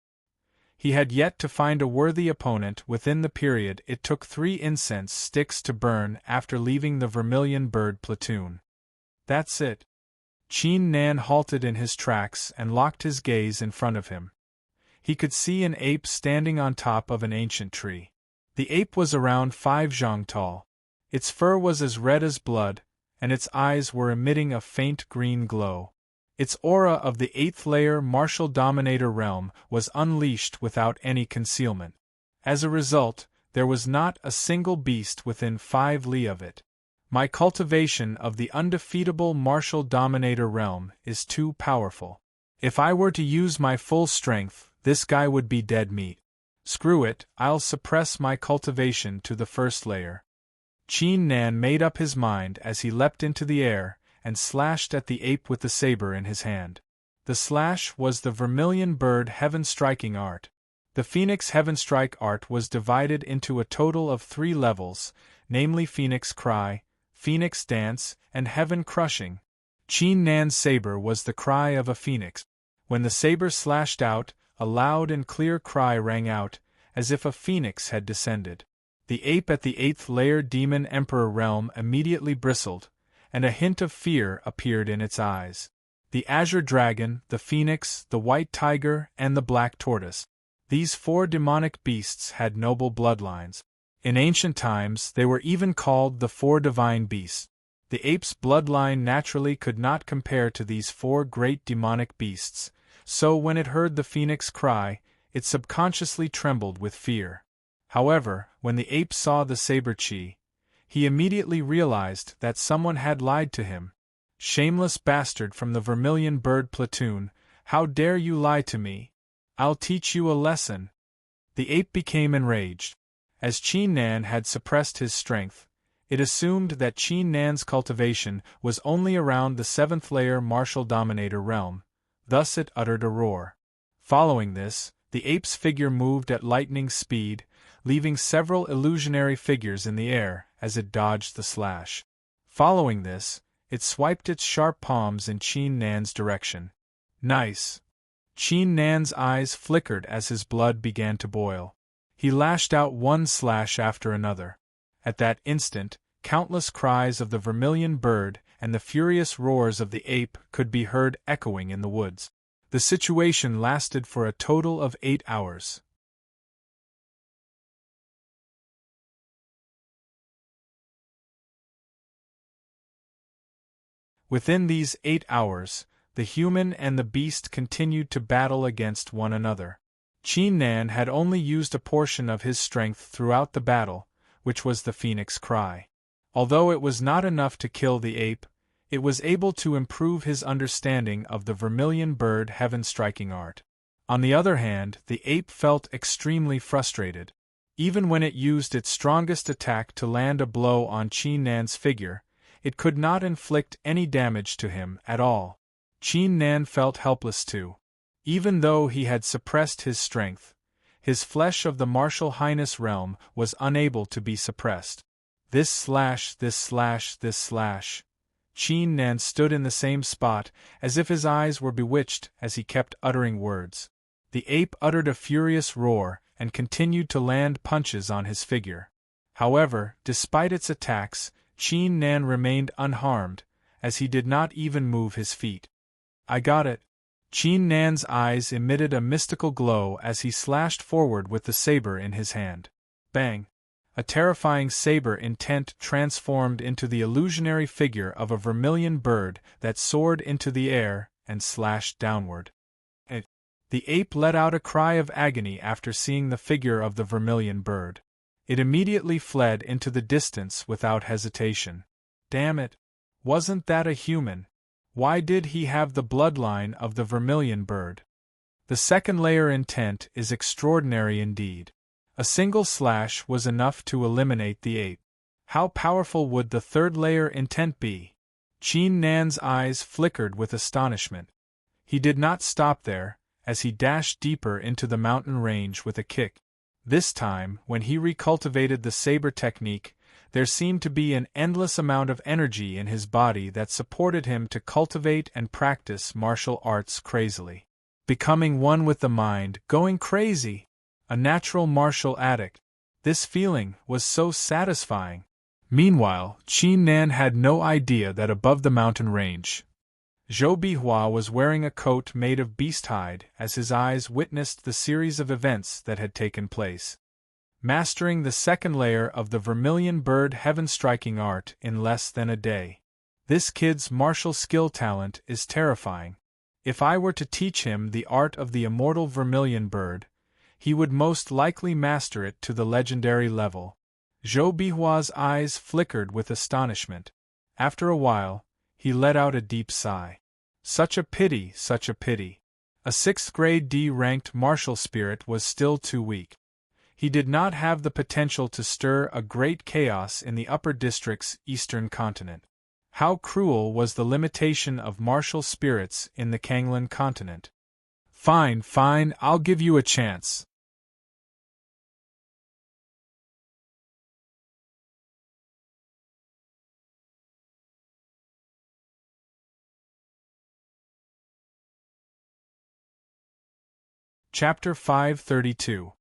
He had yet to find a worthy opponent within the period it took 3 incense sticks to burn after leaving the Vermilion Bird platoon. That's it. Qin Nan halted in his tracks and locked his gaze in front of him. He could see an ape standing on top of an ancient tree. The ape was around 5 zhang tall. Its fur was as red as blood, and its eyes were emitting a faint green glow. Its aura of the 8th layer martial dominator realm was unleashed without any concealment. As a result, there was not a single beast within 5 li of it. My cultivation of the undefeatable martial dominator realm is too powerful. If I were to use my full strength, this guy would be dead meat. Screw it, I'll suppress my cultivation to the 1st layer. Qin Nan made up his mind as he leapt into the air and slashed at the ape with the saber in his hand. The slash was the Vermilion Bird Heaven Striking art. The Phoenix Heaven Strike art was divided into a total of 3 levels, namely Phoenix Cry, Phoenix Dance, and Heaven Crushing. Qin Nan's saber was the cry of a phoenix. When the saber slashed out, a loud and clear cry rang out, as if a phoenix had descended. The ape at the 8th layer Demon Emperor realm immediately bristled, and a hint of fear appeared in its eyes. The Azure Dragon, the Phoenix, the White Tiger, and the Black Tortoise. These 4 demonic beasts had noble bloodlines. In ancient times, they were even called the 4 divine beasts. The ape's bloodline naturally could not compare to these 4 great demonic beasts, so when it heard the phoenix cry, it subconsciously trembled with fear. However, when the ape saw the saber chi, he immediately realized that someone had lied to him. Shameless bastard from the Vermilion Bird platoon, how dare you lie to me? I'll teach you a lesson. The ape became enraged. As Qin Nan had suppressed his strength, it assumed that Qin Nan's cultivation was only around the 7th layer martial dominator realm, thus it uttered a roar. Following this, the ape's figure moved at lightning speed, leaving several illusionary figures in the air as it dodged the slash. Following this, it swiped its sharp palms in Qin Nan's direction. Nice! Qin Nan's eyes flickered as his blood began to boil. He lashed out one slash after another. At that instant, countless cries of the Vermilion Bird and the furious roars of the ape could be heard echoing in the woods. The situation lasted for a total of 8 hours. Within these 8 hours, the human and the beast continued to battle against one another. Qin Nan had only used a portion of his strength throughout the battle, which was the phoenix cry. Although it was not enough to kill the ape, it was able to improve his understanding of the Vermilion Bird Heaven Striking art. On the other hand, the ape felt extremely frustrated. Even when it used its strongest attack to land a blow on Qin Nan's figure, it could not inflict any damage to him at all. Qin Nan felt helpless too. Even though he had suppressed his strength, his flesh of the martial highness realm was unable to be suppressed. This slash, this slash, this slash. Qin Nan stood in the same spot, as if his eyes were bewitched as he kept uttering words. The ape uttered a furious roar and continued to land punches on his figure. However, despite its attacks, Qin Nan remained unharmed, as he did not even move his feet. I got it. Qin Nan's eyes emitted a mystical glow as he slashed forward with the saber in his hand. Bang! A terrifying saber intent transformed into the illusionary figure of a vermilion bird that soared into the air and slashed downward. The ape let out a cry of agony after seeing the figure of the vermilion bird. It immediately fled into the distance without hesitation. Damn it! Wasn't that a human? Why did he have the bloodline of the vermilion bird? The second layer intent is extraordinary indeed. A single slash was enough to eliminate the ape. How powerful would the third layer intent be? Qin Nan's eyes flickered with astonishment. He did not stop there, as he dashed deeper into the mountain range with a kick. This time, when he recultivated the saber technique, There seemed to be an endless amount of energy in his body that supported him to cultivate and practice martial arts crazily. Becoming one with the mind, going crazy! A natural martial addict. This feeling was so satisfying. Meanwhile, Qin Nan had no idea that above the mountain range, Zhou Bihua was wearing a coat made of beast hide as his eyes witnessed the series of events that had taken place. Mastering the second layer of the vermilion bird heaven-striking art in less than a day. This kid's martial skill talent is terrifying. If I were to teach him the art of the immortal vermilion bird, he would most likely master it to the legendary level. Zhou Bihua's eyes flickered with astonishment. After a while, he let out a deep sigh. Such a pity, such a pity. A 6th grade D-ranked martial spirit was still too weak. He did not have the potential to stir a great chaos in the upper district's eastern continent. How cruel was the limitation of martial spirits in the Kanglan continent. Fine, fine, I'll give you a chance. Chapter 532.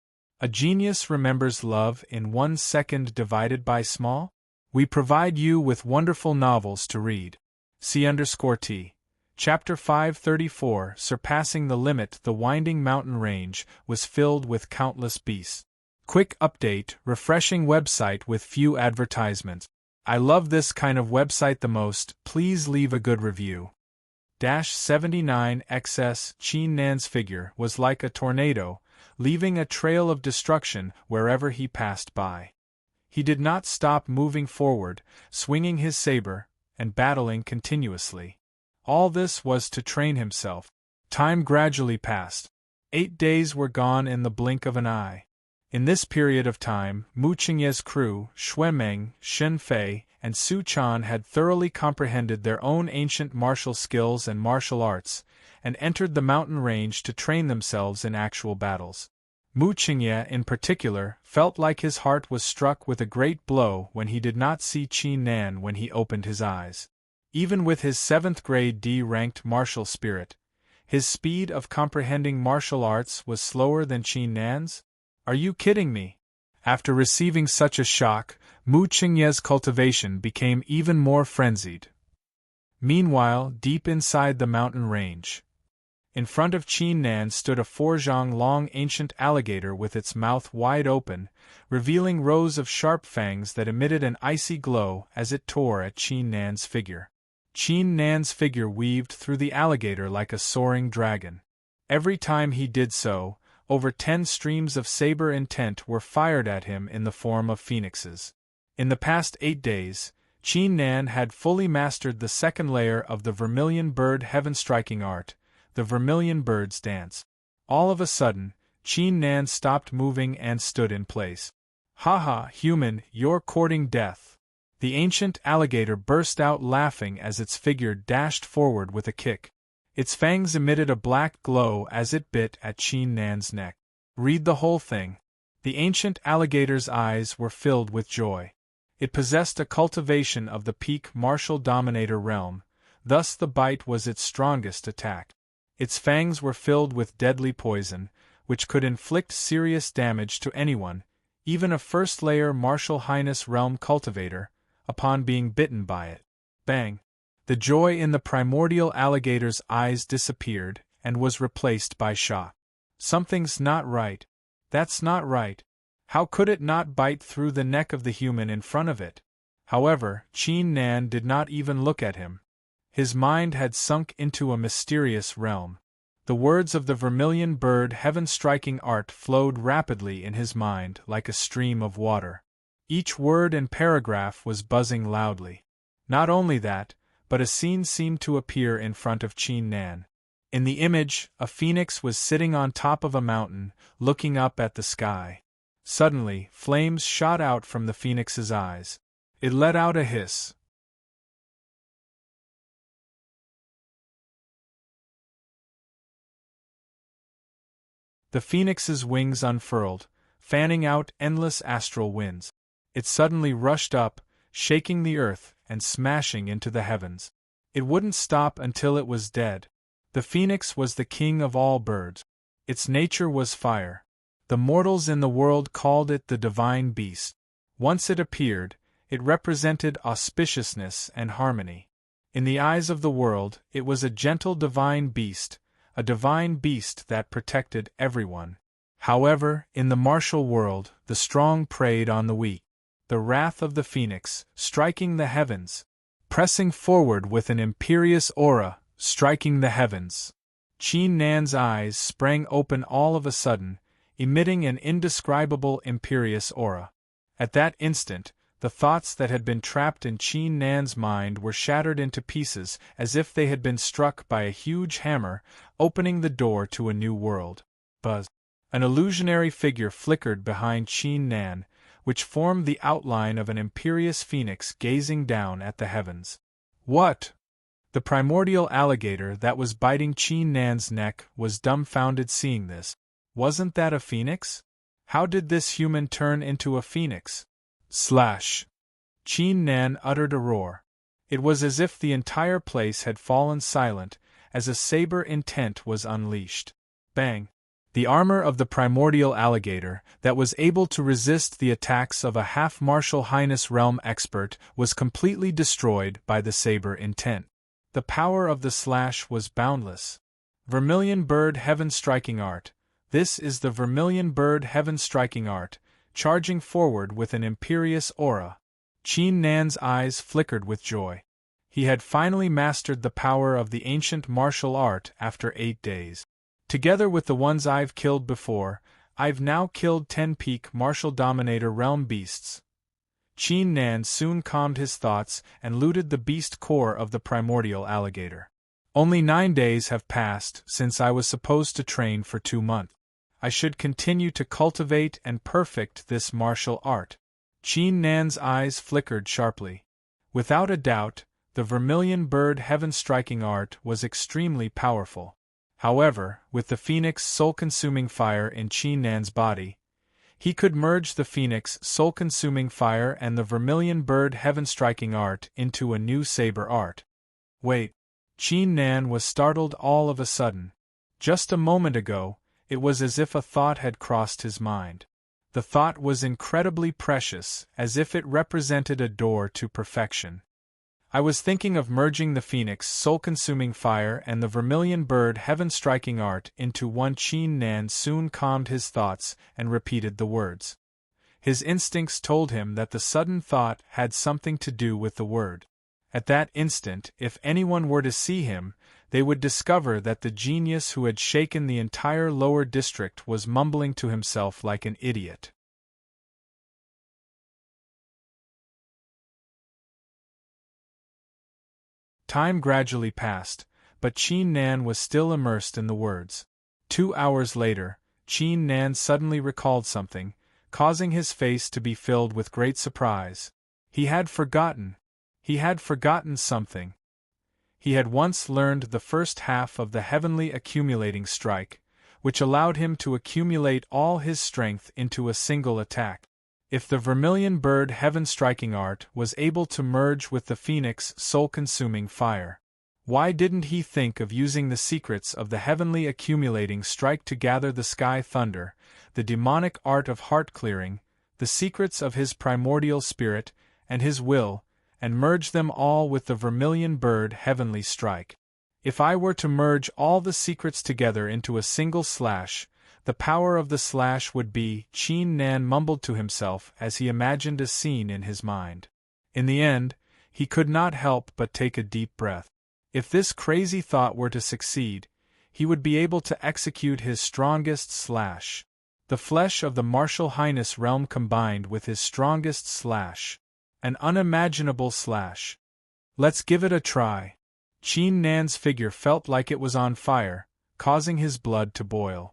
A Genius Remembers Love in 1 Second Divided by Small? We provide you with wonderful novels to read. C_T. Chapter 534. Surpassing the Limit. The winding mountain range was filled with countless beasts. Quick update, refreshing website with few advertisements. I love this kind of website the most, please leave a good review. 79XS Qin Nan's figure was like a tornado, leaving a trail of destruction wherever he passed by. He did not stop moving forward, swinging his saber, and battling continuously. All this was to train himself. Time gradually passed. 8 days were gone in the blink of an eye. In this period of time, Mu Qingye's crew, Xuemeng, Shen Fei, and Su Chan had thoroughly comprehended their own ancient martial skills and martial arts, and entered the mountain range to train themselves in actual battles. Mu Qingye, in particular, felt like his heart was struck with a great blow when he did not see Qin Nan when he opened his eyes. Even with his 7th grade D-ranked martial spirit, his speed of comprehending martial arts was slower than Qin Nan's? Are you kidding me? After receiving such a shock, Mu Qingye's cultivation became even more frenzied. Meanwhile, deep inside the mountain range, in front of Qin Nan stood a 4-zhang-long ancient alligator with its mouth wide open, revealing rows of sharp fangs that emitted an icy glow as it tore at Qin Nan's figure. Qin Nan's figure weaved through the alligator like a soaring dragon. Every time he did so, over 10 streams of saber intent were fired at him in the form of phoenixes. In the past 8 days, Qin Nan had fully mastered the second layer of the vermilion bird heaven-striking art, the vermilion bird's dance. All of a sudden, Qin Nan stopped moving and stood in place. "Ha, human, you're courting death." The ancient alligator burst out laughing as its figure dashed forward with a kick. Its fangs emitted a black glow as it bit at Qin Nan's neck. Read the whole thing. The ancient alligator's eyes were filled with joy. It possessed a cultivation of the peak martial dominator realm, thus the bite was its strongest attack. Its fangs were filled with deadly poison, which could inflict serious damage to anyone, even a first-layer martial highness realm cultivator, upon being bitten by it. Bang! The joy in the primordial alligator's eyes disappeared and was replaced by shock. Something's not right. That's not right. How could it not bite through the neck of the human in front of it? However, Qin Nan did not even look at him. His mind had sunk into a mysterious realm. The words of the vermilion bird heaven-striking art flowed rapidly in his mind like a stream of water. Each word and paragraph was buzzing loudly. Not only that, but a scene seemed to appear in front of Qin Nan. In the image, a phoenix was sitting on top of a mountain, looking up at the sky. Suddenly, flames shot out from the phoenix's eyes. It let out a hiss. The phoenix's wings unfurled, fanning out endless astral winds. It suddenly rushed up, shaking the earth and smashing into the heavens. It wouldn't stop until it was dead. The phoenix was the king of all birds. Its nature was fire. The mortals in the world called it the divine beast. Once it appeared, it represented auspiciousness and harmony. In the eyes of the world, it was a gentle divine beast, a divine beast that protected everyone. However, in the martial world, the strong preyed on the weak. The wrath of the phoenix, striking the heavens, pressing forward with an imperious aura, striking the heavens. Qin Nan's eyes sprang open all of a sudden, emitting an indescribable imperious aura. At that instant, the thoughts that had been trapped in Qin Nan's mind were shattered into pieces as if they had been struck by a huge hammer, opening the door to a new world. Buzz. An illusionary figure flickered behind Qin Nan, which formed the outline of an imperious phoenix gazing down at the heavens. What? The primordial alligator that was biting Qin Nan's neck was dumbfounded seeing this. Wasn't that a phoenix? How did this human turn into a phoenix? Slash! Qin Nan uttered a roar. It was as if the entire place had fallen silent, as a saber intent was unleashed. Bang! The armor of the primordial alligator, that was able to resist the attacks of a half-martial highness realm expert, was completely destroyed by the saber intent. The power of the slash was boundless. Vermilion Bird Heaven Striking Art. This is the Vermilion Bird Heaven Striking Art, charging forward with an imperious aura. Qin Nan's eyes flickered with joy. He had finally mastered the power of the ancient martial art after 8 days. Together with the ones I've killed before, I've now killed 10 peak martial dominator realm beasts. Qin Nan soon calmed his thoughts and looted the beast core of the primordial alligator. Only 9 days have passed since I was supposed to train for 2 months. I should continue to cultivate and perfect this martial art. Qin Nan's eyes flickered sharply. Without a doubt, the Vermilion Bird Heaven Striking Art was extremely powerful. However, with the phoenix soul-consuming fire in Qin Nan's body, he could merge the phoenix soul-consuming fire and the Vermilion Bird Heaven Striking Art into a new saber art. Wait. Qin Nan was startled all of a sudden. Just a moment ago, it was as if a thought had crossed his mind. The thought was incredibly precious, as if it represented a door to perfection. I was thinking of merging the phoenix soul-consuming fire and the Vermilion Bird Heaven Striking Art into one. Qin Nan soon calmed his thoughts and repeated the words. His instincts told him that the sudden thought had something to do with the word. At that instant, if anyone were to see him, they would discover that the genius who had shaken the entire lower district was mumbling to himself like an idiot. Time gradually passed, but Qin Nan was still immersed in the words. 2 hours later, Qin Nan suddenly recalled something, causing his face to be filled with great surprise. He had forgotten something. He had once learned the first half of the heavenly accumulating strike, which allowed him to accumulate all his strength into a single attack. If the Vermilion Bird Heaven Striking Art was able to merge with the Phoenix soul-consuming fire, why didn't he think of using the secrets of the heavenly accumulating strike to gather the sky thunder, the demonic art of heart-clearing, the secrets of his primordial spirit, and his will, and merge them all with the Vermilion Bird Heavenly Strike? If I were to merge all the secrets together into a single slash, the power of the slash would be, Qin Nan mumbled to himself as he imagined a scene in his mind. In the end, he could not help but take a deep breath. If this crazy thought were to succeed, he would be able to execute his strongest slash. The flesh of the martial highness realm combined with his strongest slash. An unimaginable slash. Let's give it a try. Qin Nan's figure felt like it was on fire, causing his blood to boil.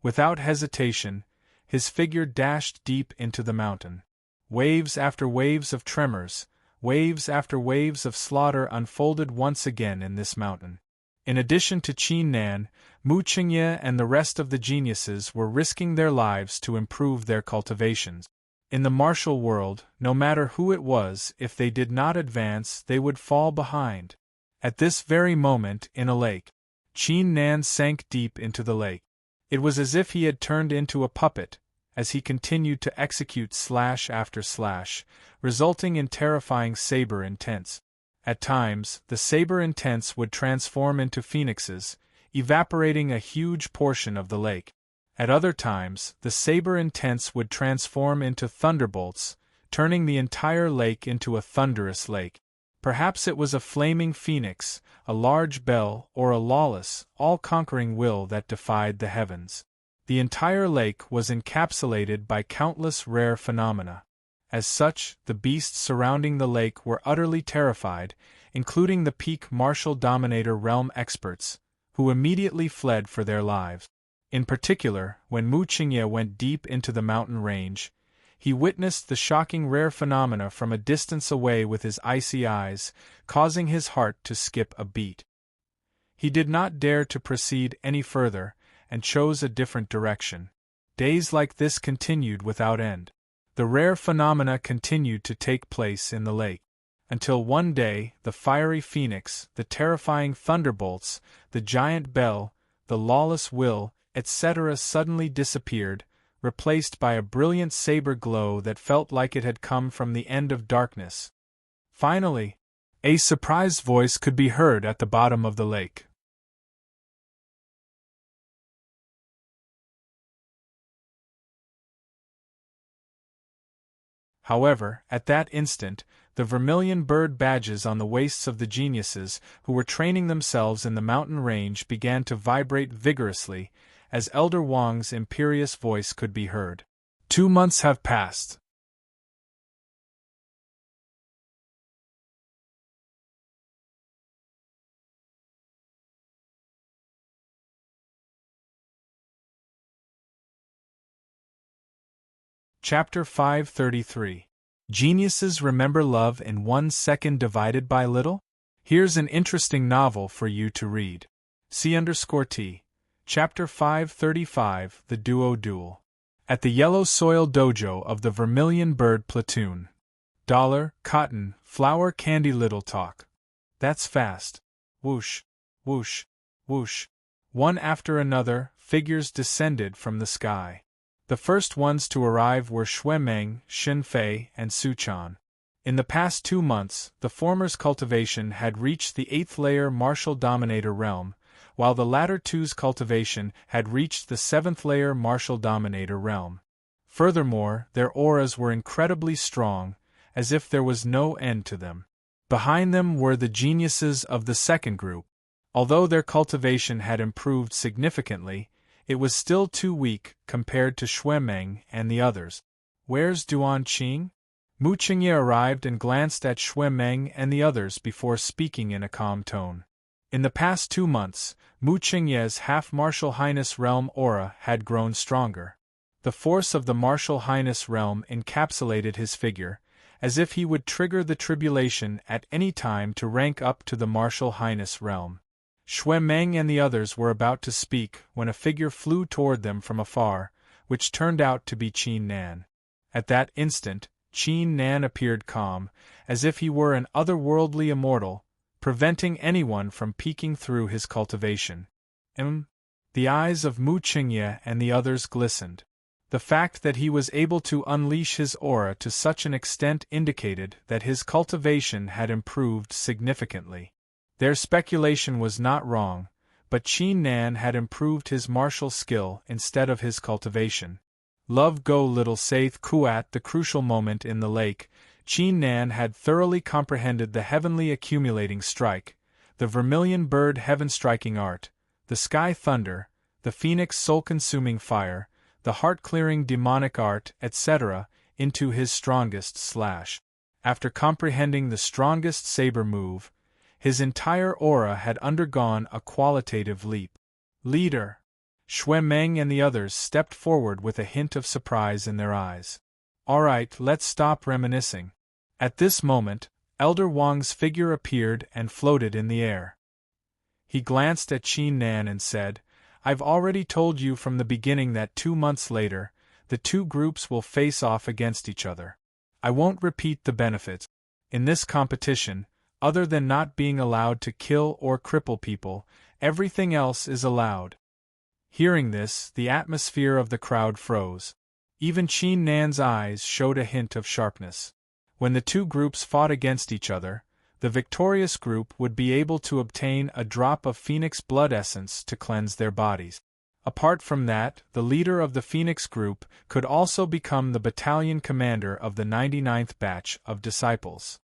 Without hesitation, his figure dashed deep into the mountain. Waves after waves of tremors, waves after waves of slaughter unfolded once again in this mountain. In addition to Qin Nan, Mu Qingye and the rest of the geniuses were risking their lives to improve their cultivations. In the martial world, no matter who it was, if they did not advance, they would fall behind. At this very moment, in a lake, Qin Nan sank deep into the lake. It was as if he had turned into a puppet, as he continued to execute slash after slash, resulting in terrifying saber intents. At times, the saber intents would transform into phoenixes, evaporating a huge portion of the lake. At other times, the saber intents would transform into thunderbolts, turning the entire lake into a thunderous lake. Perhaps it was a flaming phoenix, a large bell, or a lawless, all-conquering will that defied the heavens. The entire lake was encapsulated by countless rare phenomena. As such, the beasts surrounding the lake were utterly terrified, including the peak martial dominator realm experts, who immediately fled for their lives. In particular, when Mu Qingye went deep into the mountain range, he witnessed the shocking rare phenomena from a distance away with his icy eyes, causing his heart to skip a beat. He did not dare to proceed any further, and chose a different direction. Days like this continued without end. The rare phenomena continued to take place in the lake, until one day the fiery phoenix, the terrifying thunderbolts, the giant bell, the lawless will, etc. suddenly disappeared, replaced by a brilliant saber glow that felt like it had come from the end of darkness. Finally, a surprised voice could be heard at the bottom of the lake. However, at that instant, the vermilion bird badges on the waists of the geniuses who were training themselves in the mountain range began to vibrate vigorously, as Elder Wang's imperious voice could be heard. 2 months have passed. Chapter 533. Geniuses Remember Love in 1 Second Divided by Little? Here's an interesting novel for you to read. C_T. Chapter 535, The Duo Duel. At the Yellow Soil Dojo of the Vermilion Bird Platoon. Cotton, flower candy little talk. That's fast. Whoosh, whoosh, whoosh. One after another, figures descended from the sky. The first ones to arrive were Xue Meng, Xin Fei, and Su Chan. In the past 2 months, the former's cultivation had reached the 8th layer martial dominator realm, while the latter two's cultivation had reached the 7th layer martial dominator realm. Furthermore, their auras were incredibly strong, as if there was no end to them. Behind them were the geniuses of the second group. Although their cultivation had improved significantly, it was still too weak compared to Xue Meng and the others. Where's Duan Qing? Mu Qingye arrived and glanced at Xue Meng and the others before speaking in a calm tone. In the past 2 months, Mu Qingye's half-martial highness realm aura had grown stronger. The force of the martial highness realm encapsulated his figure, as if he would trigger the tribulation at any time to rank up to the martial highness realm. Xue Meng and the others were about to speak when a figure flew toward them from afar, which turned out to be Qin Nan. At that instant, Qin Nan appeared calm, as if he were an otherworldly immortal, preventing anyone from peeking through his cultivation. The eyes of Mu Qingye and the others glistened. The fact that he was able to unleash his aura to such an extent indicated that his cultivation had improved significantly. Their speculation was not wrong, but Qin Nan had improved his martial skill instead of his cultivation. Love go little saith Ku at the crucial moment in the lake, Qin Nan had thoroughly comprehended the heavenly accumulating strike, the vermilion bird heaven-striking art, the sky thunder, the phoenix soul-consuming fire, the heart-clearing demonic art, etc., into his strongest slash. After comprehending the strongest saber move, his entire aura had undergone a qualitative leap. Leader! Xue Meng and the others stepped forward with a hint of surprise in their eyes. All right, let's stop reminiscing. At this moment, Elder Wang's figure appeared and floated in the air. He glanced at Qin Nan and said, I've already told you from the beginning that 2 months later, the two groups will face off against each other. I won't repeat the benefits. In this competition, other than not being allowed to kill or cripple people, everything else is allowed. Hearing this, the atmosphere of the crowd froze. Even Qin Nan's eyes showed a hint of sharpness. When the two groups fought against each other, the victorious group would be able to obtain a drop of phoenix blood essence to cleanse their bodies. Apart from that, the leader of the Phoenix group could also become the battalion commander of the 99th batch of disciples.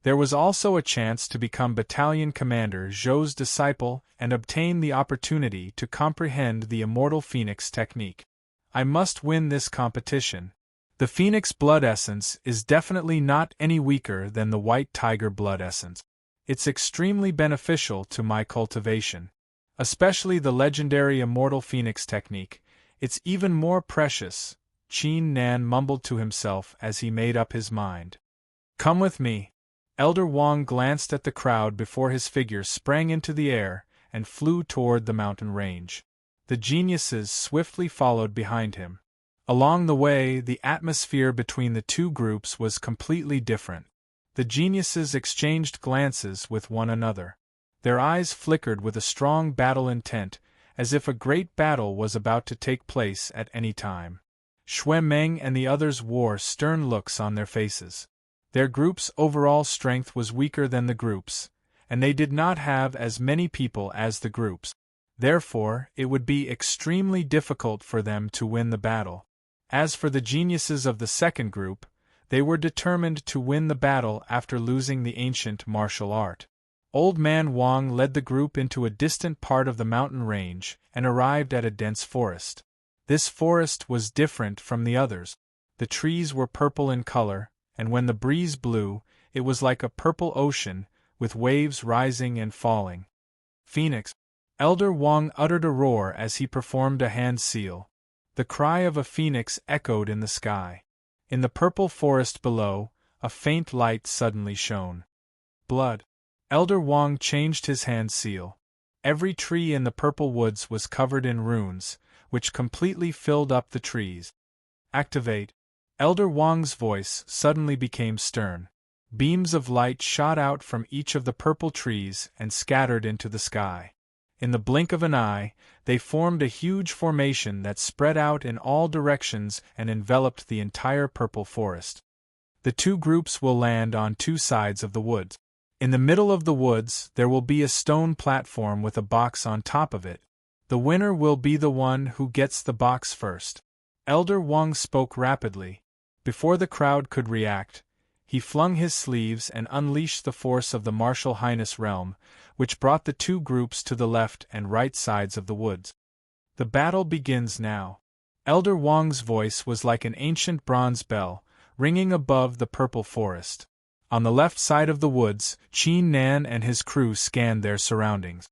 There was also a chance to become battalion commander Zhou's disciple and obtain the opportunity to comprehend the immortal Phoenix technique. I must win this competition. The Phoenix blood essence is definitely not any weaker than the white tiger blood essence. It's extremely beneficial to my cultivation. Especially the legendary immortal Phoenix technique. It's even more precious, Qin Nan mumbled to himself as he made up his mind. Come with me. Elder Wang glanced at the crowd before his figure sprang into the air and flew toward the mountain range. The geniuses swiftly followed behind him. Along the way, the atmosphere between the two groups was completely different. The geniuses exchanged glances with one another. Their eyes flickered with a strong battle intent, as if a great battle was about to take place at any time. Xue Meng and the others wore stern looks on their faces. Their group's overall strength was weaker than the group's, and they did not have as many people as the groups. Therefore, it would be extremely difficult for them to win the battle. As for the geniuses of the second group, they were determined to win the battle after losing the ancient martial art. Old Man Wang led the group into a distant part of the mountain range and arrived at a dense forest. This forest was different from the others. The trees were purple in color, and when the breeze blew, it was like a purple ocean, with waves rising and falling. Phoenix! Elder Wang uttered a roar as he performed a hand seal. The cry of a phoenix echoed in the sky. In the purple forest below, a faint light suddenly shone. Blood! Elder Wang changed his hand seal. Every tree in the purple woods was covered in runes, which completely filled up the trees. Activate! Elder Wang's voice suddenly became stern. Beams of light shot out from each of the purple trees and scattered into the sky. In the blink of an eye, they formed a huge formation that spread out in all directions and enveloped the entire purple forest. The two groups will land on two sides of the woods. In the middle of the woods, there will be a stone platform with a box on top of it. The winner will be the one who gets the box first. Elder Wang spoke rapidly. Before the crowd could react, he flung his sleeves and unleashed the force of the Martial Highness realm, which brought the two groups to the left and right sides of the woods. The battle begins now. Elder Wang's voice was like an ancient bronze bell, ringing above the purple forest. On the left side of the woods, Qin Nan and his crew scanned their surroundings.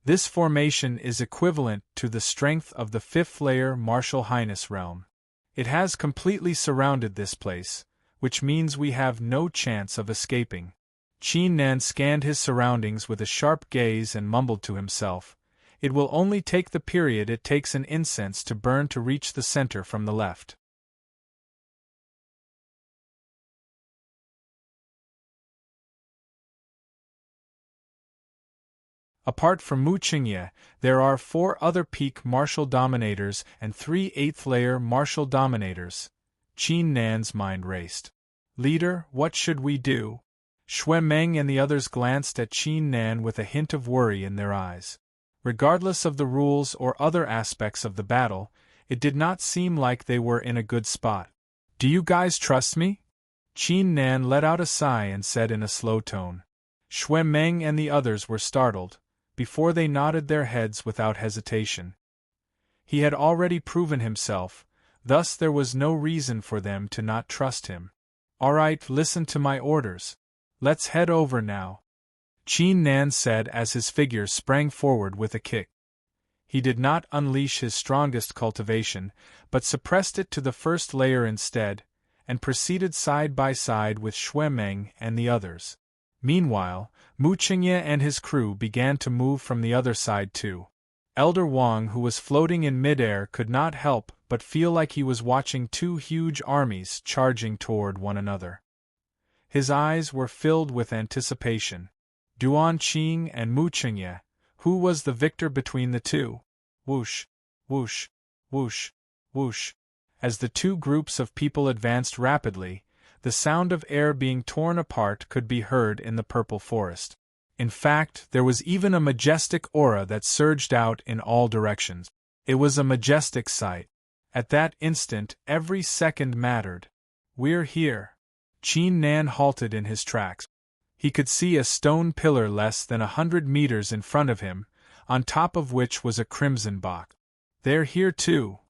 This formation is equivalent to the strength of the fifth-layer Martial Highness realm. It has completely surrounded this place, which means we have no chance of escaping. Qin Nan scanned his surroundings with a sharp gaze and mumbled to himself, "It will only take the period it takes an incense to burn to reach the center from the left." Apart from Mu Qingye, there are 4 other peak martial dominators and 3 eighth-layer martial dominators. Qin Nan's mind raced. "Leader, what should we do?" Xue Meng and the others glanced at Qin Nan with a hint of worry in their eyes. Regardless of the rules or other aspects of the battle, it did not seem like they were in a good spot. "Do you guys trust me?" Qin Nan let out a sigh and said in a slow tone. Xue Meng and the others were startled, before they nodded their heads without hesitation. He had already proven himself, thus there was no reason for them to not trust him. "All right, listen to my orders. Let's head over now," Qin Nan said as his figure sprang forward with a kick. He did not unleash his strongest cultivation, but suppressed it to the first layer instead, and proceeded side by side with Xue Meng and the others. Meanwhile, Mu Qingye and his crew began to move from the other side too. Elder Wang, who was floating in midair, could not help but feel like he was watching two huge armies charging toward one another. His eyes were filled with anticipation. Duan Qing and Mu Qingye, who was the victor between the two? Whoosh, whoosh, whoosh, whoosh. As the two groups of people advanced rapidly, the sound of air being torn apart could be heard in the purple forest. In fact, there was even a majestic aura that surged out in all directions. It was a majestic sight. At that instant, every second mattered. "We're here." Qin Nan halted in his tracks. He could see a stone pillar less than 100 meters in front of him, on top of which was a crimson box. "They're here too."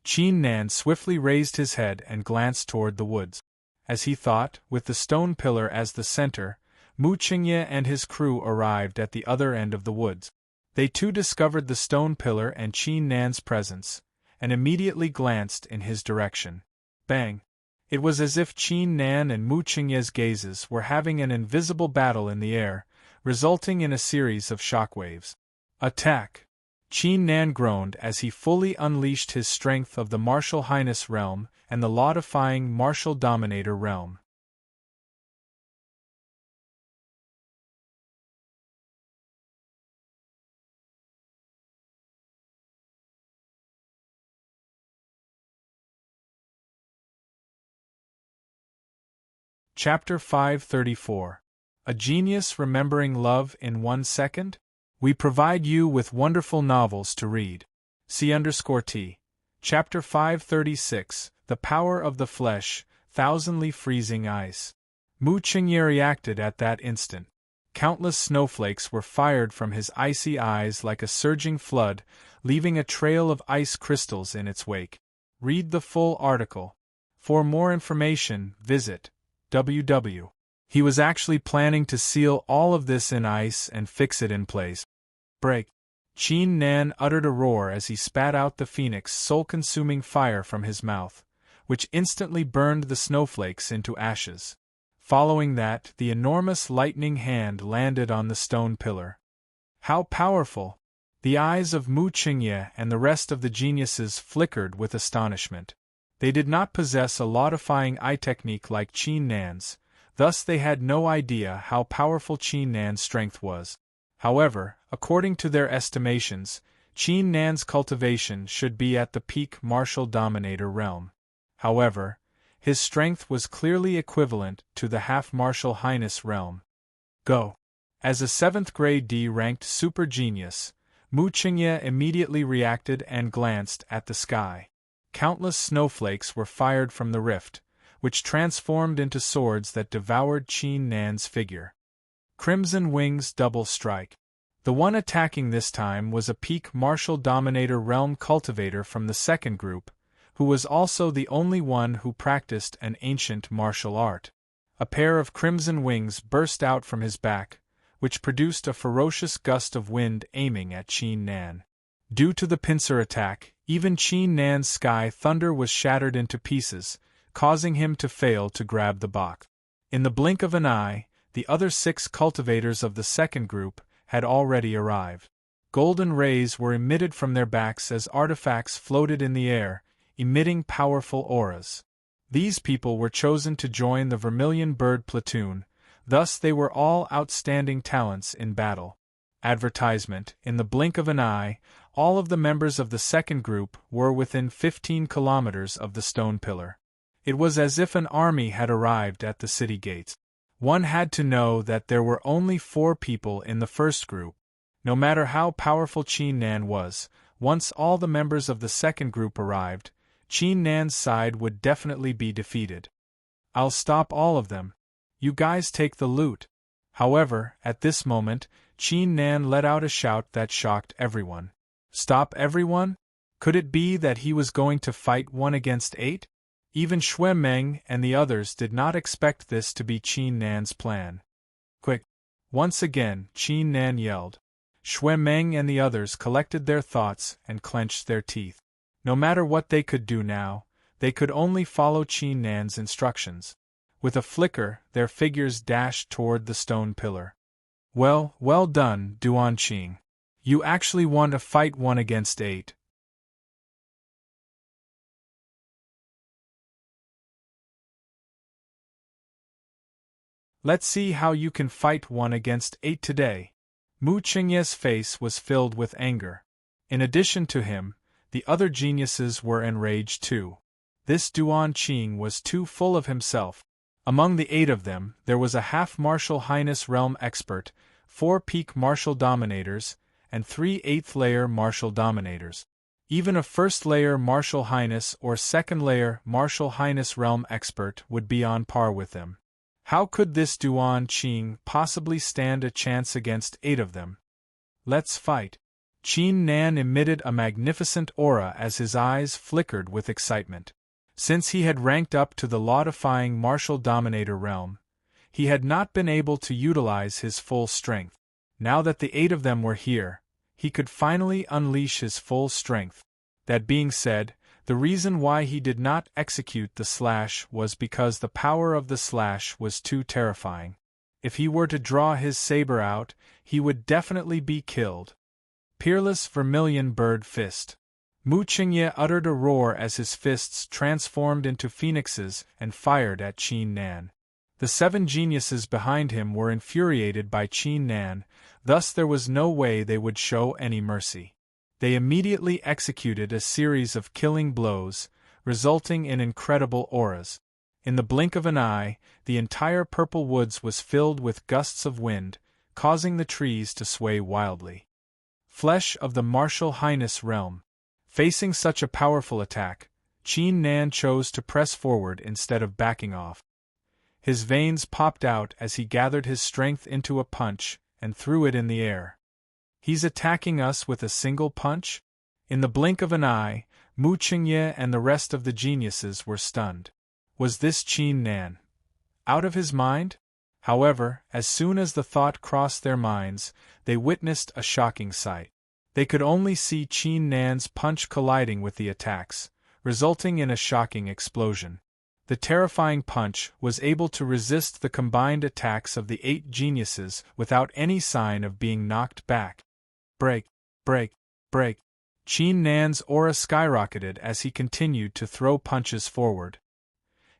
Qin Nan swiftly raised his head and glanced toward the woods. As he thought, with the stone pillar as the center, Mu Qingye and his crew arrived at the other end of the woods. They too discovered the stone pillar and Qin Nan's presence, and immediately glanced in his direction. Bang! It was as if Qin Nan and Mu Qingye's gazes were having an invisible battle in the air, resulting in a series of shockwaves. "Attack!" Qin Nan groaned as he fully unleashed his strength of the Martial Highness realm and the law-defying Martial Dominator realm. Chapter 534. A Genius Remembering Love in 1 Second? We provide you with wonderful novels to read. C_T. Chapter 536, The Power of the Flesh, Thousandly Freezing Ice. Mu Qingye reacted at that instant. Countless snowflakes were fired from his icy eyes like a surging flood, leaving a trail of ice crystals in its wake. Read the full article. For more information, visit www. He was actually planning to seal all of this in ice and fix it in place. Break. Qin Nan uttered a roar as he spat out the phoenix soul-consuming fire from his mouth, which instantly burned the snowflakes into ashes. Following that, the enormous lightning hand landed on the stone pillar. How powerful! The eyes of Mu Qingye and the rest of the geniuses flickered with astonishment. They did not possess a law-defying eye technique like Qin Nan's, thus they had no idea how powerful Qin Nan's strength was. However, according to their estimations, Qin Nan's cultivation should be at the peak Martial Dominator realm. However, his strength was clearly equivalent to the half-Martial Highness realm. Go! As a 7th-grade D-ranked super genius, Mu Qingye immediately reacted and glanced at the sky. Countless snowflakes were fired from the rift, which transformed into swords that devoured Qin Nan's figure. Crimson Wings Double Strike. The one attacking this time was a peak Martial Dominator realm cultivator from the second group, who was also the only one who practiced an ancient martial art. A pair of crimson wings burst out from his back, which produced a ferocious gust of wind aiming at Qin Nan. Due to the pincer attack, even Qin Nan's sky thunder was shattered into pieces, causing him to fail to grab the box. In the blink of an eye, the other 6 cultivators of the second group had already arrived. Golden rays were emitted from their backs as artifacts floated in the air, emitting powerful auras. These people were chosen to join the Vermilion Bird platoon, thus they were all outstanding talents in battle. Advertisement: in the blink of an eye, all of the members of the second group were within 15 kilometers of the stone pillar. It was as if an army had arrived at the city gates. One had to know that there were only 4 people in the first group. No matter how powerful Qin Nan was, once all the members of the second group arrived, Qin Nan's side would definitely be defeated. "I'll stop all of them. You guys take the loot." However, at this moment, Qin Nan let out a shout that shocked everyone. Stop everyone? Could it be that he was going to fight 1 against 8? Even Xue Meng and the others did not expect this to be Qin Nan's plan. Quick! Once again, Qin Nan yelled. Xue Meng and the others collected their thoughts and clenched their teeth. No matter what they could do now, they could only follow Qin Nan's instructions. With a flicker, their figures dashed toward the stone pillar. Well, well done, Duanqing. You actually won a fight 1 against 8. Let's see how you can fight 1 against 8 today. Mu Qingye's face was filled with anger. In addition to him, the other geniuses were enraged too. This Duanqing was too full of himself. Among the 8 of them, there was a half-martial highness realm expert, 4 peak martial dominators, and 3 8th-layer martial dominators. Even a first-layer martial highness or second-layer martial highness realm expert would be on par with them. How could this Duanqing possibly stand a chance against 8 of them? Let's fight. Qin Nan emitted a magnificent aura as his eyes flickered with excitement. Since he had ranked up to the law-defying martial dominator realm, he had not been able to utilize his full strength. Now that the 8 of them were here, he could finally unleash his full strength. That being said, the reason why he did not execute the slash was because the power of the slash was too terrifying. If he were to draw his saber out, he would definitely be killed. Peerless Vermilion Bird Fist. Mu Qingye uttered a roar as his fists transformed into phoenixes and fired at Qin Nan. The 7 geniuses behind him were infuriated by Qin Nan, thus there was no way they would show any mercy. They immediately executed a series of killing blows, resulting in incredible auras. In the blink of an eye, the entire purple woods was filled with gusts of wind, causing the trees to sway wildly. Flesh of the martial highness realm. Facing such a powerful attack, Qin Nan chose to press forward instead of backing off. His veins popped out as he gathered his strength into a punch and threw it in the air. He's attacking us with a single punch? In the blink of an eye, Mu Qingye and the rest of the geniuses were stunned. Was this Qin Nan out of his mind? However, as soon as the thought crossed their minds, they witnessed a shocking sight. They could only see Qin Nan's punch colliding with the attacks, resulting in a shocking explosion. The terrifying punch was able to resist the combined attacks of the 8 geniuses without any sign of being knocked back. Break, break, break. Qin Nan's aura skyrocketed as he continued to throw punches forward.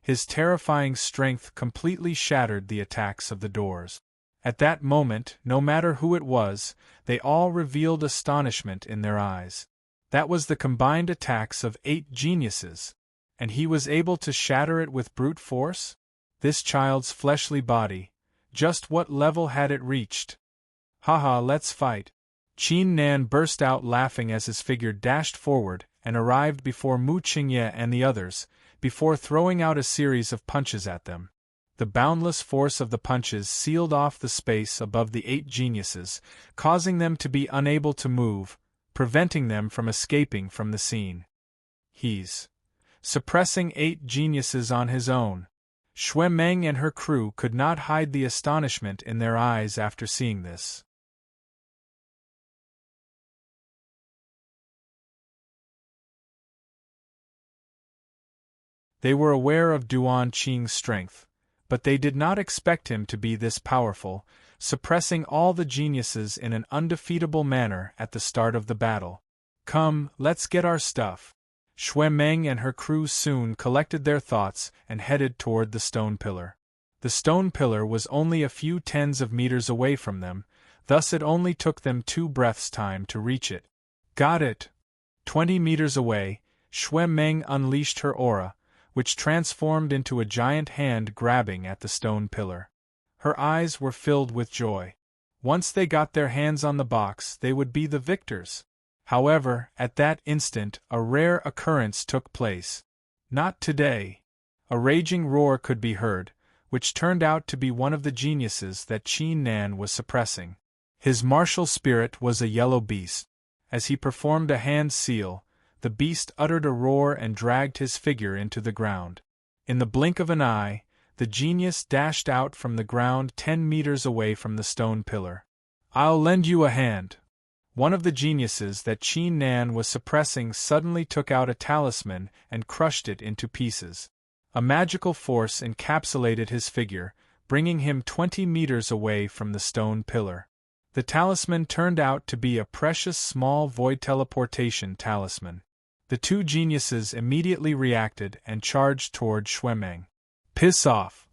His terrifying strength completely shattered the attacks of the doors. At that moment, no matter who it was, they all revealed astonishment in their eyes. That was the combined attacks of 8 geniuses, and he was able to shatter it with brute force? This child's fleshly body, just what level had it reached? Haha, let's fight. Qin Nan burst out laughing as his figure dashed forward and arrived before Mu Qingye and the others, before throwing out a series of punches at them. The boundless force of the punches sealed off the space above the 8 geniuses, causing them to be unable to move, preventing them from escaping from the scene. He's suppressing 8 geniuses on his own. Xue Meng and her crew could not hide the astonishment in their eyes after seeing this. They were aware of Duanqing's strength, but they did not expect him to be this powerful, suppressing all the geniuses in an undefeatable manner at the start of the battle. Come, let's get our stuff. Xue Meng and her crew soon collected their thoughts and headed toward the stone pillar. The stone pillar was only a few tens of meters away from them, thus it only took them 2 breaths' time to reach it. Got it! 20 meters away, Xue Meng unleashed her aura, which transformed into a giant hand grabbing at the stone pillar. Her eyes were filled with joy. Once they got their hands on the box, they would be the victors. However, at that instant, a rare occurrence took place. Not today. A raging roar could be heard, which turned out to be one of the geniuses that Qin Nan was suppressing. His martial spirit was a yellow beast. As he performed a hand seal, the beast uttered a roar and dragged his figure into the ground. In the blink of an eye, the genius dashed out from the ground 10 meters away from the stone pillar. I'll lend you a hand. One of the geniuses that Qin Nan was suppressing suddenly took out a talisman and crushed it into pieces. A magical force encapsulated his figure, bringing him 20 meters away from the stone pillar. The talisman turned out to be a precious small void teleportation talisman. The two geniuses immediately reacted and charged toward Xuemeng. Piss off!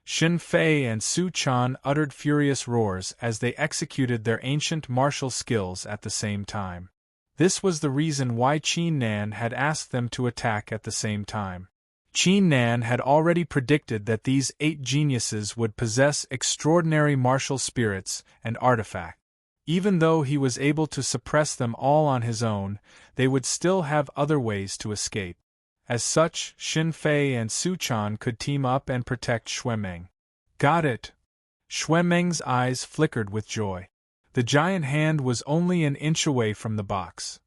Xin Fei and Su Chan uttered furious roars as they executed their ancient martial skills at the same time. This was the reason why Qin Nan had asked them to attack at the same time. Qin Nan had already predicted that these 8 geniuses would possess extraordinary martial spirits and artifacts. Even though he was able to suppress them all on his own, they would still have other ways to escape. As such, Xin Fei and Su Chan could team up and protect Xuemeng. Got it! Xuemeng's eyes flickered with joy. The giant hand was only an inch away from the box.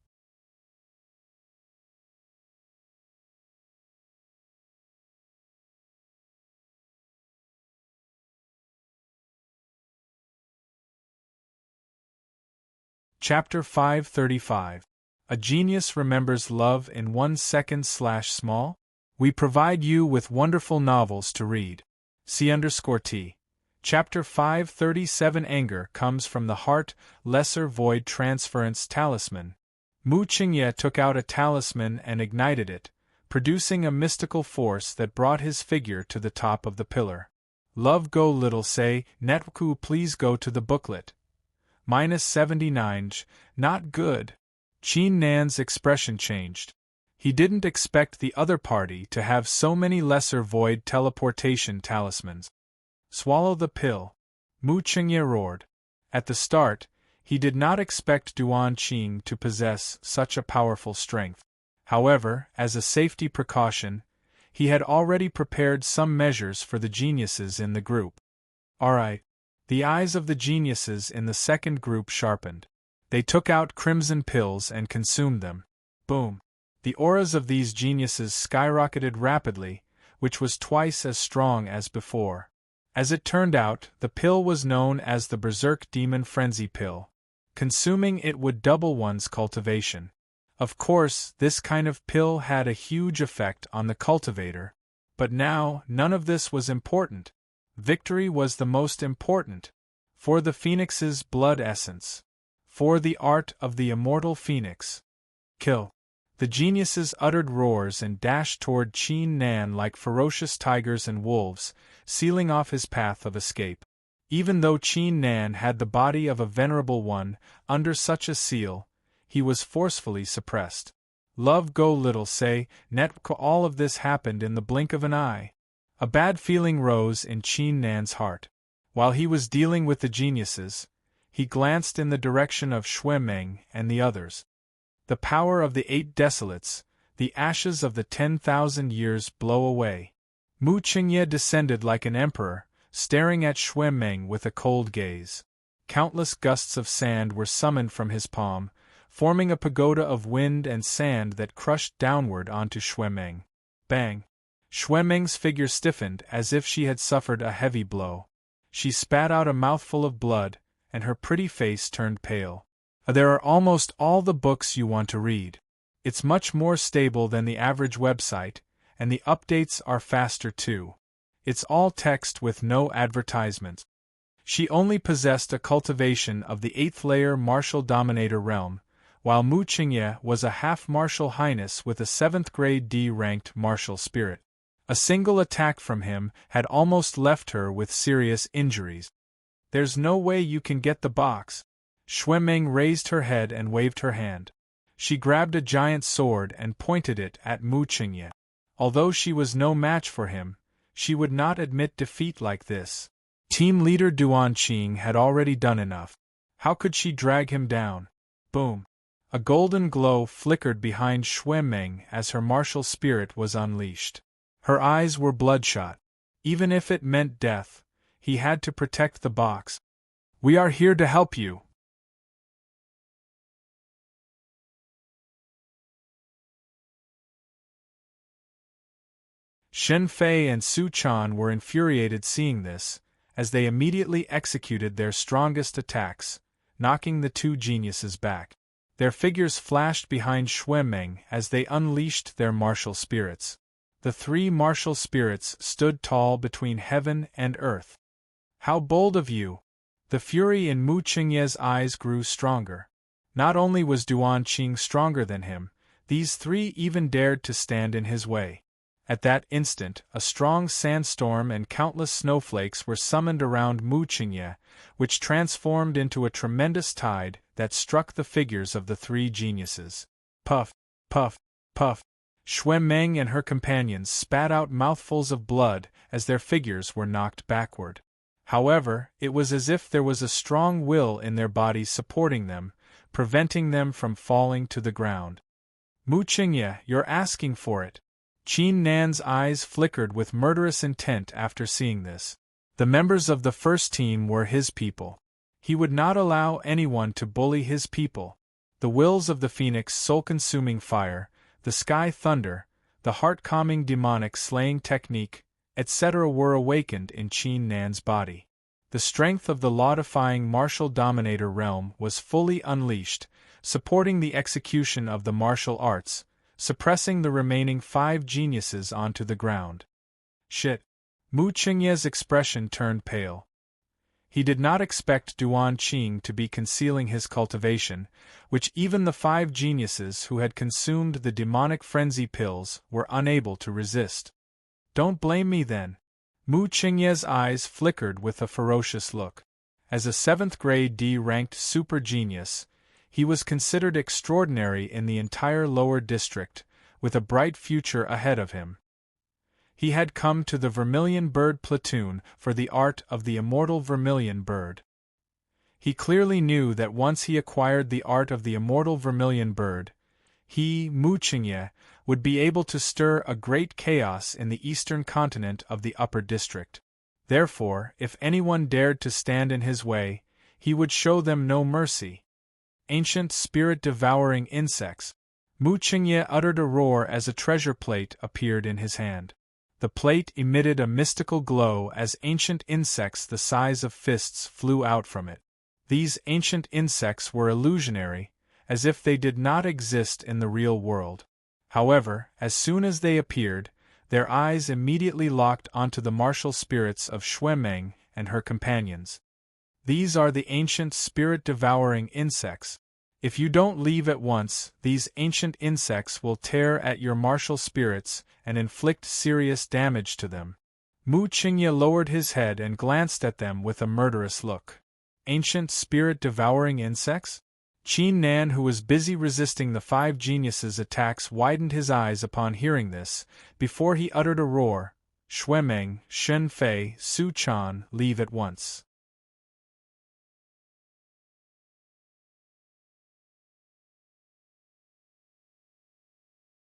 Chapter 535. A Genius Remembers Love in 1 second/small? We provide you with wonderful novels to read. C_T. Chapter 537. Anger Comes from the Heart, Lesser Void Transference Talisman. Mu Qingye took out a talisman and ignited it, producing a mystical force that brought his figure to the top of the pillar. Love go little say, Netku please go to the booklet. -79, not good. Qin Nan's expression changed. He didn't expect the other party to have so many lesser void teleportation talismans. Swallow the pill. Mu Qingye roared. At the start, he did not expect Duan Qing to possess such a powerful strength. However, as a safety precaution, he had already prepared some measures for the geniuses in the group. Alright. The eyes of the geniuses in the second group sharpened. They took out crimson pills and consumed them. Boom! The auras of these geniuses skyrocketed rapidly, which was twice as strong as before. As it turned out, the pill was known as the Berserk Demon Frenzy Pill. Consuming it would double one's cultivation. Of course, this kind of pill had a huge effect on the cultivator. But now, none of this was important. Victory was the most important. For the Phoenix's blood essence. For the art of the immortal Phoenix. Kill. The geniuses uttered roars and dashed toward Qin Nan like ferocious tigers and wolves, sealing off his path of escape. Even though Qin Nan had the body of a venerable one, under such a seal, he was forcefully suppressed. Love go little say, Netko all of this happened in the blink of an eye. A bad feeling rose in Qin Nan's heart. While he was dealing with the geniuses, he glanced in the direction of Xuemeng and the others. The power of the 8 desolates, the ashes of the 10,000 years blow away. Mu Qingye descended like an emperor, staring at Xuemeng with a cold gaze. Countless gusts of sand were summoned from his palm, forming a pagoda of wind and sand that crushed downward onto Xuemeng. Bang! Xuemeng's figure stiffened as if she had suffered a heavy blow. She spat out a mouthful of blood, and her pretty face turned pale. There are almost all the books you want to read. It's much more stable than the average website, and the updates are faster too. It's all text with no advertisements. She only possessed a cultivation of the 8th layer martial dominator realm, while Mu Qingye was a half-martial highness with a 7th grade D-ranked martial spirit. A single attack from him had almost left her with serious injuries. There's no way you can get the box. Xuemeng raised her head and waved her hand. She grabbed a giant sword and pointed it at Mu Qingye. Although she was no match for him, she would not admit defeat like this. Team leader Duan Qing had already done enough. How could she drag him down? Boom! A golden glow flickered behind Xuemeng as her martial spirit was unleashed. Her eyes were bloodshot. Even if it meant death, he had to protect the box. We are here to help you. Xin Fei and Su Chan were infuriated seeing this, as they immediately executed their strongest attacks, knocking the two geniuses back. Their figures flashed behind Xuemeng as they unleashed their martial spirits. The three martial spirits stood tall between heaven and earth. "How bold of you!" The fury in Mu Qingye's eyes grew stronger. Not only was Duan Qing stronger than him, these three even dared to stand in his way. At that instant, a strong sandstorm and countless snowflakes were summoned around Mu Qingye, which transformed into a tremendous tide that struck the figures of the three geniuses. Puff, puff, puff. Xue Meng and her companions spat out mouthfuls of blood as their figures were knocked backward. However, it was as if there was a strong will in their bodies supporting them, preventing them from falling to the ground. "Mu Qingye, you're asking for it." Qin Nan's eyes flickered with murderous intent after seeing this. The members of the first team were his people. He would not allow anyone to bully his people. The wills of the phoenix soul-consuming fire, the sky thunder, the heart-calming demonic slaying technique, etc. were awakened in Qin Nan's body. The strength of the law-defying martial dominator realm was fully unleashed, supporting the execution of the martial arts, suppressing the remaining five geniuses onto the ground. Shit! Mu Qingye's expression turned pale. He did not expect Duan Qing to be concealing his cultivation, which even the five geniuses who had consumed the demonic frenzy pills were unable to resist. "Don't blame me then." Mu Qingye's eyes flickered with a ferocious look. As a 7th-grade D-ranked super genius, he was considered extraordinary in the entire lower district, with a bright future ahead of him. He had come to the Vermilion Bird platoon for the art of the immortal Vermilion Bird. He clearly knew that once he acquired the art of the immortal Vermilion Bird, he, Mu Qingye, would be able to stir a great chaos in the eastern continent of the upper district. Therefore, if anyone dared to stand in his way, he would show them no mercy. Ancient spirit-devouring insects. Mu Qingye uttered a roar as a treasure plate appeared in his hand. The plate emitted a mystical glow as ancient insects the size of fists flew out from it. These ancient insects were illusionary, as if they did not exist in the real world. However, as soon as they appeared, their eyes immediately locked onto the martial spirits of Xue Meng and her companions. These are the ancient spirit-devouring insects. If you don't leave at once, these ancient insects will tear at your martial spirits and inflict serious damage to them. Mu Qingye lowered his head and glanced at them with a murderous look. Ancient spirit-devouring insects? Qin Nan, who was busy resisting the five geniuses' attacks, widened his eyes upon hearing this, before he uttered a roar. "Xue Meng, Shen Fei, Su Chan, leave at once."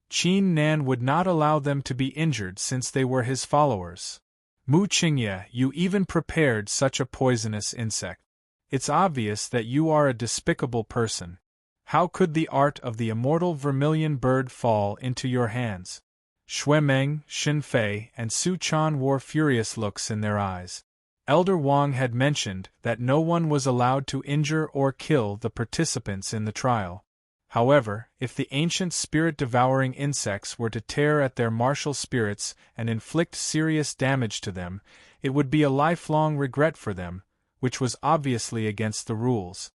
Qin Nan would not allow them to be injured since they were his followers. "Mu Qingye, you even prepared such a poisonous insect. It's obvious that you are a despicable person. How could the art of the immortal Vermilion Bird fall into your hands?" Xue Meng, Shen Fei, and Su Chan wore furious looks in their eyes. Elder Wang had mentioned that no one was allowed to injure or kill the participants in the trial. However, if the ancient spirit-devouring insects were to tear at their martial spirits and inflict serious damage to them, it would be a lifelong regret for them, which was obviously against the rules.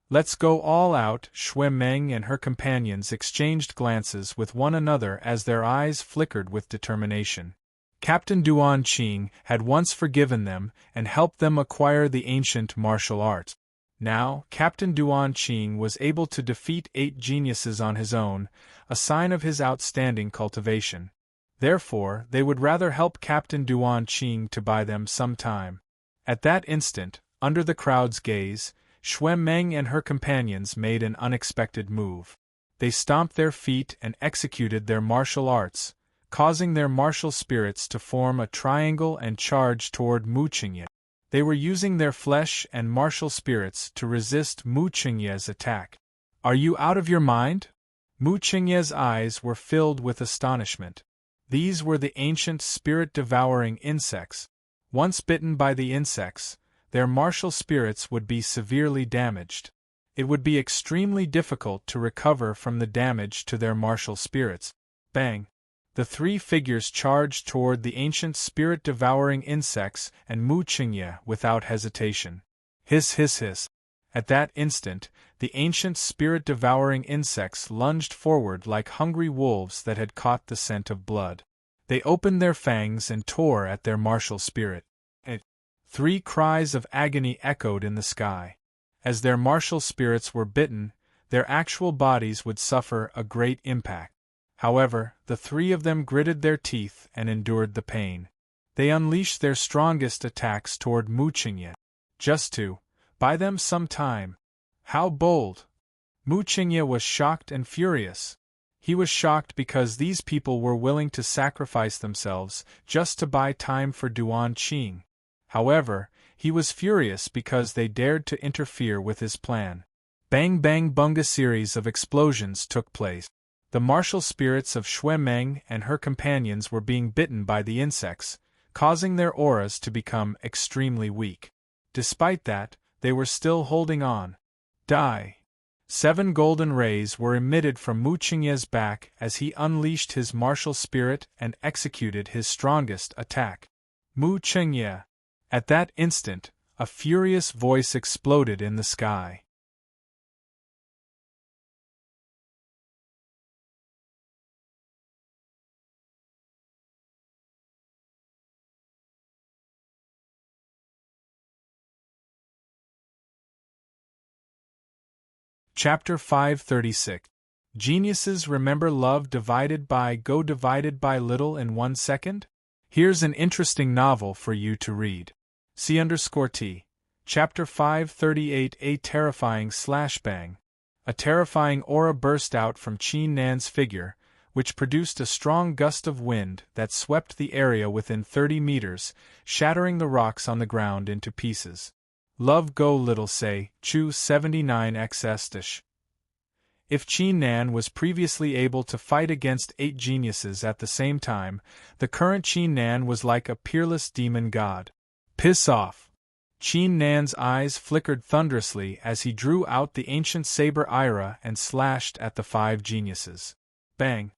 "Let's go all out." Xue Meng and her companions exchanged glances with one another as their eyes flickered with determination. Captain Duan Qing had once forgiven them and helped them acquire the ancient martial art. Now, Captain Duan Qing was able to defeat 8 geniuses on his own, a sign of his outstanding cultivation. Therefore, they would rather help Captain Duan Qing to buy them some time. At that instant, under the crowd's gaze, Xue Meng and her companions made an unexpected move. They stomped their feet and executed their martial arts, causing their martial spirits to form a triangle and charge toward Mu Qingye. They were using their flesh and martial spirits to resist Mu Qingye's attack. "Are you out of your mind?" Mu Qingye's eyes were filled with astonishment. These were the ancient spirit-devouring insects. Once bitten by the insects, their martial spirits would be severely damaged. It would be extremely difficult to recover from the damage to their martial spirits. Bang! The three figures charged toward the ancient spirit-devouring insects and Mu Qingye without hesitation. Hiss, hiss, hiss. At that instant, the ancient spirit-devouring insects lunged forward like hungry wolves that had caught the scent of blood. They opened their fangs and tore at their martial spirit. Three cries of agony echoed in the sky. As their martial spirits were bitten, their actual bodies would suffer a great impact. However, the three of them gritted their teeth and endured the pain. They unleashed their strongest attacks toward Mu Qingye, just to buy them some time. How bold! Mu Qingye was shocked and furious. He was shocked because these people were willing to sacrifice themselves just to buy time for Duan Qing. However, he was furious because they dared to interfere with his plan. Bang bang bung, a series of explosions took place. The martial spirits of Xue Meng and her companions were being bitten by the insects, causing their auras to become extremely weak. Despite that, they were still holding on. Die! 7 golden rays were emitted from Mu Qingye's back as he unleashed his martial spirit and executed his strongest attack. Mu Qingye! At that instant, a furious voice exploded in the sky. Chapter 536. Geniuses remember love divided by little in 1 second? Here's an interesting novel for you to read. C_T. Chapter 538. A terrifying slash-bang. A terrifying aura burst out from Qin Nan's figure, which produced a strong gust of wind that swept the area within 30 meters, shattering the rocks on the ground into pieces. Love go little say, Chu 79xs. If Qin Nan was previously able to fight against 8 geniuses at the same time, the current Qin Nan was like a peerless demon god. Piss off! Qin Nan's eyes flickered thunderously as he drew out the ancient saber Ira and slashed at the 5 geniuses. Bang!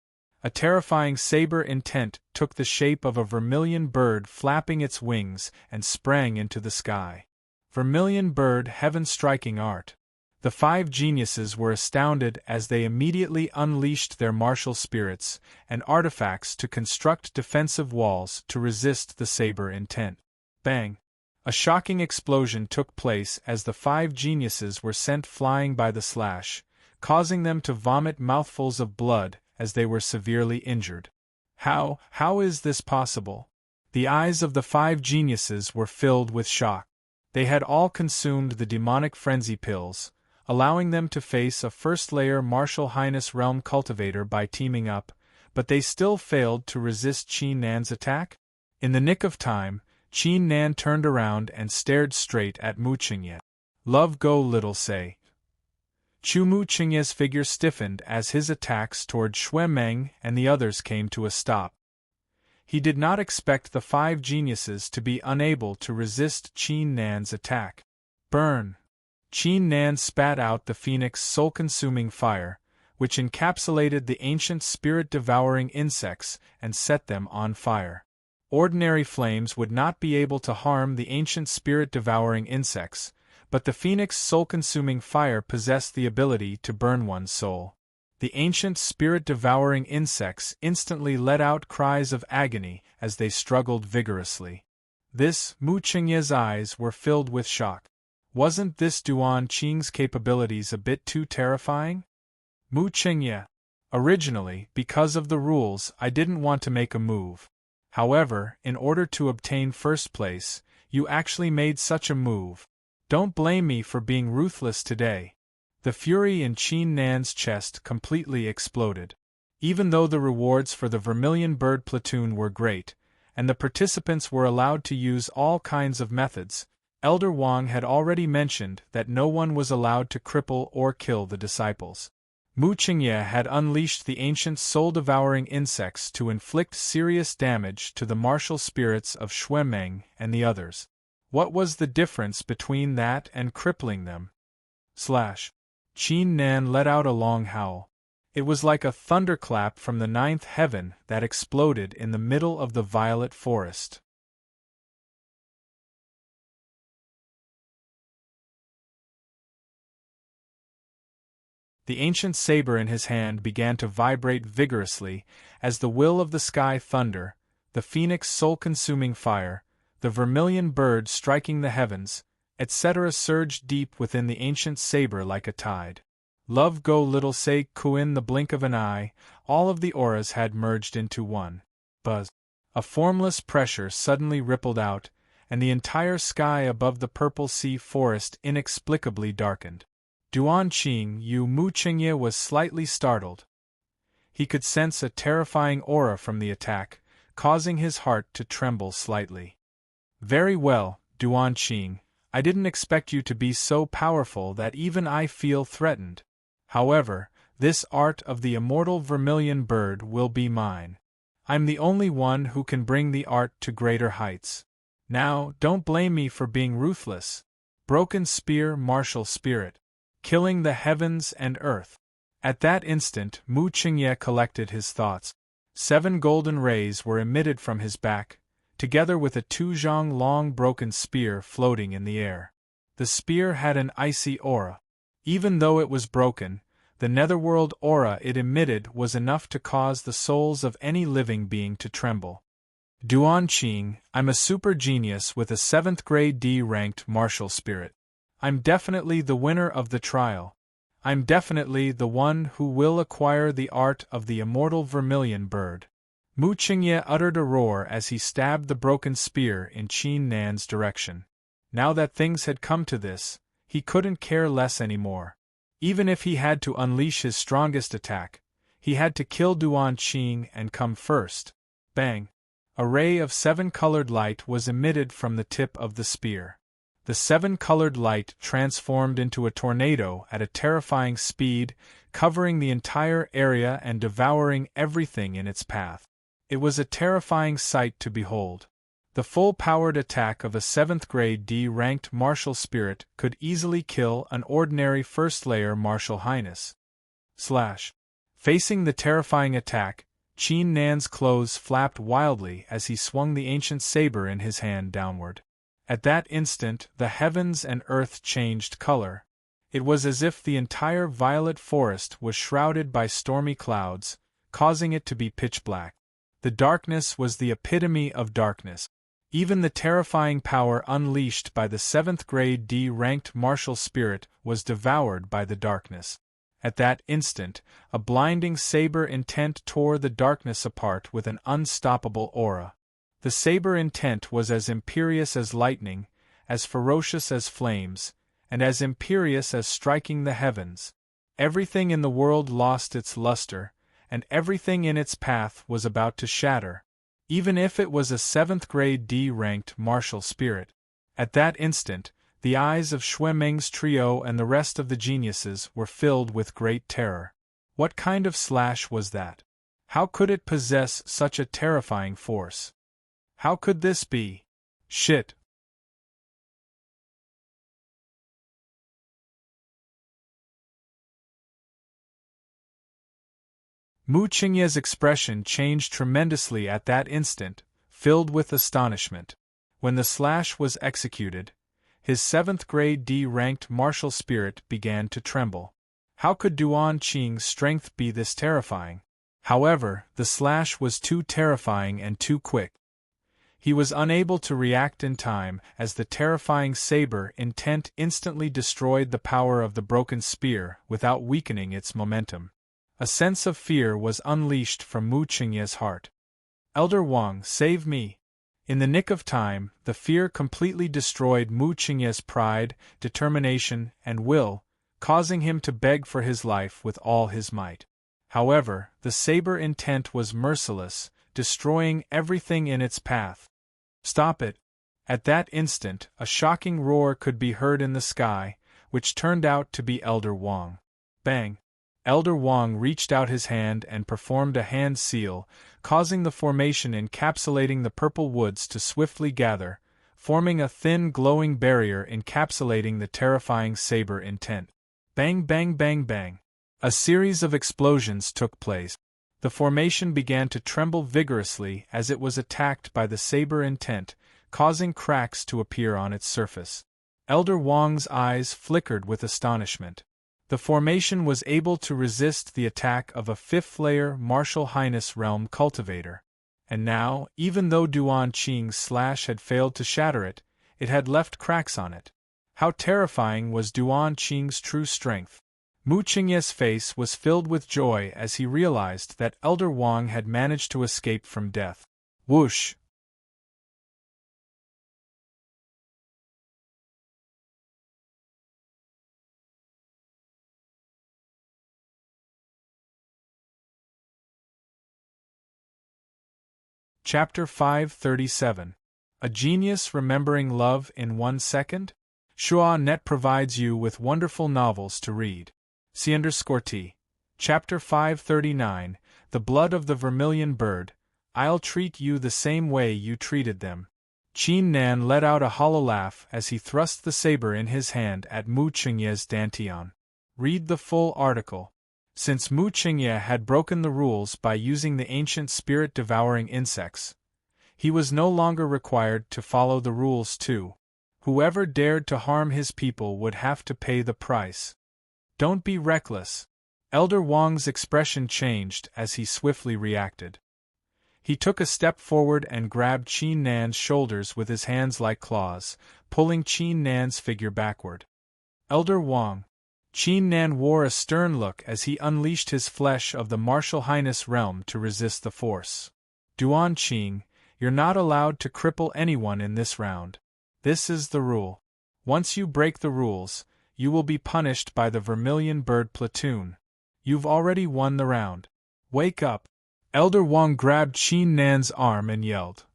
A terrifying saber intent took the shape of a vermilion bird flapping its wings and sprang into the sky. Vermilion bird heaven-striking art. The 5 geniuses were astounded as they immediately unleashed their martial spirits and artifacts to construct defensive walls to resist the saber intent. Bang! A shocking explosion took place as the 5 geniuses were sent flying by the slash, causing them to vomit mouthfuls of blood as they were severely injured. How is this possible? The eyes of the 5 geniuses were filled with shock. They had all consumed the demonic frenzy pills, allowing them to face a first-layer martial highness realm cultivator by teaming up, but they still failed to resist Qin Nan's attack? In the nick of time, Qin Nan turned around and stared straight at Mu Qingye. Love go little say. Chu Mu Qingye's figure stiffened as his attacks toward Xue Meng and the others came to a stop. He did not expect the 5 geniuses to be unable to resist Qin Nan's attack. Burn! Qin Nan spat out the phoenix soul-consuming fire, which encapsulated the ancient spirit-devouring insects and set them on fire. Ordinary flames would not be able to harm the ancient spirit-devouring insects, but the phoenix soul-consuming fire possessed the ability to burn one's soul. The ancient spirit-devouring insects instantly let out cries of agony as they struggled vigorously. Mu Qingye's eyes were filled with shock. Wasn't this Duan Qing's capabilities a bit too terrifying? Mu Qingye. Originally, because of the rules, I didn't want to make a move. However, in order to obtain first place, you actually made such a move. Don't blame me for being ruthless today. The fury in Qin Nan's chest completely exploded. Even though the rewards for the Vermilion Bird platoon were great, and the participants were allowed to use all kinds of methods, Elder Wang had already mentioned that no one was allowed to cripple or kill the disciples. Mu Qingye had unleashed the ancient soul-devouring insects to inflict serious damage to the martial spirits of Xue Meng and the others. What was the difference between that and crippling them? Qin Nan let out a long howl. It was like a thunderclap from the ninth heaven that exploded in the middle of the violet forest. The ancient saber in his hand began to vibrate vigorously, as the will of the sky thunder, the phoenix soul-consuming fire, the vermilion bird striking the heavens, etc. surged deep within the ancient saber like a tide. Love go little say ku in the blink of an eye, all of the auras had merged into one. Buzz. A formless pressure suddenly rippled out, and the entire sky above the purple sea forest inexplicably darkened. Duan Qing Yu Mu Qingye was slightly startled. He could sense a terrifying aura from the attack, causing his heart to tremble slightly. Very well, Duan Qing, I didn't expect you to be so powerful that even I feel threatened. However, this art of the immortal vermilion bird will be mine. I'm the only one who can bring the art to greater heights. Now, don't blame me for being ruthless. Broken spear, martial spirit. Killing the heavens and earth. At that instant, Mu Qingye collected his thoughts. 7 golden rays were emitted from his back, together with a 2-zhang long broken spear floating in the air. The spear had an icy aura. Even though it was broken, the netherworld aura it emitted was enough to cause the souls of any living being to tremble. Duan Qing, I'm a super genius with a 7th grade D-ranked martial spirit. I'm definitely the winner of the trial. I'm definitely the one who will acquire the art of the immortal vermilion bird. Mu Qingye uttered a roar as he stabbed the broken spear in Qin Nan's direction. Now that things had come to this, he couldn't care less anymore. Even if he had to unleash his strongest attack, he had to kill Duan Qing and come first. Bang! A ray of 7-colored light was emitted from the tip of the spear. The 7-colored light transformed into a tornado at a terrifying speed, covering the entire area and devouring everything in its path. It was a terrifying sight to behold. The full-powered attack of a 7th grade D-ranked martial spirit could easily kill an ordinary first-layer martial highness. Facing the terrifying attack, Qin Nan's clothes flapped wildly as he swung the ancient saber in his hand downward. At that instant, the heavens and earth changed color. It was as if the entire violet forest was shrouded by stormy clouds, causing it to be pitch black. The darkness was the epitome of darkness. Even the terrifying power unleashed by the 7th grade D-ranked martial spirit was devoured by the darkness. At that instant, a blinding saber intent tore the darkness apart with an unstoppable aura. The saber intent was as imperious as lightning, as ferocious as flames, and as imperious as striking the heavens. Everything in the world lost its luster, and everything in its path was about to shatter, even if it was a 7th grade D-ranked martial spirit. At that instant, the eyes of Xue Meng's trio and the rest of the geniuses were filled with great terror. What kind of slash was that? How could it possess such a terrifying force? How could this be? Shit! Mu Qingye's expression changed tremendously at that instant, filled with astonishment. When the slash was executed, his 7th grade D-ranked martial spirit began to tremble. How could Duan Qing's strength be this terrifying? However, the slash was too terrifying and too quick. He was unable to react in time as the terrifying saber intent instantly destroyed the power of the broken spear without weakening its momentum. A sense of fear was unleashed from Mu Qingye's heart. Elder Wang, save me! In the nick of time, the fear completely destroyed Mu Qingye's pride, determination, and will, causing him to beg for his life with all his might. However, the saber intent was merciless, destroying everything in its path. Stop it! At that instant, a shocking roar could be heard in the sky, which turned out to be Elder Wang. Bang! Elder Wang reached out his hand and performed a hand seal, causing the formation encapsulating the purple woods to swiftly gather, forming a thin glowing barrier encapsulating the terrifying saber intent. Bang bang bang bang! A series of explosions took place. The formation began to tremble vigorously as it was attacked by the saber intent, causing cracks to appear on its surface. Elder Wang's eyes flickered with astonishment. The formation was able to resist the attack of a fifth-layer Martial Highness Realm cultivator. And now, even though Duan Qing's slash had failed to shatter it, it had left cracks on it. How terrifying was Duan Qing's true strength! Mu Qingye's face was filled with joy as he realized that Elder Wang had managed to escape from death. Whoosh! Chapter 537. A Genius Remembering Love in 1 Second? Shua Net provides you with wonderful novels to read. C_T. Chapter 539. The Blood of the Vermilion Bird. I'll treat you the same way you treated them. Qin Nan let out a hollow laugh as he thrust the saber in his hand at Mu Qingye's dantian. Read the full article. Since Mu Qingye had broken the rules by using the ancient spirit-devouring insects, he was no longer required to follow the rules too. Whoever dared to harm his people would have to pay the price. Don't be reckless. Elder Wang's expression changed as he swiftly reacted. He took a step forward and grabbed Qin Nan's shoulders with his hands like claws, pulling Qin Nan's figure backward. Elder Wang. Qin Nan wore a stern look as he unleashed his flesh of the Martial Highness realm to resist the force. Duan Qing, you're not allowed to cripple anyone in this round. This is the rule. Once you break the rules, you will be punished by the Vermilion Bird platoon. You've already won the round. Wake up! Elder Wang grabbed Qin Nan's arm and yelled.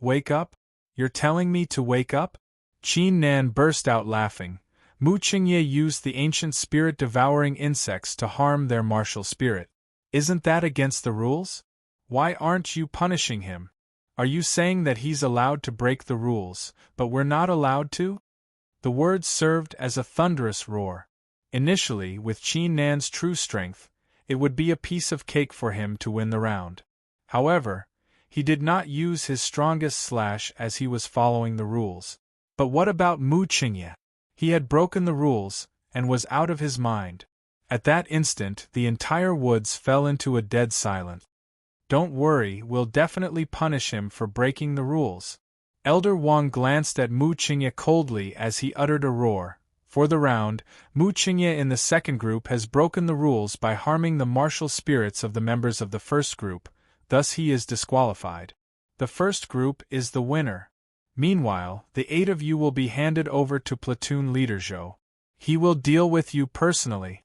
Wake up? You're telling me to wake up? Qin Nan burst out laughing. Mu Qingye used the ancient spirit-devouring insects to harm their martial spirit. Isn't that against the rules? Why aren't you punishing him? Are you saying that he's allowed to break the rules, but we're not allowed to? The words served as a thunderous roar. Initially, with Qin Nan's true strength, it would be a piece of cake for him to win the round. However, he did not use his strongest slash as he was following the rules. But what about Mu Qingye? He had broken the rules, and was out of his mind. At that instant, the entire woods fell into a dead silence. Don't worry, we'll definitely punish him for breaking the rules. Elder Wang glanced at Mu Qingye coldly as he uttered a roar. For the round, Mu Qingye in the second group has broken the rules by harming the martial spirits of the members of the first group, thus he is disqualified. The first group is the winner. Meanwhile, the 8 of you will be handed over to platoon leader Zhou. He will deal with you personally.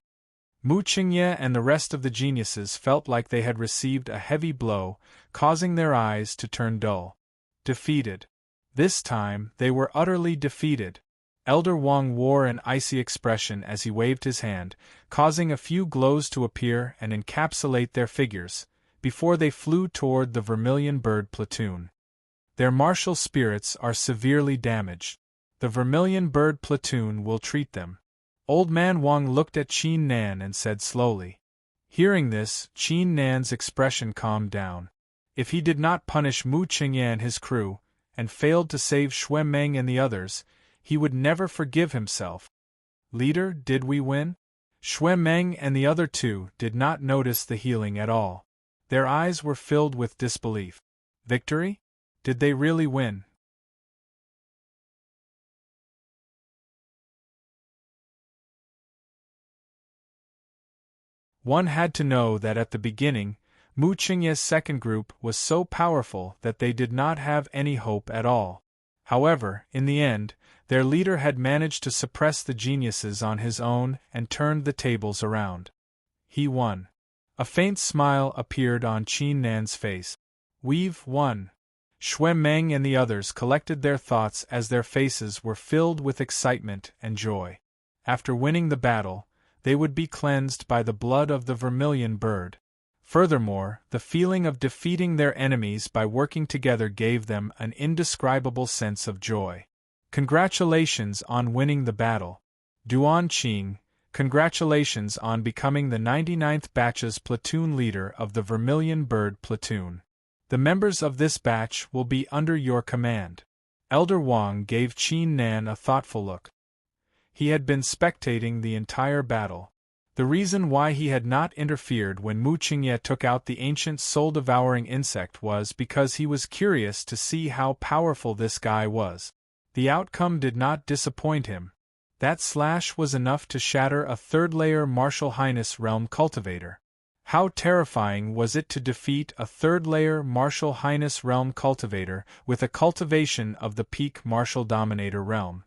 Mu Qingye and the rest of the geniuses felt like they had received a heavy blow, causing their eyes to turn dull. Defeated. This time, they were utterly defeated. Elder Wang wore an icy expression as he waved his hand, causing a few glows to appear and encapsulate their figures, before they flew toward the Vermilion Bird platoon. Their martial spirits are severely damaged. The Vermilion Bird platoon will treat them. Old Man Wang looked at Qin Nan and said slowly. Hearing this, Qin Nan's expression calmed down. If he did not punish Mu Qingye and his crew, and failed to save Xue Meng and the others, he would never forgive himself. Leader, did we win? Xue Meng and the other 2 did not notice the healing at all. Their eyes were filled with disbelief. Victory? Did they really win? One had to know that at the beginning, Mu Qingye's second group was so powerful that they did not have any hope at all. However, in the end, their leader had managed to suppress the geniuses on his own and turned the tables around. He won. A faint smile appeared on Qin Nan's face. We've won. Xue Meng and the others collected their thoughts as their faces were filled with excitement and joy. After winning the battle, they would be cleansed by the blood of the Vermilion Bird. Furthermore, the feeling of defeating their enemies by working together gave them an indescribable sense of joy. Congratulations on winning the battle. Duan Qing, Congratulations on becoming the 99th batch's platoon leader of the Vermilion Bird Platoon. The members of this batch will be under your command." Elder Wang gave Qin Nan a thoughtful look. He had been spectating the entire battle. The reason why he had not interfered when Mu Qingye took out the ancient soul-devouring insect was because he was curious to see how powerful this guy was. The outcome did not disappoint him. That slash was enough to shatter a third-layer Martial Highness Realm cultivator. How terrifying was it to defeat a third-layer Martial Highness Realm cultivator with a cultivation of the peak Martial Dominator realm.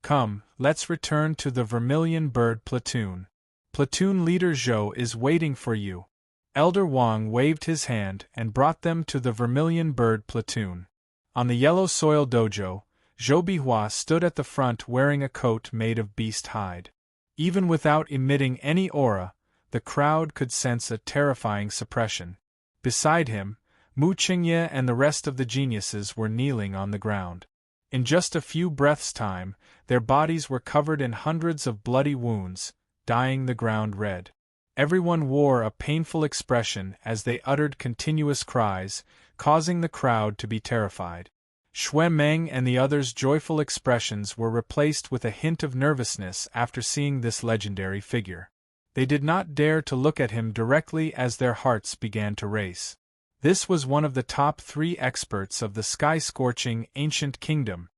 "Come, let's return to the Vermilion Bird Platoon. Platoon Leader Zhou is waiting for you." Elder Wang waved his hand and brought them to the Vermilion Bird Platoon. On the yellow soil dojo, Zhou Bihua stood at the front wearing a coat made of beast hide. Even without emitting any aura, the crowd could sense a terrifying suppression. Beside him, Mu Qingye and the rest of the geniuses were kneeling on the ground. In just a few breaths' time, their bodies were covered in hundreds of bloody wounds, dyeing the ground red. Everyone wore a painful expression as they uttered continuous cries, causing the crowd to be terrified. Xue Meng and the others' joyful expressions were replaced with a hint of nervousness after seeing this legendary figure. They did not dare to look at him directly as their hearts began to race. This was one of the top 3 experts of the sky-scorching ancient kingdom.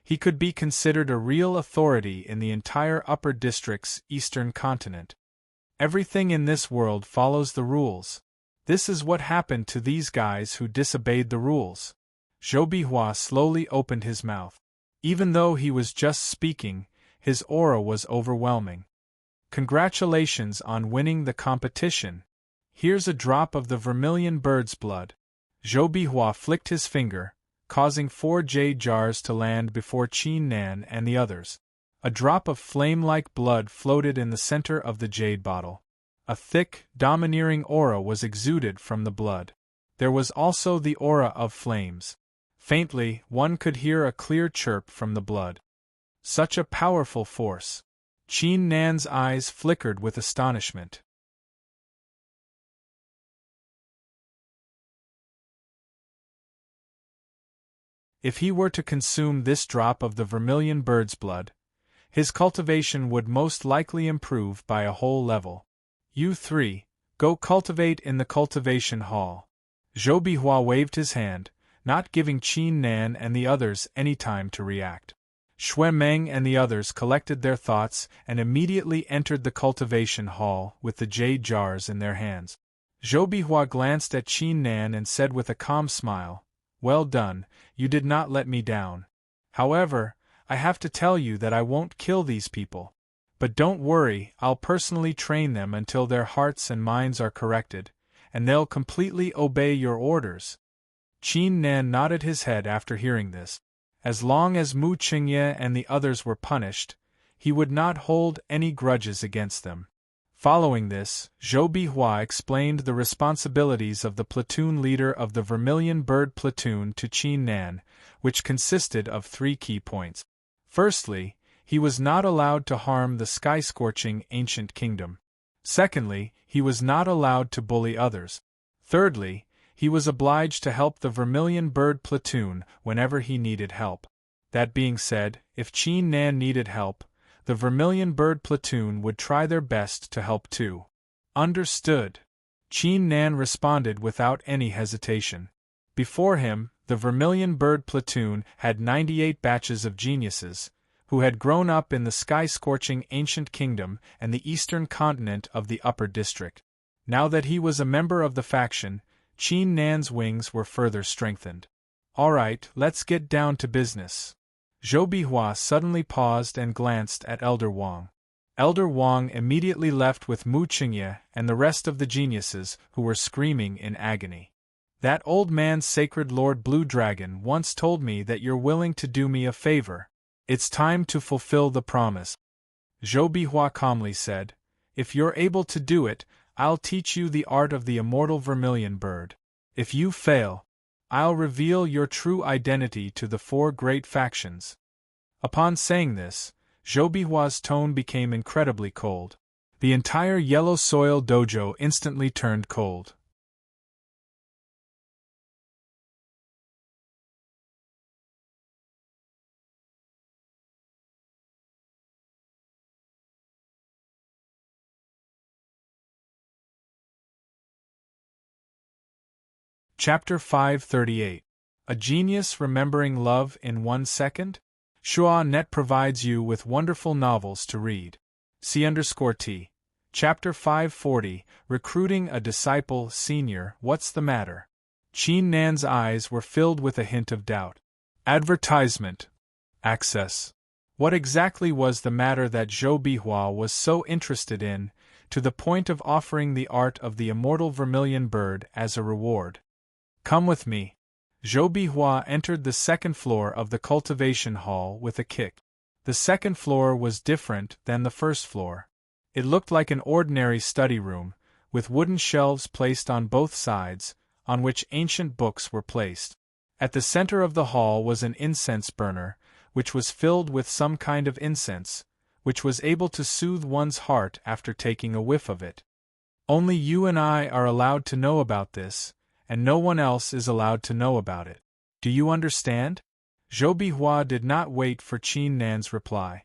He could be considered a real authority in the entire Upper District's eastern continent. Everything in this world follows the rules. This is what happened to these guys who disobeyed the rules. Zhou Bihua slowly opened his mouth. Even though he was just speaking, his aura was overwhelming. "Congratulations on winning the competition. Here's a drop of the Vermilion Bird's blood." Zhou Bihua flicked his finger, causing 4 jade jars to land before Qin Nan and the others. A drop of flame-like blood floated in the center of the jade bottle. A thick, domineering aura was exuded from the blood. There was also the aura of flames. Faintly, one could hear a clear chirp from the blood. Such a powerful force. Qin Nan's eyes flickered with astonishment. If he were to consume this drop of the Vermilion Bird's blood, his cultivation would most likely improve by a whole level. "You 3, go cultivate in the cultivation hall." Zhou Bihua waved his hand, not giving Qin Nan and the others any time to react. Xue Meng and the others collected their thoughts and immediately entered the cultivation hall with the jade jars in their hands. Zhou Bihua glanced at Qin Nan and said with a calm smile, "Well done, you did not let me down. However, I have to tell you that I won't kill these people. But don't worry, I'll personally train them until their hearts and minds are corrected, and they'll completely obey your orders." Qin Nan nodded his head after hearing this. As long as Mu Qingye and the others were punished, he would not hold any grudges against them. Following this, Zhou Bihua explained the responsibilities of the platoon leader of the Vermilion Bird Platoon to Qin Nan, which consisted of 3 key points. Firstly, he was not allowed to harm the sky-scorching ancient kingdom. Secondly, he was not allowed to bully others. Thirdly, he was obliged to help the Vermilion Bird Platoon whenever he needed help. That being said, if Qin Nan needed help, the Vermilion Bird Platoon would try their best to help too. "Understood." Qin Nan responded without any hesitation. Before him, the Vermilion Bird Platoon had 98 batches of geniuses, who had grown up in the sky-scorching ancient kingdom and the eastern continent of the Upper District. Now that he was a member of the faction, Qin Nan's wings were further strengthened. "All right, let's get down to business." Zhou Bihua suddenly paused and glanced at Elder Wang. Elder Wang immediately left with Mu Qingye and the rest of the geniuses who were screaming in agony. "That old man's sacred Lord Blue Dragon once told me that you're willing to do me a favor. It's time to fulfill the promise." Zhou Bihua calmly said, "If you're able to do it, I'll teach you the art of the immortal Vermilion Bird. If you fail, I'll reveal your true identity to the 4 great factions." Upon saying this, Zhou Bihua's tone became incredibly cold. The entire yellow soil dojo instantly turned cold. Chapter 538. A Genius Remembering Love in 1 Second? Shua.net provides you with wonderful novels to read. C_T. Chapter 540, Recruiting a Disciple. Senior, what's the matter? Qin Nan's eyes were filled with a hint of doubt. Advertisement. Access. What exactly was the matter that Zhou Bihua was so interested in, to the point of offering the art of the immortal vermilion bird as a reward? Come with me. Zhou Bihua entered the second floor of the cultivation hall with a kick. The second floor was different than the first floor. It looked like an ordinary study room, with wooden shelves placed on both sides, on which ancient books were placed. At the center of the hall was an incense burner, which was filled with some kind of incense, which was able to soothe one's heart after taking a whiff of it. Only you and I are allowed to know about this, and no one else is allowed to know about it. Do you understand? Zhou Bihua did not wait for Qin Nan's reply.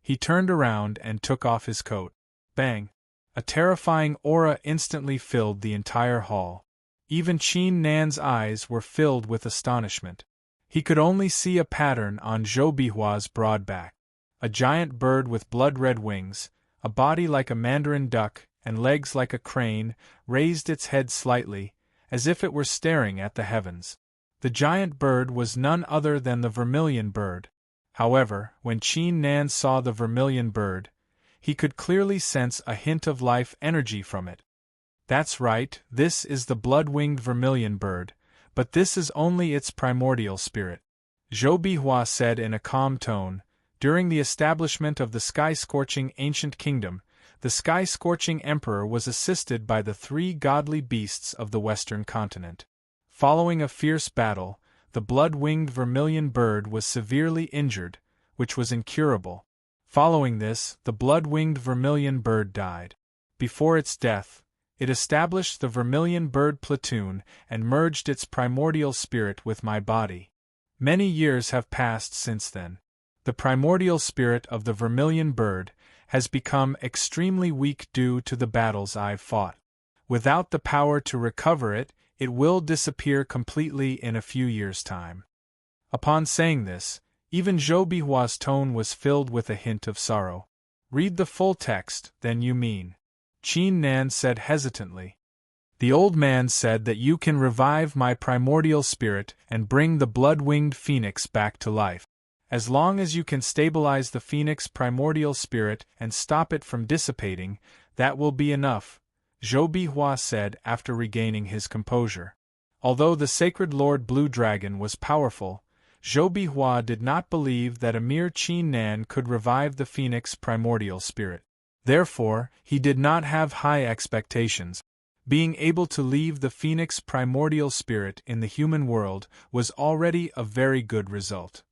He turned around and took off his coat. Bang! A terrifying aura instantly filled the entire hall. Even Qin Nan's eyes were filled with astonishment. He could only see a pattern on Zhou Bihua's broad back. A giant bird with blood-red wings, a body like a mandarin duck, and legs like a crane, raised its head slightly, as if it were staring at the heavens. The giant bird was none other than the vermilion bird. However, when Qin Nan saw the vermilion bird, he could clearly sense a hint of life energy from it. That's right, this is the blood-winged vermilion bird, but this is only its primordial spirit. Zhou Bihua said in a calm tone, during the establishment of the sky-scorching ancient kingdom, the sky-scorching emperor was assisted by the 3 godly beasts of the western continent. Following a fierce battle, the blood-winged vermilion bird was severely injured, which was incurable. Following this, the blood-winged vermilion bird died. Before its death, it established the vermilion bird platoon and merged its primordial spirit with my body. Many years have passed since then. The primordial spirit of the vermilion bird has become extremely weak due to the battles I've fought. Without the power to recover it, it will disappear completely in a few years' time. Upon saying this, even Zhou Bihua's tone was filled with a hint of sorrow. Read the full text, then you mean. Qin Nan said hesitantly. The old man said that you can revive my primordial spirit and bring the blood-winged phoenix back to life. As long as you can stabilize the phoenix primordial spirit and stop it from dissipating, that will be enough, Zhou Bihua said after regaining his composure. Although the sacred Lord Blue Dragon was powerful, Zhou Bihua did not believe that a mere Qin Nan could revive the phoenix primordial spirit. Therefore, he did not have high expectations. Being able to leave the phoenix primordial spirit in the human world was already a very good result.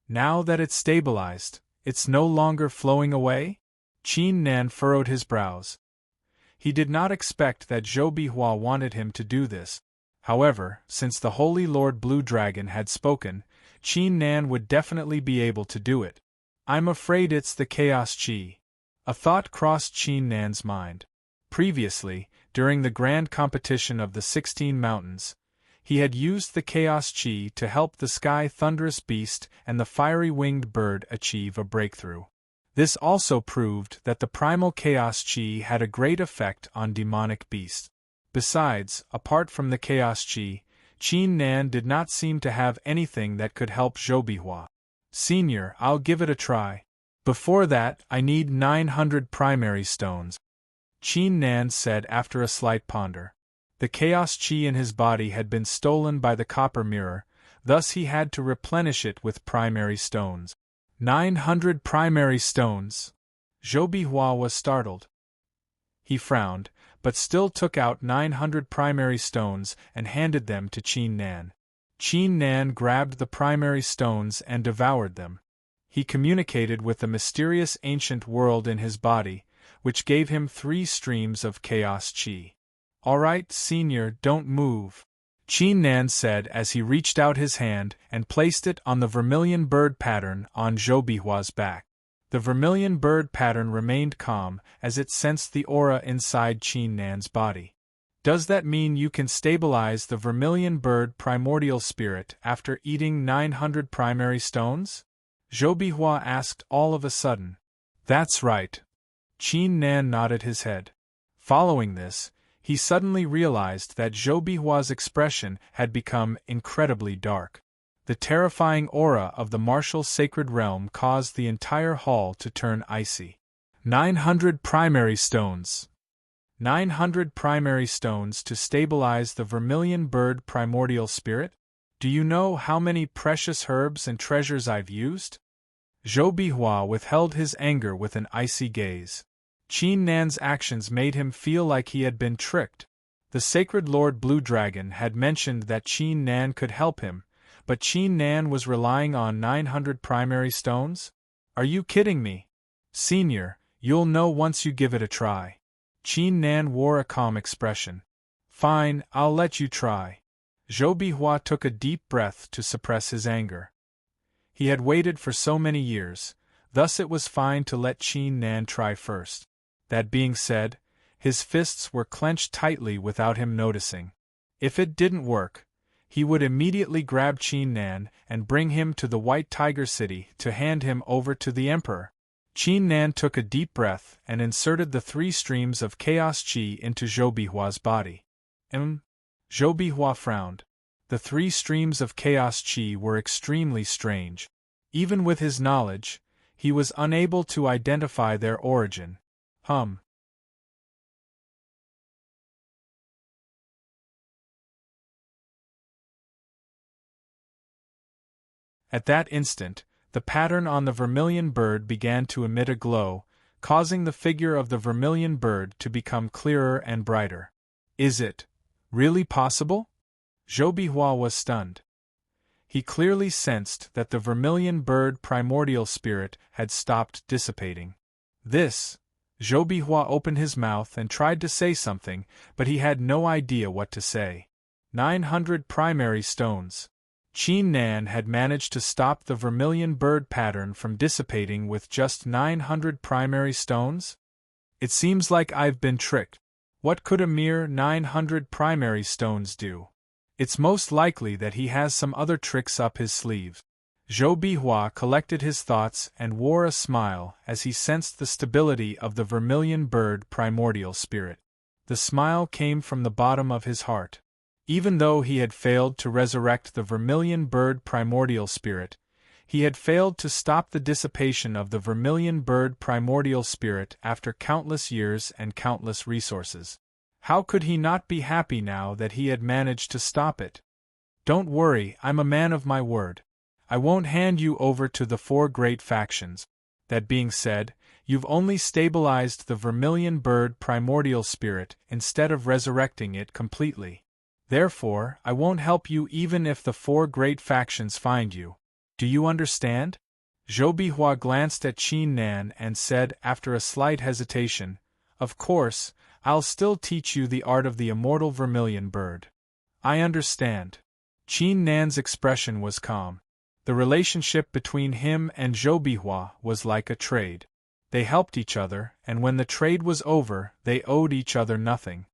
Now that it's stabilized, it's no longer flowing away? Qin Nan furrowed his brows. He did not expect that Zhou Bihua wanted him to do this. However, since the Holy Lord Blue Dragon had spoken, Qin Nan would definitely be able to do it. I'm afraid it's the Chaos Chi. A thought crossed Qin Nan's mind. Previously, during the grand competition of the 16 mountains, he had used the Chaos Chi to help the Sky Thunderous Beast and the Fiery Winged Bird achieve a breakthrough. This also proved that the Primal Chaos Chi had a great effect on demonic beasts. Besides, apart from the Chaos Chi, Qin Nan did not seem to have anything that could help Zhou Bihua. Senior, I'll give it a try. Before that, I need 900 primary stones, Qin Nan said after a slight ponder. The Chaos Chi in his body had been stolen by the copper mirror, thus he had to replenish it with primary stones. 900 primary stones! Zhou Bihua was startled. He frowned, but still took out 900 primary stones and handed them to Qin Nan. Qin Nan grabbed the primary stones and devoured them. He communicated with the mysterious ancient world in his body, which gave him 3 streams of chaos qi. "All right, Senior, don't move," Qin Nan said as he reached out his hand and placed it on the vermilion bird pattern on Zhou Bihua's back. The vermilion bird pattern remained calm as it sensed the aura inside Qin Nan's body. "Does that mean you can stabilize the vermilion bird primordial spirit after eating 900 primary stones?" Zhou Bihua asked all of a sudden. "That's right." Qin Nan nodded his head. Following this, he suddenly realized that Zhou Bihua's expression had become incredibly dark. The terrifying aura of the martial sacred realm caused the entire hall to turn icy. 900 primary stones. 900 primary stones to stabilize the vermilion bird primordial spirit? Do you know how many precious herbs and treasures I've used? Zhou Bihua withheld his anger with an icy gaze. Qin Nan's actions made him feel like he had been tricked. The sacred Lord Blue Dragon had mentioned that Qin Nan could help him, but Qin Nan was relying on 900 primary stones? Are you kidding me? Senior, you'll know once you give it a try. Qin Nan wore a calm expression. Fine, I'll let you try. Zhou Bihua took a deep breath to suppress his anger. He had waited for so many years, thus it was fine to let Qin Nan try first. That being said, his fists were clenched tightly without him noticing. If it didn't work, he would immediately grab Qin Nan and bring him to the White Tiger City to hand him over to the Emperor. Qin Nan took a deep breath and inserted the 3 streams of chaos qi into Zhou Bihua's body. Zhou Bihua frowned. The 3 streams of chaos qi were extremely strange. Even with his knowledge, he was unable to identify their origin. At that instant, the pattern on the vermilion bird began to emit a glow, causing the figure of the vermilion bird to become clearer and brighter. Is it really possible? Zhou Bihua was stunned. He clearly sensed that the vermilion bird primordial spirit had stopped dissipating. Zhou Bihua opened his mouth and tried to say something, but he had no idea what to say. 900 primary stones. Qin Nan had managed to stop the vermilion bird pattern from dissipating with just 900 primary stones? It seems like I've been tricked. What could a mere 900 primary stones do? It's most likely that he has some other tricks up his sleeve. Zhou Bihua collected his thoughts and wore a smile as he sensed the stability of the vermilion bird primordial spirit. The smile came from the bottom of his heart. Even though he had failed to resurrect the vermilion bird primordial spirit, he had failed to stop the dissipation of the vermilion bird primordial spirit after countless years and countless resources. How could he not be happy now that he had managed to stop it? Don't worry, I'm a man of my word. I won't hand you over to the 4 great factions. That being said, you've only stabilized the vermilion bird primordial spirit instead of resurrecting it completely. Therefore, I won't help you even if the 4 great factions find you. Do you understand? Zhou Bihua glanced at Qin Nan and said after a slight hesitation, Of course, I'll still teach you the art of the immortal vermilion bird. I understand. Qin Nan's expression was calm. The relationship between him and Zhou Bihua was like a trade. They helped each other, and when the trade was over, they owed each other nothing.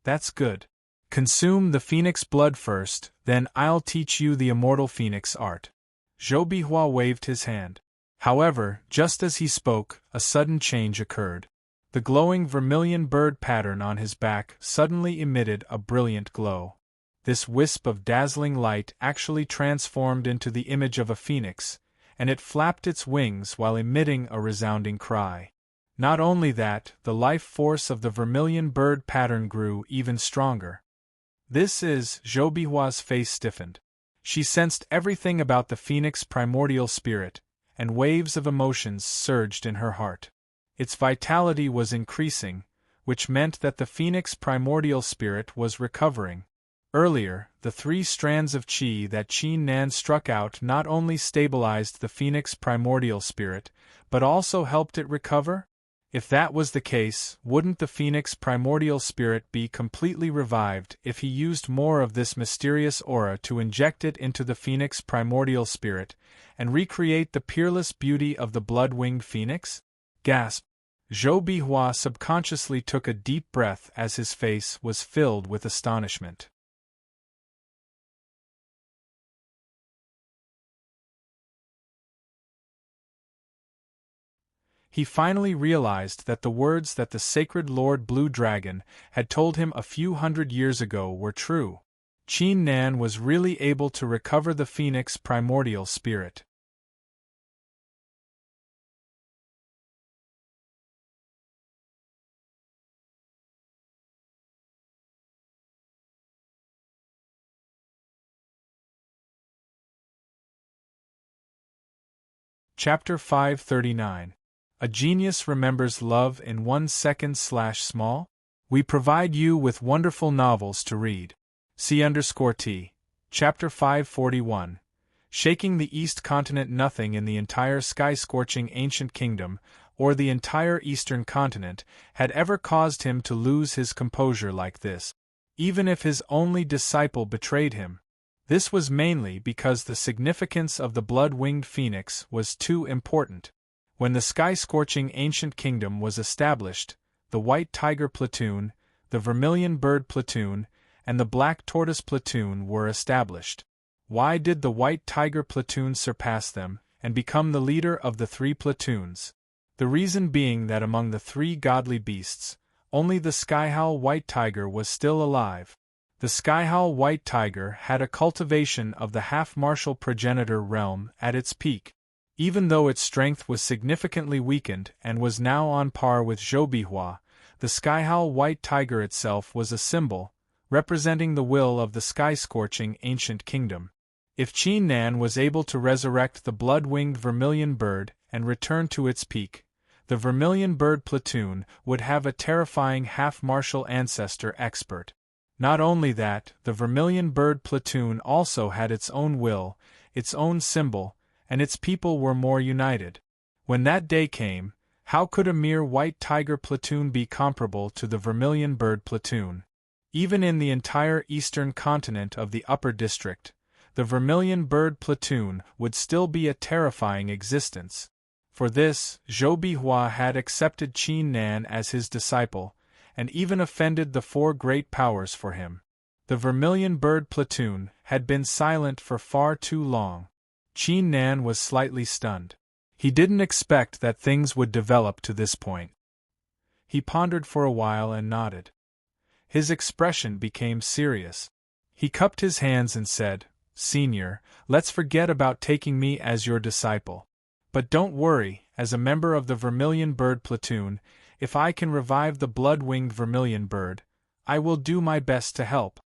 That's good. Consume the phoenix blood first, then I'll teach you the immortal phoenix art. Zhou Bihua waved his hand. However, just as he spoke, a sudden change occurred. The glowing vermilion bird pattern on his back suddenly emitted a brilliant glow. This wisp of dazzling light actually transformed into the image of a phoenix, and it flapped its wings while emitting a resounding cry. Not only that, the life force of the vermilion bird pattern grew even stronger. Zhou Bihua's face stiffened. She sensed everything about the phoenix primordial spirit, and waves of emotions surged in her heart. Its vitality was increasing, which meant that the Phoenix primordial spirit was recovering. Earlier, the 3 strands of qi that Qin Nan struck out not only stabilized the Phoenix primordial spirit, but also helped it recover? If that was the case, wouldn't the Phoenix primordial spirit be completely revived if he used more of this mysterious aura to inject it into the Phoenix primordial spirit, and recreate the peerless beauty of the blood-winged phoenix? Gasp! Zhou Bihua subconsciously took a deep breath as his face was filled with astonishment. He finally realized that the words that the sacred Lord Blue Dragon had told him a few hundred years ago were true. Qin Nan was really able to recover the Phoenix primordial spirit. Chapter 539. A Genius Remembers Love in 1 second/small? We provide you with wonderful novels to read. C_T. Chapter 541. Shaking the East Continent. Nothing in the entire sky-scorching ancient kingdom, or the entire Eastern continent, had ever caused him to lose his composure like this, even if his only disciple betrayed him. This was mainly because the significance of the blood-winged phoenix was too important. When the sky-scorching ancient kingdom was established, the White Tiger Platoon, the Vermilion Bird Platoon, and the Black Tortoise Platoon were established. Why did the White Tiger Platoon surpass them, and become the leader of the 3 platoons? The reason being that among the 3 godly beasts, only the Skyhowl White Tiger was still alive. The Skyhowl White Tiger had a cultivation of the half-martial progenitor realm at its peak. Even though its strength was significantly weakened and was now on par with Zhou Bihua, the Skyhowl White Tiger itself was a symbol, representing the will of the sky-scorching ancient kingdom. If Qin Nan was able to resurrect the blood-winged vermilion bird and return to its peak, the Vermilion Bird Platoon would have a terrifying half-martial ancestor expert. Not only that, the Vermilion Bird Platoon also had its own will, its own symbol, and its people were more united. When that day came, how could a mere White Tiger Platoon be comparable to the Vermilion Bird Platoon? Even in the entire eastern continent of the Upper District, the Vermilion Bird Platoon would still be a terrifying existence. For this, Zhou Bihua had accepted Qin Nan as his disciple, and even offended the 4 great powers for him. The Vermilion Bird Platoon had been silent for far too long. Qin Nan was slightly stunned. He didn't expect that things would develop to this point. He pondered for a while and nodded. His expression became serious. He cupped his hands and said, "Senior, let's forget about taking me as your disciple. But don't worry, as a member of the Vermilion Bird Platoon, if I can revive the blood-winged vermilion bird, I will do my best to help."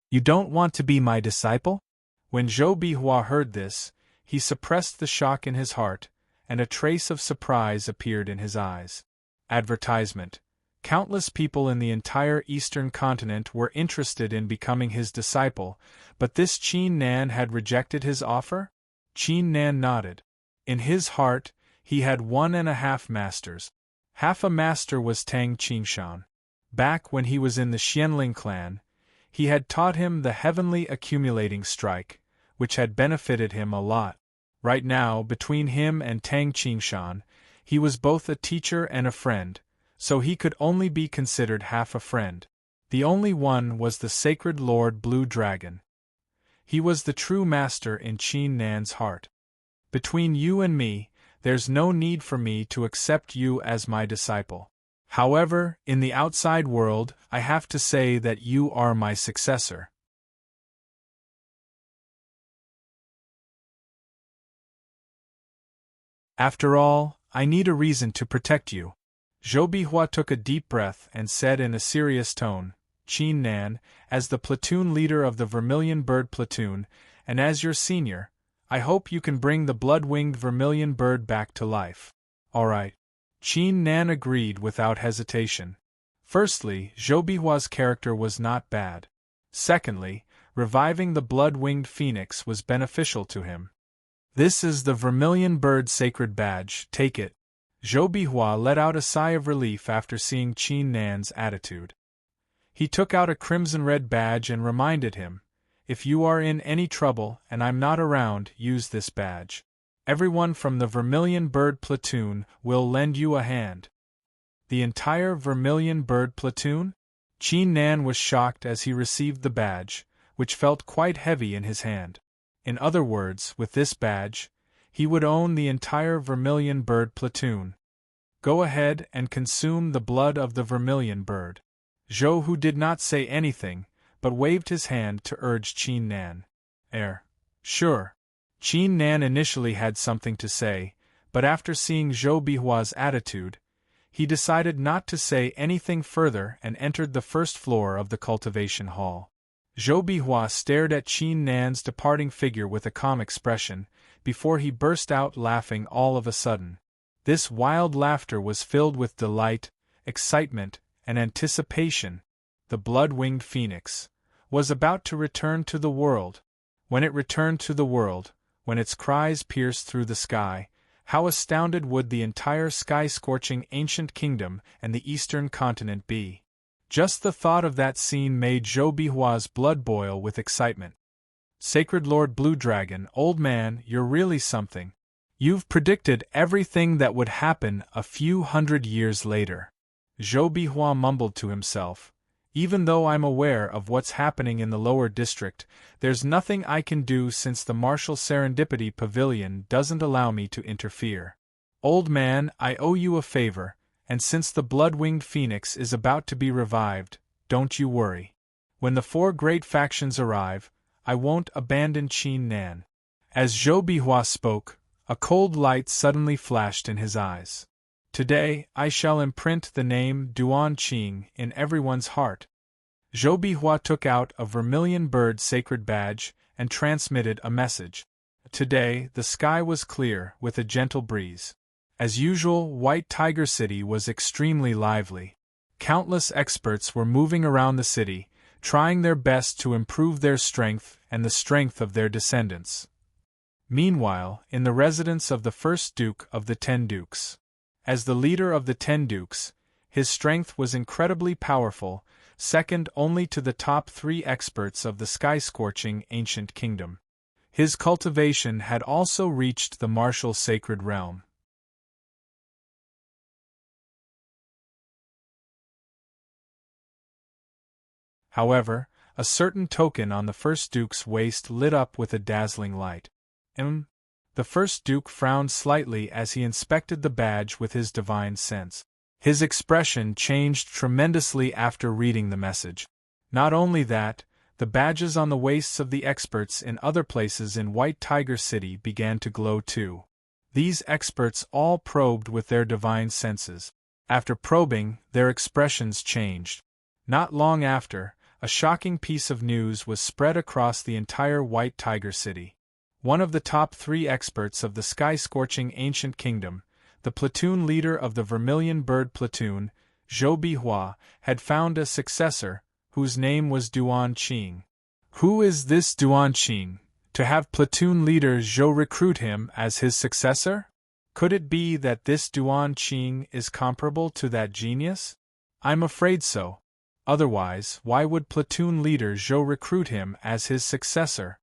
"You don't want to be my disciple?" When Zhou Bihua heard this, he suppressed the shock in his heart, and a trace of surprise appeared in his eyes. Advertisement. Countless people in the entire eastern continent were interested in becoming his disciple, but this Qin Nan had rejected his offer? Qin Nan nodded. In his heart, he had 1.5 masters. Half a master was Tang Qingshan. Back when he was in the Xianling clan, he had taught him the heavenly accumulating strike, which had benefited him a lot. Right now, between him and Tang Qingshan, he was both a teacher and a friend, so he could only be considered half a friend. The only one was the sacred Lord Blue Dragon. He was the true master in Qin Nan's heart. Between you and me, there's no need for me to accept you as my disciple. However, in the outside world, I have to say that you are my successor. After all, I need a reason to protect you. Zhou Bihua took a deep breath and said in a serious tone, "Qin Nan, as the platoon leader of the Vermilion Bird Platoon, and as your senior, I hope you can bring the blood-winged vermilion bird back to life." "All right." Qin Nan agreed without hesitation. Firstly, Zhou Bihua's character was not bad. Secondly, reviving the blood-winged phoenix was beneficial to him. This is the vermilion bird sacred badge, take it. Zhou Bihua let out a sigh of relief after seeing Qin Nan's attitude. He took out a crimson-red badge and reminded him, "If you are in any trouble and I'm not around, use this badge. Everyone from the Vermilion Bird platoon will lend you a hand." The entire Vermilion Bird platoon? Qin Nan was shocked as he received the badge, which felt quite heavy in his hand. In other words, with this badge, he would own the entire Vermilion Bird platoon. Go ahead and consume the blood of the Vermilion Bird. Zhou Hu did not say anything, but waved his hand to urge Qin Nan. Sure. Qin Nan initially had something to say, but after seeing Zhou Bihua's attitude, he decided not to say anything further and entered the first floor of the cultivation hall. Zhou Bihua stared at Qin Nan's departing figure with a calm expression, before he burst out laughing all of a sudden. This wild laughter was filled with delight, excitement, and anticipation. The blood-winged phoenix was about to return to the world. When it returned to the world, when its cries pierced through the sky, how astounded would the entire sky-scorching ancient kingdom and the eastern continent be? Just the thought of that scene made Zhou Bihua's blood boil with excitement. Sacred Lord Blue Dragon, old man, you're really something. You've predicted everything that would happen a few hundred years later. Zhou Bihua mumbled to himself. Even though I'm aware of what's happening in the lower district, there's nothing I can do since the Martial Serendipity Pavilion doesn't allow me to interfere. Old man, I owe you a favor, and since the blood-winged phoenix is about to be revived, don't you worry. When the 4 great factions arrive, I won't abandon Qin Nan. As Zhou Bihua spoke, a cold light suddenly flashed in his eyes. Today, I shall imprint the name Duan Qing in everyone's heart. Zhou Bihua took out a Vermilion Bird sacred badge and transmitted a message. Today, the sky was clear, with a gentle breeze. As usual, White Tiger City was extremely lively. Countless experts were moving around the city, trying their best to improve their strength and the strength of their descendants. Meanwhile, in the residence of the first Duke of the 10 Dukes. As the leader of the 10 Dukes, his strength was incredibly powerful, second only to the top 3 experts of the sky-scorching ancient kingdom. His cultivation had also reached the martial sacred realm. However, a certain token on the first Duke's waist lit up with a dazzling light. The first Duke frowned slightly as he inspected the badge with his divine sense. His expression changed tremendously after reading the message. Not only that, the badges on the waists of the experts in other places in White Tiger City began to glow too. These experts all probed with their divine senses. After probing, their expressions changed. Not long after, a shocking piece of news was spread across the entire White Tiger City. One of the top 3 experts of the sky-scorching ancient kingdom, the platoon leader of the Vermilion Bird platoon, Zhou Bihua, had found a successor, whose name was Duan Qing. Who is this Duan Qing? To have platoon leader Zhou recruit him as his successor? Could it be that this Duan Qing is comparable to that genius? I'm afraid so. Otherwise, why would platoon leader Zhou recruit him as his successor?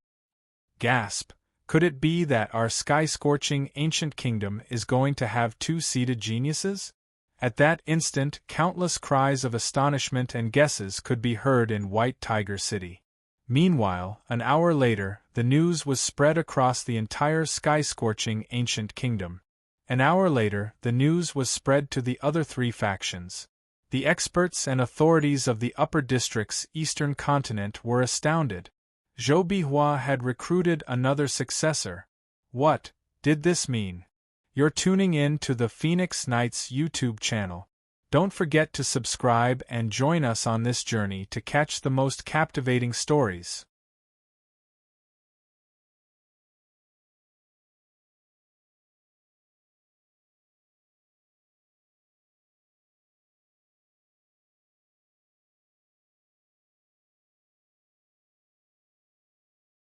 Gasp! Could it be that our sky-scorching ancient kingdom is going to have 2-seated geniuses? At that instant, countless cries of astonishment and guesses could be heard in White Tiger City. Meanwhile, an hour later, the news was spread across the entire sky-scorching ancient kingdom. An hour later, the news was spread to the other 3 factions. The experts and authorities of the upper district's eastern continent were astounded. Zhou Bihua had recruited another successor. What did this mean? You're tuning in to the Phoenix Knights YouTube channel. Don't forget to subscribe and join us on this journey to catch the most captivating stories.